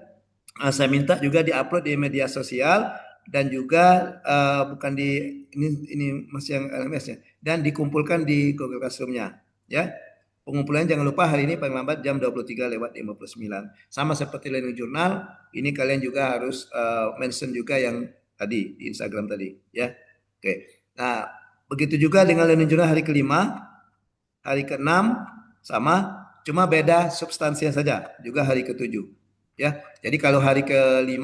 saya minta juga diupload di media sosial dan juga bukan di ini masih yang LMS ya, dan dikumpulkan di Google Classroom-nya ya. Pengumpulan jangan lupa hari ini paling lambat jam 23:59. Sama seperti learning journal, ini kalian juga harus mention juga yang tadi di Instagram tadi ya. Oke. Nah, begitu juga dengan learning journal hari ke-5, hari ke-6 sama, cuma beda substansinya saja, juga hari ke-7. Ya. Jadi kalau hari ke-5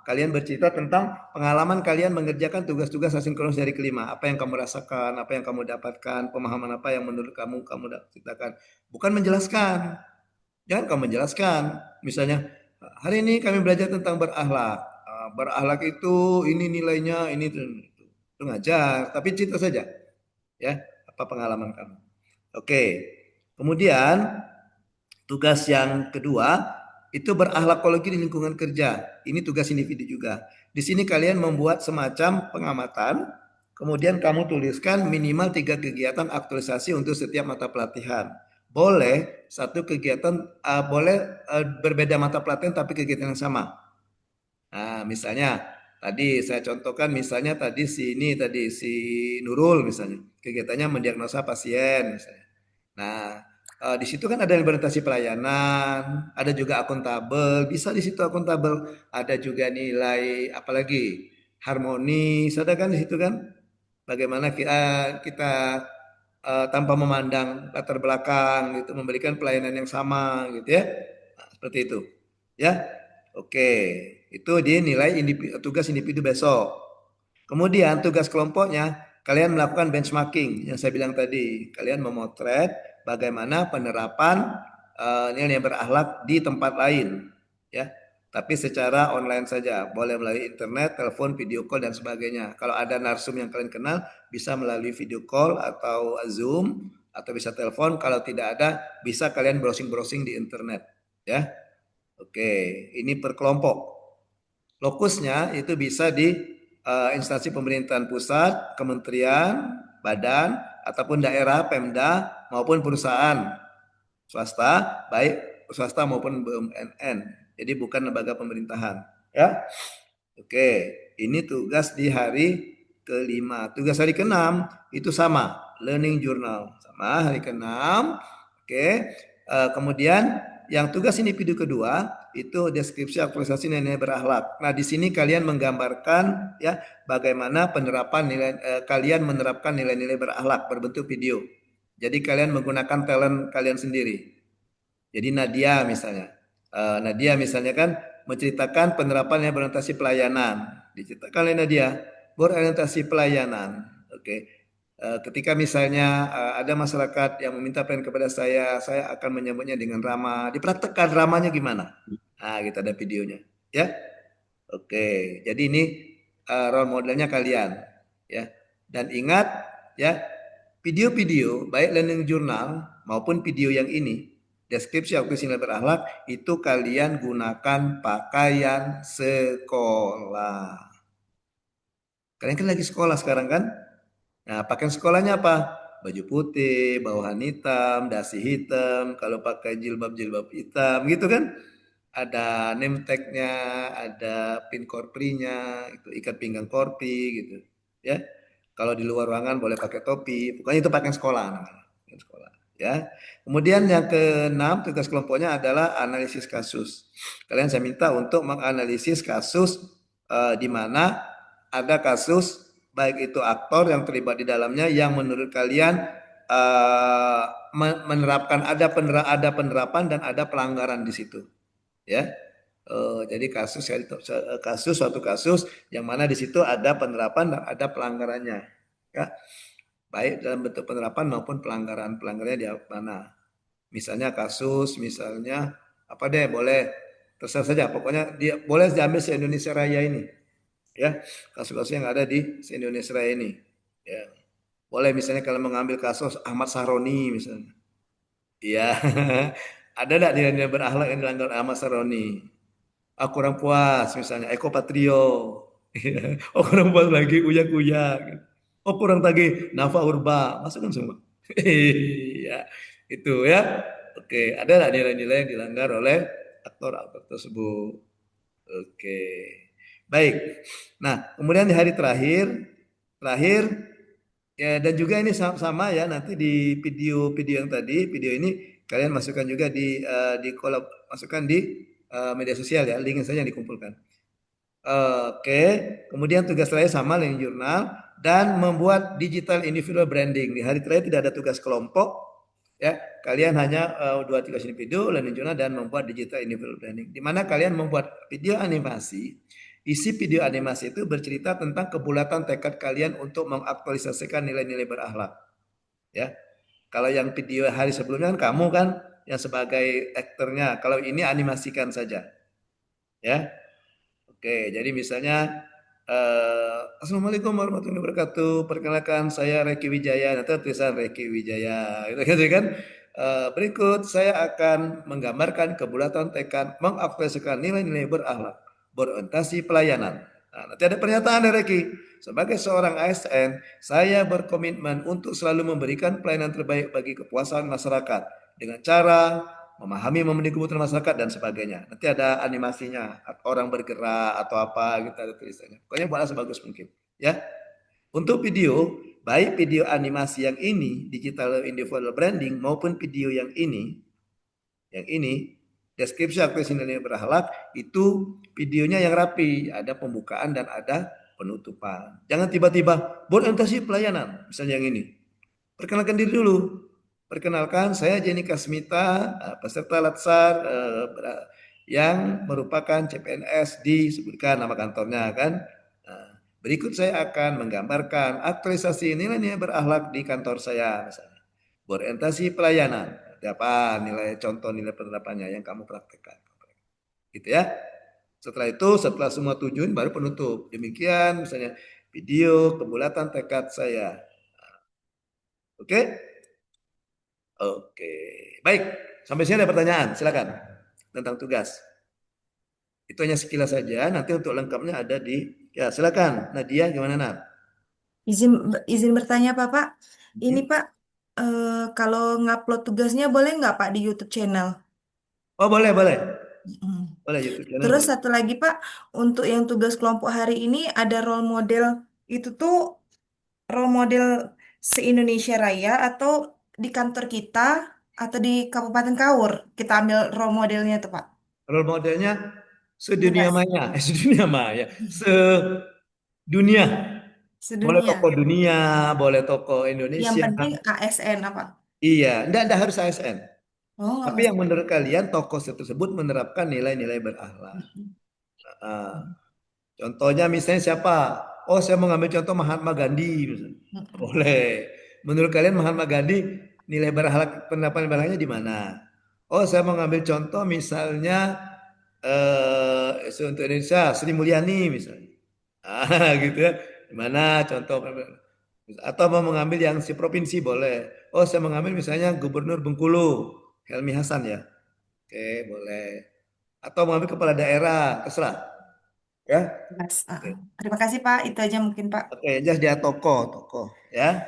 kalian bercerita tentang pengalaman kalian mengerjakan tugas-tugas asinkronus dari kelima. Apa yang kamu rasakan, apa yang kamu dapatkan, pemahaman apa yang menurut kamu ceritakan. Bukan menjelaskan. Jangan kamu menjelaskan. Misalnya, hari ini kami belajar tentang berakhlak. Berakhlak itu ini nilainya, ini itu ngajar, tapi cerita saja. Ya, apa pengalaman kamu. Oke. Kemudian tugas yang kedua itu berakhlakologi di lingkungan kerja. Ini tugas individu juga. Di sini kalian membuat semacam pengamatan, kemudian kamu tuliskan minimal 3 kegiatan aktualisasi untuk setiap mata pelatihan. Boleh satu kegiatan, boleh berbeda mata pelatihan tapi kegiatan yang sama. Nah, misalnya tadi saya contohkan, misalnya tadi si Nurul misalnya, kegiatannya mendiagnosa pasien misalnya. Nah, di situ kan ada implementasi pelayanan, ada juga akuntabel, bisa di situ akuntabel, ada juga nilai apalagi harmonis, ada kan di situ kan? Bagaimana kita tanpa memandang latar belakang gitu, memberikan pelayanan yang sama gitu ya. Nah, seperti itu. Ya. Oke, itu dinilai tugas individu besok. Kemudian tugas kelompoknya, kalian melakukan benchmarking yang saya bilang tadi. Kalian memotret bagaimana penerapan nilai berakhlak di tempat lain, ya. Tapi secara online saja, boleh melalui internet, telepon, video call dan sebagainya. Kalau ada narsum yang kalian kenal, bisa melalui video call atau Zoom atau bisa telepon. Kalau tidak ada, bisa kalian browsing-browsing di internet, ya. Oke, ini per kelompok. Lokusnya itu bisa di instansi pemerintahan pusat, kementerian, badan, ataupun daerah, Pemda, maupun perusahaan swasta, baik swasta maupun BUMN. Jadi bukan lembaga pemerintahan. Ya, oke. Ini tugas di hari kelima. Tugas hari keenam itu sama, learning journal, sama hari keenam. Oke. Kemudian yang tugas individu kedua itu deskripsi aktualisasi nilai berakhlak. Nah, di sini kalian menggambarkan ya bagaimana penerapan kalian menerapkan nilai-nilai berakhlak berbentuk video. Jadi kalian menggunakan talent kalian sendiri. Jadi Nadia misalnya kan menceritakan penerapan yang berorientasi pelayanan. Diceritakan oleh Nadia berorientasi pelayanan. Oke. Ketika misalnya ada masyarakat yang meminta pelayanan kepada saya akan menyambutnya dengan ramah. Dipraktekkan ramahnya gimana? Nah, kita ada videonya, ya. Oke, jadi ini role modelnya kalian, ya. Dan ingat, ya, video-video baik learning journal maupun video yang ini, deskripsi aktualisasi nilai berakhlak itu kalian gunakan pakaian sekolah. Kalian kan lagi sekolah sekarang kan? Nah, pakaian sekolahnya apa? Baju putih, bawahan hitam, dasi hitam, kalau pakai jilbab hitam gitu kan? Ada name tag-nya, ada pin korprinya, itu ikat pinggang korpi gitu, ya. Kalau di luar ruangan boleh pakai topi, pokoknya itu pakaian sekolah namanya, pakaian sekolah, ya. Kemudian yang keenam tugas kelompoknya adalah analisis kasus. Kalian saya minta untuk menganalisis kasus di mana ada kasus baik itu aktor yang terlibat di dalamnya yang menurut kalian menerapkan ada penerapan dan ada pelanggaran di situ. Ya, jadi suatu kasus yang mana di situ ada penerapan dan ada pelanggarannya, ya, baik dalam bentuk penerapan maupun pelanggarannya di mana. Misalnya misalnya apa deh, boleh terserah saja, pokoknya dia boleh diambil se-Indonesia Raya ini, ya, kasus-kasus yang ada di se-Indonesia Raya ini, ya, boleh misalnya kalau mengambil kasus Ahmad Sahroni misalnya, ya. Ada enggak nilai-nilai berakhlak yang dilanggar Ahmad Saroni? Oh, kurang puas misalnya Eko Patrio. Oh, kurang puas lagi Uya. Oh, kurang tagih Nafa Urba. Masukkan semua. Iya, itu ya. Oke, ada enggak nilai-nilai yang dilanggar oleh aktor-aktor tersebut? Oke. Baik. Nah, kemudian di hari terakhir ya, dan juga ini sama ya, nanti di video yang tadi, video ini kalian masukkan juga di masukkan di media sosial ya, linknya saja dikumpulkan. Oke, kemudian tugas lain sama learning journal dan membuat digital individual branding. Di hari terakhir tidak ada tugas kelompok, ya. Kalian hanya 2 tugas individu, learning journal dan membuat digital individual branding. Di mana kalian membuat video animasi Isi video animasi itu bercerita tentang kebulatan tekad kalian untuk mengaktualisasikan nilai-nilai berakhlak. Ya, kalau yang video hari sebelumnya kan kamu kan yang sebagai aktornya. Kalau ini animasikan saja. Ya, oke. Jadi misalnya Assalamualaikum warahmatullahi wabarakatuh. Perkenalkan saya Reki Wijaya. Nanti tulisan Reki Wijaya. Gitu kan. Berikut saya akan menggambarkan kebulatan tekad mengaktualisasikan nilai-nilai berakhlak, berorientasi pelayanan. Nah, nanti ada pernyataan dari Reki. Sebagai seorang ASN, saya berkomitmen untuk selalu memberikan pelayanan terbaik bagi kepuasan masyarakat dengan cara memahami, memenuhi kebutuhan masyarakat dan sebagainya. Nanti ada animasinya, orang bergerak atau apa gitu ada tulisannya. Pokoknya buatlah sebagus mungkin, ya. Untuk video, baik video animasi yang ini, digital individual branding maupun video yang ini, deskripsi aktualisasi nilai berakhlak itu videonya yang rapi, ada pembukaan dan ada penutupan. Jangan tiba-tiba berorientasi pelayanan, misalnya yang ini. Perkenalkan diri dulu. Perkenalkan, saya Jenny Kasmita, peserta Latsar yang merupakan CPNS disebutkan nama kantornya kan. Berikut saya akan menggambarkan aktualisasi nilai-nilai berakhlak di kantor saya misalnya. Berorientasi pelayanan. Apa nilai contoh nilai penerapannya yang kamu praktekkan. Gitu ya. Setelah itu, setelah semua tujuan baru penutup. Demikian misalnya video kebulatan tekad saya. Oke? Oke. Baik, sampai sini ada pertanyaan, silakan. Tentang tugas. Itu hanya sekilas saja, nanti untuk lengkapnya ada di ya silakan. Nadia gimana Nat?
Izin bertanya Pak. Ini Pak, kalau ngupload tugasnya boleh nggak Pak di YouTube channel?
Oh boleh.
Mm.
Boleh YouTube channel
Terus
boleh.
satu lagi Pak, untuk yang tugas kelompok hari ini ada role model, itu tuh role model se-Indonesia Raya atau di kantor kita atau di Kabupaten Kaur kita ambil role modelnya tuh Pak.
Role modelnya sedunia
Tugas
maya, sedunia maya, sedunia. Boleh
sedunia.
tokoh dunia, boleh tokoh
Yang
Indonesia.
penting ASN apa?
Iya, enggak harus ASN.
Oh, nggak
Tapi
mesti.
yang menurut kalian tokoh tersebut menerapkan nilai-nilai berakhlak. Contohnya misalnya siapa? Oh, saya mau ngambil contoh Mahatma Gandhi. Misalnya. Boleh. Menurut kalian Mahatma Gandhi nilai berakhlak penerapan berakhlaknya di mana? Oh, saya mau ngambil contoh misalnya untuk Indonesia Sri Mulyani misalnya. Gitu ya. Di mana contoh atau mau mengambil yang si provinsi boleh. Oh, saya mengambil misalnya Gubernur Bengkulu, Helmi Hasan ya. Oke, boleh. Atau mengambil kepala daerah, terserah. Ya.
Terima kasih Pak, itu aja mungkin Pak.
Oke, just dia tokoh ya.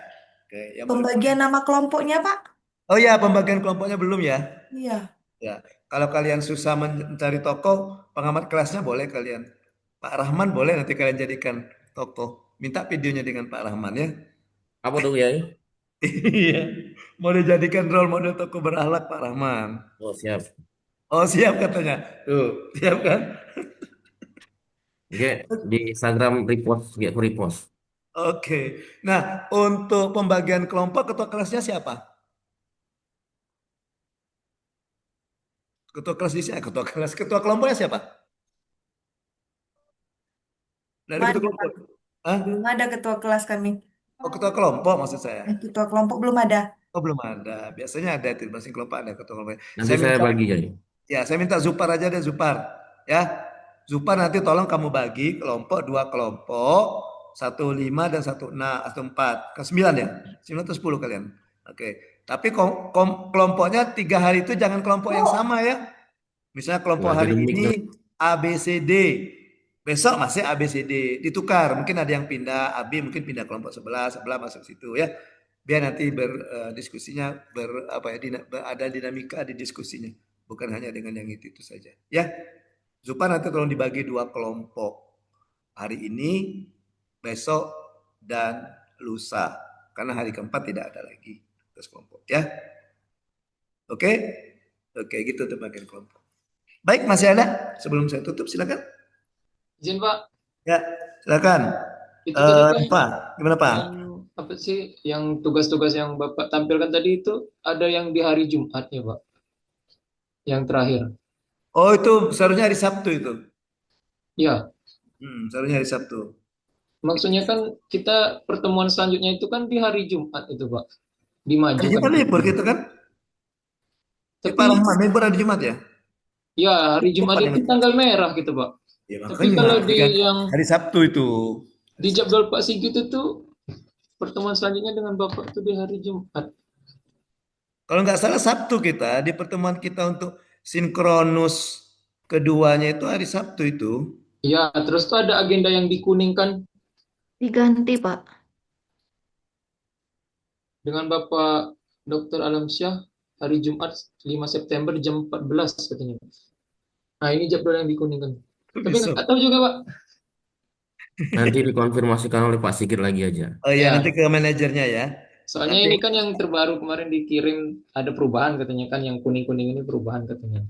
Oke, yang
Pembagian nama kelompoknya Pak?
Oh ya, pembagian kelompoknya belum ya?
Iya.
Ya, kalau kalian susah mencari tokoh, pengamat kelasnya boleh kalian. Pak Rahman boleh nanti kalian jadikan tokoh. Minta videonya dengan Pak Rahman ya.
Apa tuh ya?
Iya, mau dijadikan role model tokoh berakhlak Pak Rahman.
Oh siap.
Oh siap katanya. Tuh, siap kan?
Oke, di Instagram repost, aku repost.
Oke. Nah, untuk pembagian kelompok ketua kelasnya siapa? Ketua kelas di sini, ketua kelompoknya siapa? Dari ketua kelompok. Hah?
Belum ada ketua kelas kami.
Oh, ketua kelompok maksud saya.
Ketua kelompok belum ada.
Oh, belum ada. Biasanya ada di masing kelompok ada ketua kelompok.
Nanti saya bagi jadi.
Ya, saya minta Zupar aja deh, Zupar. Ya. Zupar nanti tolong kamu bagi kelompok 2 kelompok, 1 5 dan 1 6 atau 4. Ke 9 ya? 9 atau 10 kalian. Oke. Tapi kelompoknya 3 hari itu jangan kelompok yang sama ya. Misalnya kelompok hari ini A, B, C, D. Besok masih A, B, C, D. Ditukar. Mungkin ada yang pindah, AB mungkin pindah kelompok sebelah masuk situ ya. Biar nanti berdiskusinya ada dinamika di diskusinya. Bukan hanya dengan yang itu saja. Ya. Zupar nanti tolong dibagi 2 kelompok. Hari ini, besok, dan lusa. Karena hari keempat tidak ada lagi terus kelompok. Ya. Oke? Oke, gitu untuk bagian kelompok. Baik, masih ada? Sebelum saya tutup, silakan.
Izin Pak.
Ya, silakan.
Itu tadi
Pak, gimana Pak?
Apa sih yang tugas-tugas yang Bapak tampilkan tadi itu ada yang di hari Jumat ya Pak? Yang terakhir.
Oh, itu seharusnya hari Sabtu itu.
Ya.
Seharusnya hari Sabtu.
Maksudnya kan kita pertemuan selanjutnya itu kan di hari Jumat itu, Pak.
Hari
Dimajukan.
Jumat libur gitu kan? Pak
Tapi
Rahman libur hari Jumat ya?
ya hari Jumat
Cepat
itu
ini.
tanggal merah gitu, Pak.
Ya
Tapi
makanya
kalau
berarti kan
di yang
hari Sabtu itu.
di jadwal Pak Sigit itu pertemuan selanjutnya dengan Bapak itu di hari Jumat.
Kalau nggak salah Sabtu kita di pertemuan kita untuk sinkronus keduanya itu hari Sabtu itu.
Ya, terus tuh ada agenda yang dikuningkan
Diganti, Pak.
dengan Bapak Dr. Alamsyah hari Jumat 5 September jam 14 katanya. Nah, ini jadwal yang dikuningkan. Tapi
Bisa.
nggak tahu juga, Pak.
Nanti dikonfirmasikan oleh Pak Sigit lagi aja.
Oh iya,
Ya,
nanti ke manajernya ya.
soalnya
Nanti.
ini kan yang terbaru kemarin dikirim ada perubahan katanya kan, yang kuning-kuning ini perubahan katanya.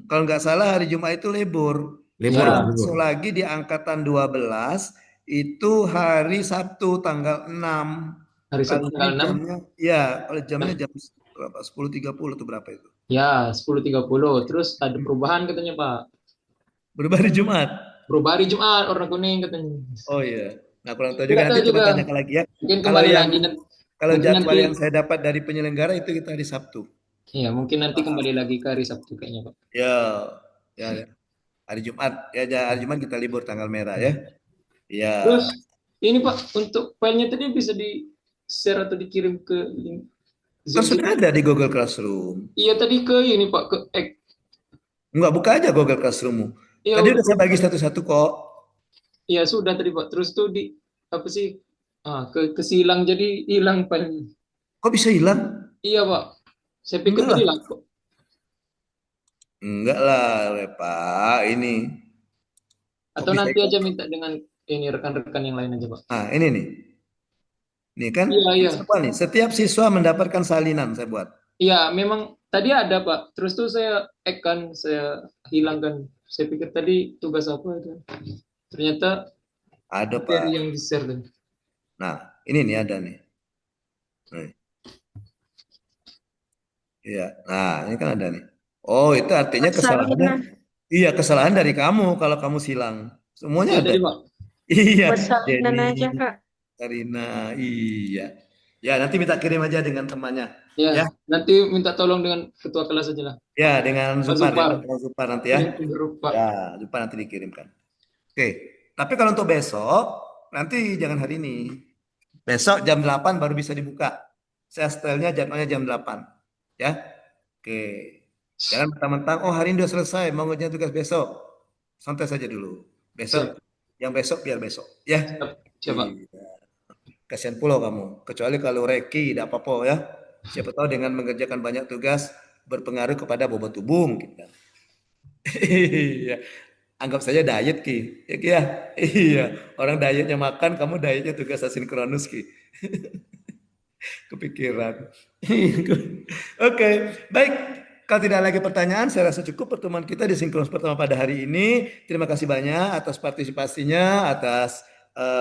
Kalau nggak salah hari Jumat itu libur.
Libur,
Ya,
libur.
Masuk lagi di angkatan 12 itu hari Sabtu tanggal 6.
hari
Kali
Sabtu
ini
tanggal 6.
jamnya, ya kalau jamnya jam berapa? 10.30 atau berapa itu?
Ya, 10.30. Terus ada perubahan katanya, Pak.
Berubah hari Jumat.
Berubah hari Jumat, warna kuning katanya.
Oh iya. Nah, kurang tahu
Tapi
juga
nggak
nanti
tahu
coba
juga.
tanyakan lagi ya.
Mungkin
Kalau
kembali
yang
lagi.
kalau
Mungkin
jadwal
nanti,
yang saya dapat dari penyelenggara itu kita hari Sabtu.
ya mungkin nanti kembali lagi ke hari Sabtu kayaknya, Pak.
Ya, ya. Hari Jumat hari Jumat kita libur tanggal merah ya. Ya.
Terus ini Pak, untuk filenya tadi bisa di share atau dikirim ke
Kan
Zoom
sudah
gitu?
ada di Google Classroom.
Iya tadi ke ini Pak, ke
Enggak, buka aja Google Classroom-mu.
Iya,
Tadi udah saya bagi satu-satu kok.
iya sudah tadi Pak. Terus tuh di apa sih? Kesilang jadi hilang filenya.
Kok bisa hilang?
Iya Pak. Saya pikir
Enggak
tadi
lah.
hilang kok.
Enggak lah, Pak. Ini kok
Atau
bisa
nanti
hilang?
aja minta dengan ini rekan-rekan yang lain aja Pak.
Nah, ini nih. Nih kan,
Iya, iya.
apa nih? Setiap siswa mendapatkan salinan saya buat.
Iya, memang tadi ada Pak. Terus tuh saya saya hilangkan. Saya pikir tadi tugas apa itu. Ternyata
Ada, Pak.
materi yang di-share tadi.
Nah, ini nih ada nih. Nih. Iya. Nah, ini kan ada nih. Oh, itu artinya kesalahannya.
Salinan.
Iya, kesalahan dari kamu kalau kamu silang. Semuanya
Iya
ada.
tadi Pak.
Iya,
Buat salinan
Denny,
aja, Kak.
Karina, iya. Ya, nanti minta kirim aja dengan temannya.
Ya,
Ya,
nanti minta tolong dengan ketua kelas aja lah.
ya dengan
Pak
Zupar ya,
Zupar.
dengan Zupar nanti ya.
Kirim ke grup Pak.
Ya, Zupar nanti dikirimkan. Oke, tapi kalau untuk besok, nanti jangan hari ini. Besok jam 8 baru bisa dibuka. Saya setelnya jadwalnya jam 8. Ya, oke. Jangan mentang-mentang, oh hari ini udah selesai, mau ngerjain tugas besok. Santai saja dulu. Besok,
Siap.
yang besok biar besok. Ya.
Siap, siap Pak.
Iya. Kasihan pula kamu. Kecuali kalau reki, tidak apa-apa ya. Siapa tahu dengan mengerjakan banyak tugas berpengaruh kepada bobot tubuh mungkin kan. Iya. Anggap saja diet Ki. Ya Ki ya. Iya. Orang dietnya makan, kamu dietnya tugas asinkronus Ki. Kepikiran. Oke, baik. Kalau tidak lagi pertanyaan, saya rasa cukup pertemuan kita di sinkronus pertama pada hari ini. Terima kasih banyak atas partisipasinya, atas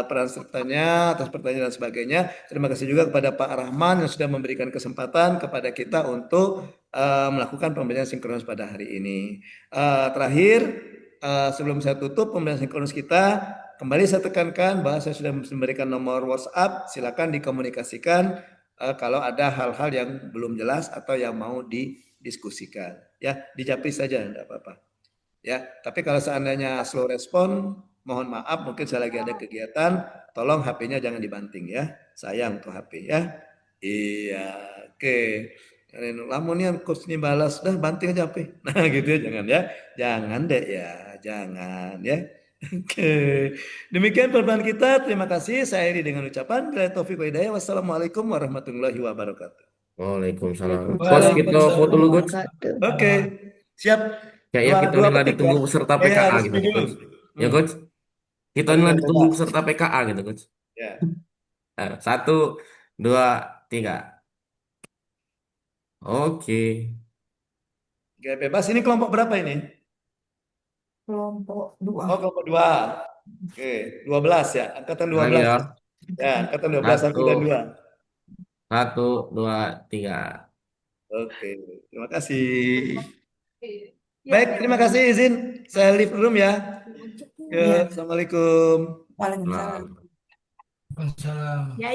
peran sertanya, atas pertanyaan dan sebagainya. Terima kasih juga kepada Pak Rahman yang sudah memberikan kesempatan kepada kita untuk melakukan pembelajaran sinkronus pada hari ini. Terakhir, sebelum saya tutup pembelajaran sinkronus kita, kembali saya tekankan bahwa saya sudah memberikan nomor WhatsApp. Silakan dikomunikasikan kalau ada hal-hal yang belum jelas atau yang mau didiskusikan. Ya, dijapri saja, tidak apa-apa. Ya, tapi kalau seandainya slow respon, mohon maaf, mungkin saya lagi ada kegiatan, tolong HP-nya jangan dibanting ya. Sayang tuh HP ya. Iya, oke. Lamunian coach ini balas, dah banting aja HP. Nah, gitu ya, jangan ya. Jangan deh ya, jangan ya. Oke. Demikian pertemuan kita. Terima kasih. Saya akhiri dengan ucapan Taufiq wa hidayah. Wassalamualaikum warahmatullahi wabarakatuh.
Waalaikumsalam. Coach, kita
Waalaikumsalam.
foto dulu, Coach.
Oke, siap.
Kayaknya kita
Dua
ini lagi
petik ya.
tunggu peserta
Ya,
PKA
harus
gitu,
dulu.
Coach. Ya, Coach. Kita
Kita
ini lagi
coba.
tunggu peserta PKA gitu, Coach.
Ya.
1, 2, 3. Oke.
Oke, bebas. Ini kelompok berapa ini?
Kelompok 2.
Oh, kelompok 2. Oke, 12 ya. Angkatan
Lagi
12.
ya.
Ya, angkatan 12 1 dan 2.
1, 2, 3.
Oke, terima kasih. Baik, terima kasih izin. Saya leave room ya. Oke. Ya,
Ya,
Assalamualaikum.
waalaikumsalam.
Nah.
Waalaikumsalam.
Ya,